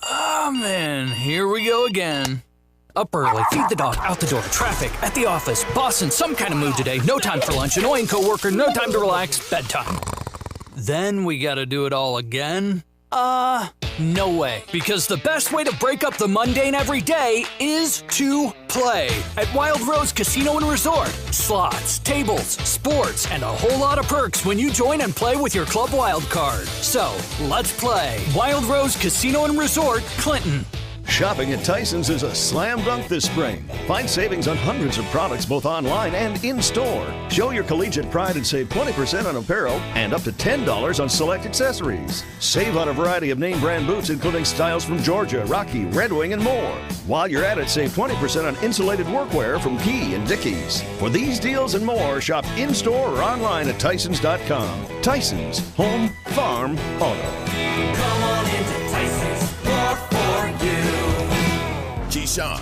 Oh man, here we go again. Up early, feed the dog, out the door, traffic, at the office, boss in some kind of mood today, no time for lunch, annoying coworker, no time to relax, bedtime. Then we gotta do it all again? No way. Because the best way to break up the mundane every day is to play at Wild Rose Casino and Resort. Slots, tables, sports, and a whole lot of perks when you join and play with your Club Wild card. So, let's play. Wild Rose Casino and Resort, Clinton. Shopping at Tyson's is a slam dunk this spring. Find savings on hundreds of products both online and in-store. Show your collegiate pride and save 20% on apparel and up to $10 on select accessories. Save on a variety of name brand boots including styles from Georgia, Rocky, Red Wing, and more. While you're at it, save 20% on insulated workwear from Key and Dickies. For these deals and more, shop in-store or online at Tysons.com. Tysons, home, farm, auto. Come on into Tysons, more for you. Keyshawn,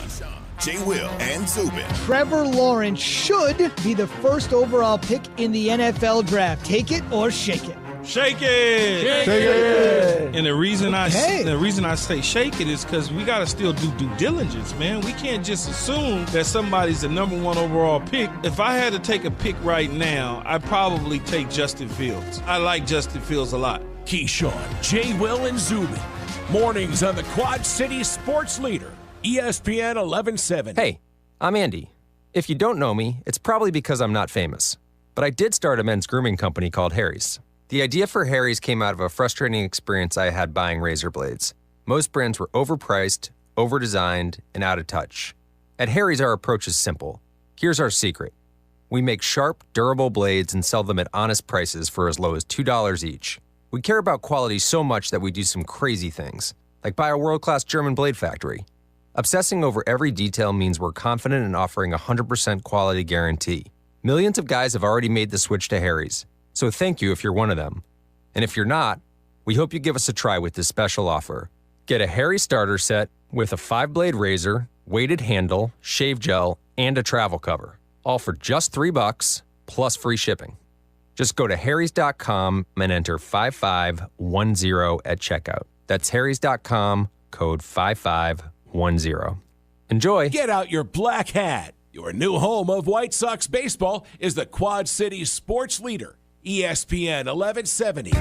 J. Will, and Zubin. Trevor Lawrence should be the first overall pick in the NFL draft. Take it or shake it. Shake it. Shake it. And the reason I say shake it is because we got to still do due diligence, man. We can't just assume that somebody's the number one overall pick. If I had to take a pick right now, I'd probably take Justin Fields. I like Justin Fields a lot. Keyshawn, J. Will, and Zubin. Mornings on the Quad City Sports Leader, ESPN 1170. Hey, I'm Andy. If you don't know me, it's probably because I'm not famous. But I did start a men's grooming company called Harry's. The idea for Harry's came out of a frustrating experience I had buying razor blades. Most brands were overpriced, overdesigned, and out of touch. At Harry's, our approach is simple. Here's our secret. We make sharp, durable blades and sell them at honest prices for as low as $2 each. We care about quality so much that we do some crazy things, like buy a world-class German blade factory. Obsessing over every detail means we're confident in offering a 100% quality guarantee. Millions of guys have already made the switch to Harry's, so thank you if you're one of them. And if you're not, we hope you give us a try with this special offer. Get a Harry starter set with a 5-blade razor, weighted handle, shave gel, and a travel cover, all for just $3 plus free shipping. Just go to harrys.com and enter 5510 at checkout. That's harrys.com, code 5510. Enjoy. Get out your black hat. Your new home of White Sox baseball is the Quad City Sports Leader, ESPN 1170.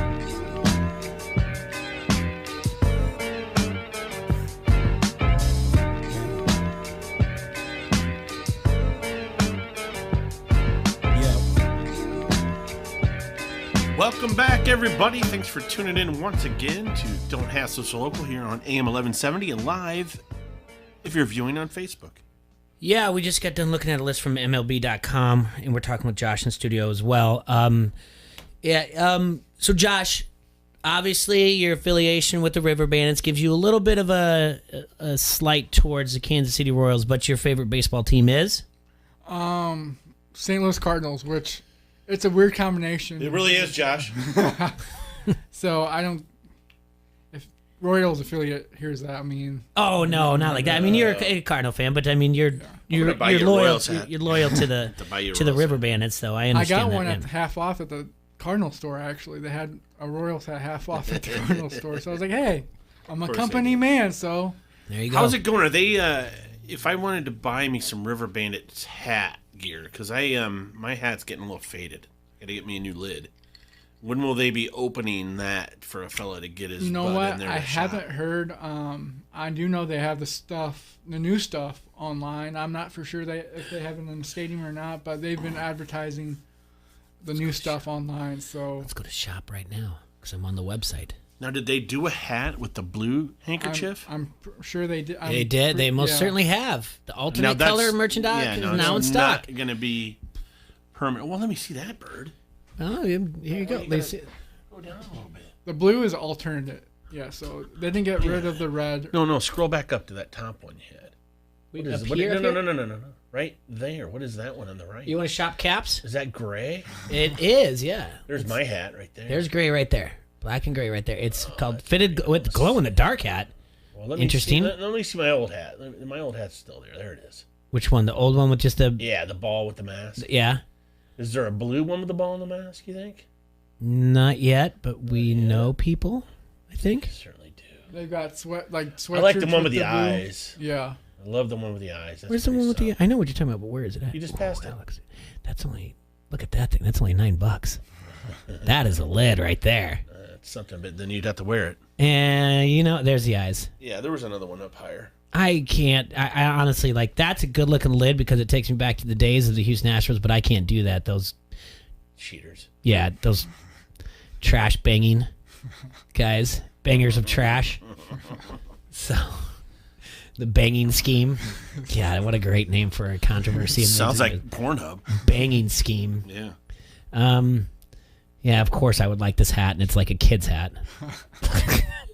Welcome back, everybody. Thanks for tuning in once again to Don't Hassle So Local here on AM 1170 and live if you're viewing on Facebook. Yeah, we just got done looking at a list from MLB.com, and we're talking with Josh in studio as well. So Josh, obviously your affiliation with the River Bandits gives you a little bit of a slight towards the Kansas City Royals, but your favorite baseball team is? St. Louis Cardinals, which it's a weird combination. It really is, Josh. So I don't. If Royals affiliate hears that, I mean. Oh no, not like that. I mean, you're a Cardinal fan, but I mean, you're loyal. You're loyal to the River Bandits, though. I understand. I got that, one at half off at the Cardinal store. Actually, they had a Royals hat half off at the Cardinal store. So I was like, hey, I'm a company man, so there you go. How's it going? Are they? If I wanted to buy me some River Bandits hat gear, because my hat's getting a little faded. Got to get me a new lid. When will they be opening that for a fella to get his? You know butt what? in there I haven't heard. I do know they have the new stuff online. I'm not for sure if they have it in the stadium or not, but they've been advertising the new stuff online. So let's go to shop right now because I'm on the website. Now, did they do a hat with the blue handkerchief? I'm sure they did. They did. They most certainly have. The alternate color merchandise is now in stock. Not going to be permanent. Well, let me see that bird. Oh, here you go. Go down a little bit. The blue is alternate. Yeah, so they didn't get rid of the red. No, scroll back up to that top one you had. Wait, up here? No. Right there. What is that one on the right? You want to shop caps? Is that gray? It is, yeah. There's my hat right there. There's gray right there. Black and gray right there. It's called fitted with glow in the dark hat. Well, Interesting. Let me see my old hat. My old hat's still there. There it is. Which one? The old one with just the... Yeah, the ball with the mask. Yeah. Is there a blue one with the ball and the mask, you think? Not yet, but we know people, I think. I certainly do. They've got sweatshirts. I like the one with the eyes. Yeah. I love the one with the eyes. Where's the one with the... I know what you're talking about, but where is it at? You just passed it. That's only... Look at that thing. That's only $9. That is a lid right there. It's something, but then you'd have to wear it. And, there's the eyes. Yeah, there was another one up higher. I can't. I honestly, that's a good-looking lid because it takes me back to the days of the Houston Astros, but I can't do that. Those... Cheaters. Yeah, those trash banging guys. Bangers of trash. So... The banging scheme. Yeah, what a great name for a controversy. Sounds like Pornhub. Banging scheme. Yeah. Yeah, of course I would like this hat, and it's like a kid's hat.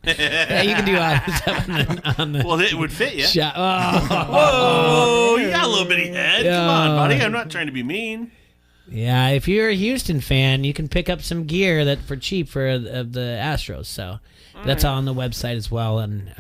Yeah, you can do all this stuff on the Well, it would fit you. Whoa, you got a little bitty head. Come on, buddy. I'm not trying to be mean. Yeah, if you're a Houston fan, you can pick up some gear that for cheap for the Astros. So that's all on the website as well, and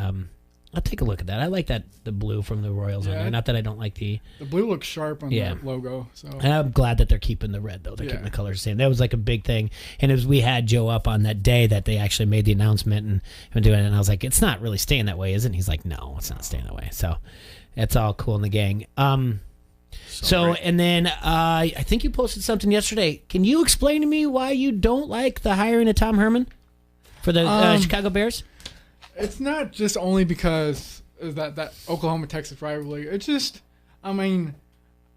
I'll take a look at that. I like the blue from the Royals on there. Not that I don't like the blue looks sharp on the logo. So and I'm glad that they're keeping the red though. They're keeping the colors the same. That was like a big thing. And as we had Joe up on that day that they actually made the announcement and doing it, and I was like, it's not really staying that way, is it? And he's like, no, it's not staying that way. So it's all cool in the gang. And then I think you posted something yesterday. Can you explain to me why you don't like the hiring of Tom Herman for the Chicago Bears? It's not just only because of that Oklahoma-Texas rivalry. It's just, I mean,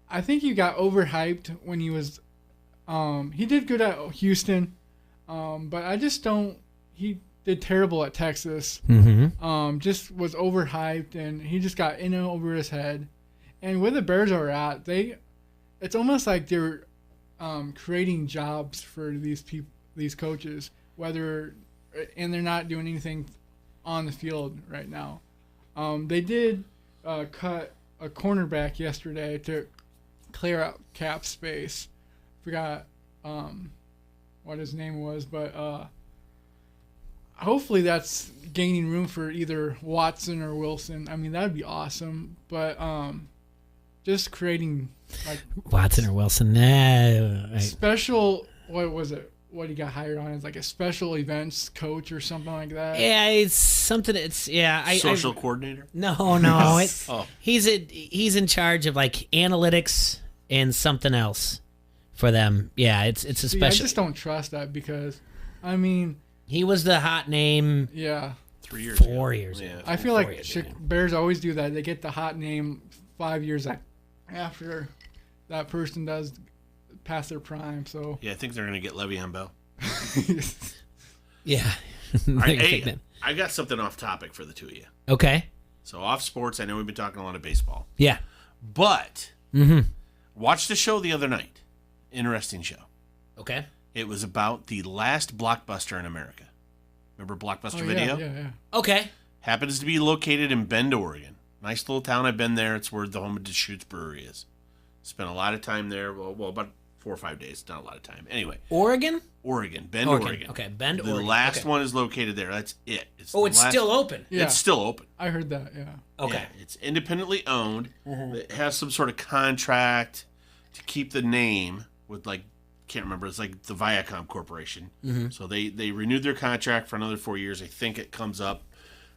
I think he got overhyped when he was, he did good at Houston, but I just don't, he did terrible at Texas. Just was overhyped, and he just got in and over his head. And where the Bears are at, it's almost like they're creating jobs for these coaches, and they're not doing anything on the field right now. They did cut a cornerback yesterday to clear out cap space. Forgot what his name was, but hopefully that's gaining room for either Watson or Wilson. I mean, that'd be awesome. But just creating like Watson or Wilson, special. What was it? What he got hired on as like a special events coach or something like that. Yeah, it's something. It's social coordinator. No. He's in charge of like analytics and something else for them. Yeah, it's a special. I just don't trust that because, I mean, he was the hot name. Yeah, 3 years, 4 years. Yeah, I feel like Bears always do that. They get the hot name 5 years after that person does past their prime. So yeah, I think they're gonna get Le'Veon Bell. Yeah. I got something off topic for the two of you. Okay. So off sports, I know we've been talking a lot of baseball. Yeah. But watched the show the other night. Interesting show. Okay. It was about the last Blockbuster in America. Remember Blockbuster Video? Yeah. Okay. Happens to be located in Bend, Oregon. Nice little town. I've been there. It's where the home of Deschutes Brewery is. Spent a lot of time there. Well, about 4 or 5 days. Not a lot of time. Anyway. Oregon? Bend, Oregon. Okay, Bend, Oregon. Oregon. The last one is located there. That's it. It's still open? Yeah. It's still open. I heard that, yeah. Okay. Yeah, it's independently owned. It has some sort of contract to keep the name with, like, can't remember. It's like the Viacom Corporation. So they renewed their contract for another 4 years. I think it comes up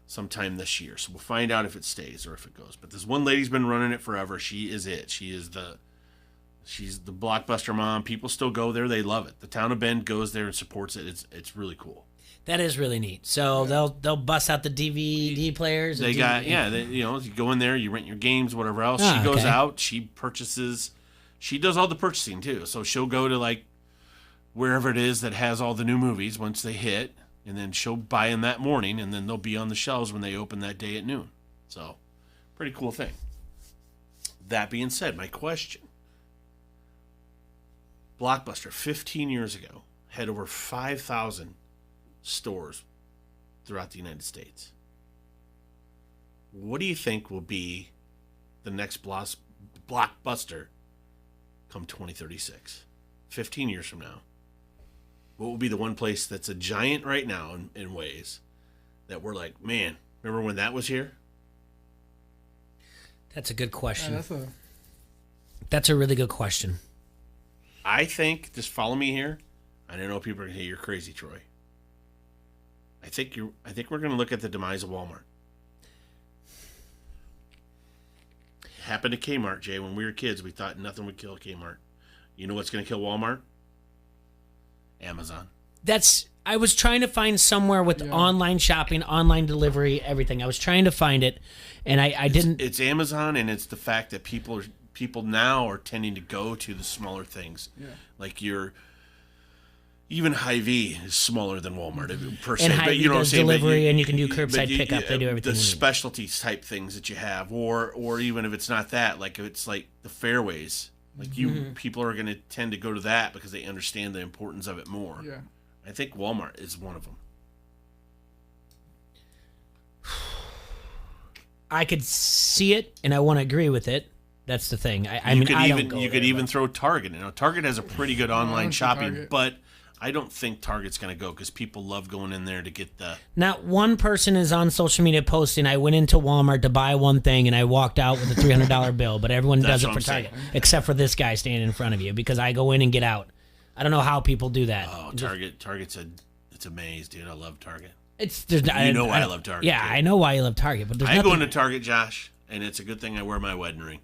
sometime this year. So we'll find out if it stays or if it goes. But this one lady's been running it forever. She is it. She's the Blockbuster mom. People still go there. They love it. The town of Bend goes there and supports it. It's really cool. That is really neat. So they'll bust out the DVD players. They got you go in there, you rent your games, whatever else. She goes out, she purchases. She does all the purchasing too. So she'll go to like wherever it is that has all the new movies once they hit, and then she'll buy them that morning, and then they'll be on the shelves when they open that day at noon. So pretty cool thing. That being said, my question. Blockbuster, 15 years ago, had over 5,000 stores throughout the United States. What do you think will be the next Blockbuster come 2036? 15 years from now. What will be the one place that's a giant right now in ways that we're like, man, remember when that was here? That's a good question. Yeah, that's a really good question. I think, just follow me here. I don't know people are going to say you're crazy, Troy. I think we're going to look at the demise of Walmart. It happened to Kmart, Jay. When we were kids, we thought nothing would kill Kmart. You know what's going to kill Walmart? Amazon. I was trying to find somewhere with online shopping, online delivery, everything. I was trying to find it, and I didn't. It's Amazon, and it's the fact that people now are tending to go to the smaller things, like your Even Hy-Vee is smaller than Walmart per se. And Hy-Vee but you know does what I'm saying? delivery, and you can do curbside pickup. They do everything. The specialty type things that you have, or even if it's not that, like if it's like the fairways, like people are going to tend to go to that because they understand the importance of it more. Yeah. I think Walmart is one of them. I could see it, and I want to agree with it. That's the thing. I could even throw Target. You know, Target has a pretty good online shopping, but I don't think Target's going to go because people love going in there to get the... Not one person is on social media posting, I went into Walmart to buy one thing and I walked out with a $300 bill, but everyone does it for Target, except for this guy standing in front of you because I go in and get out. I don't know how people do that. Oh, Target's a maze, dude. I love Target. I love Target. Yeah, too. I know why you love Target, but I go into Target, Josh, and it's a good thing I wear my wedding ring.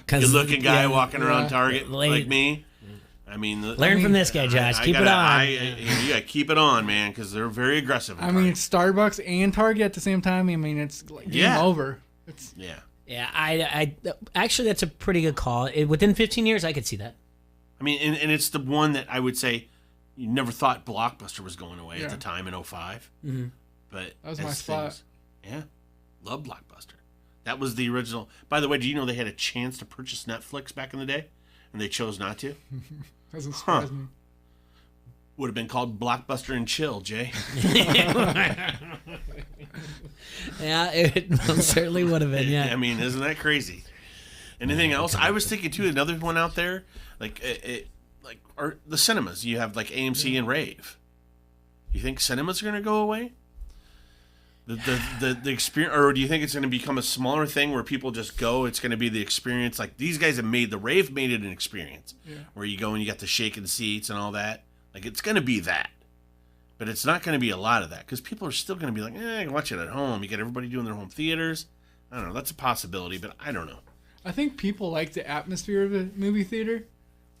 Good-looking guy walking around Target like me. I mean, learn from this guy, Josh. Keep it on. Yeah, keep it on, man, because they're very aggressive. I mean, it's Starbucks and Target at the same time. I mean, it's like game over. Yeah. I actually, that's a pretty good call. Within 15 years, I could see that. I mean, and it's the one that I would say you never thought Blockbuster was going away at the time in 2005. Mm-hmm. But that was my spot. Yeah, love Blockbuster. That was the original. By the way, do you know they had a chance to purchase Netflix back in the day, and they chose not to? Doesn't surprise me. Would have been called Blockbuster and Chill, Jay. Yeah, it certainly would have been. Yeah, I mean, isn't that crazy? Anything else? I was thinking too. Another one out there, like the cinemas. You have like AMC and Rave. You think cinemas are going to go away? The experience, or do you think it's going to become a smaller thing where people just go? It's going to be the experience. Like these guys have made the Rave made it an experience where you go and you got the shaking seats and all that. Like it's going to be that, but it's not going to be a lot of that because people are still going to be like, I can watch it at home. You get everybody doing their home theaters. I don't know. That's a possibility, but I don't know. I think people like the atmosphere of a movie theater.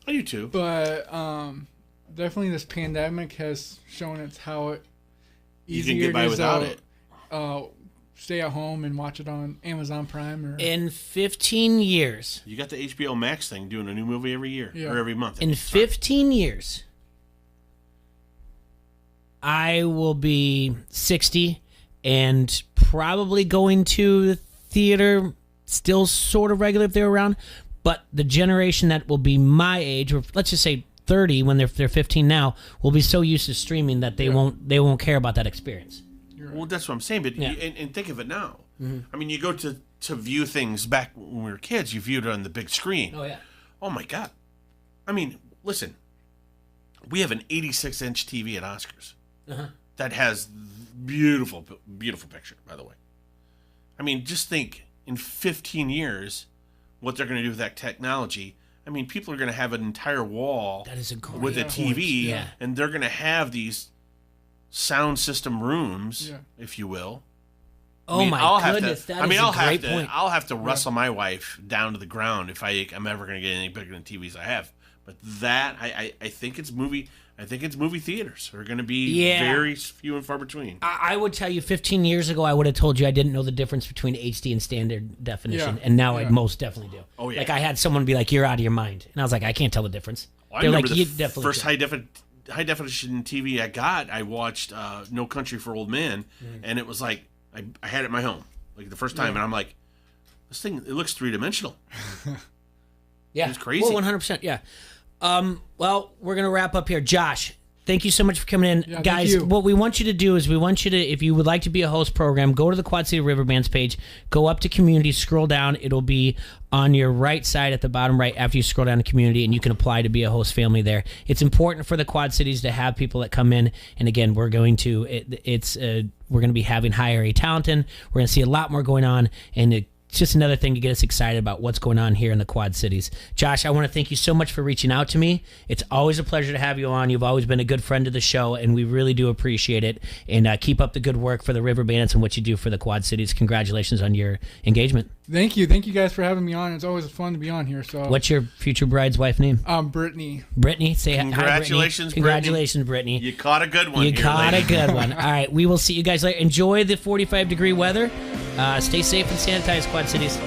I do too. But definitely this pandemic has shown us how easier you can get by without it. Stay at home and watch it on Amazon Prime. In 15 years. You got the HBO Max thing doing a new movie every year or every month. In 15 years, I will be 60 and probably going to the theater still sort of regular if they're around. But the generation that will be my age, or let's just say 30 when they're 15 now, will be so used to streaming that they won't care about that experience. Well, that's what I'm saying. But and think of it now. Mm-hmm. I mean, you go to view things back when we were kids. You viewed it on the big screen. Oh yeah. Oh my God. I mean, listen. We have an 86-inch TV at Oscars that has beautiful, beautiful picture. By the way. I mean, just think in 15 years, what they're going to do with that technology. I mean, people are going to have an entire wall with a TV, and they're going to have these sound system rooms, if you will. Oh my goodness, that is a great point. I'll have to wrestle my wife down to the ground if I'm ever going to get any bigger than TVs I have. But that I think it's movie. I think it's movie theaters are going to be very few and far between. I would tell you 15 years ago, I would have told you I didn't know the difference between HD and standard definition, and now I most definitely do. Oh yeah. Like I had someone be like, "You're out of your mind," and I was like, "I can't tell the difference." Well, They're like, "You definitely." First high definition TV I watched No Country for Old Men, and it was like I had it in my home like the first time, and I'm like, this thing it looks 3-dimensional. Yeah, it's crazy. Well, 100%. Yeah. Well, we're gonna wrap up here, Josh. Thank you so much for coming in, guys. What we want you to do is we want you to, if you would like to be a host program, go to the Quad City Riverbands page, go up to community, scroll down. It'll be on your right side at the bottom right after you scroll down to community, and you can apply to be a host family there. It's important for the Quad Cities to have people that come in, and again, we're going to be having Hire a Talented. We're going to see a lot more going on, and it's just another thing to get us excited about what's going on here in the Quad Cities. Josh, I want to thank you so much for reaching out to me. It's always a pleasure to have you on. You've always been a good friend of the show, and we really do appreciate it. And keep up the good work for the River Bandits and what you do for the Quad Cities. Congratulations on your engagement. Thank you. Thank you guys for having me on. It's always fun to be on here. So, what's your future bride's wife name? Brittany. Brittany, say congratulations, hi, Brittany. Congratulations, Brittany. You caught a good one. You caught a good one. All right, we will see you guys later. Enjoy the 45-degree weather. Stay safe and sanitize, Quad Cities.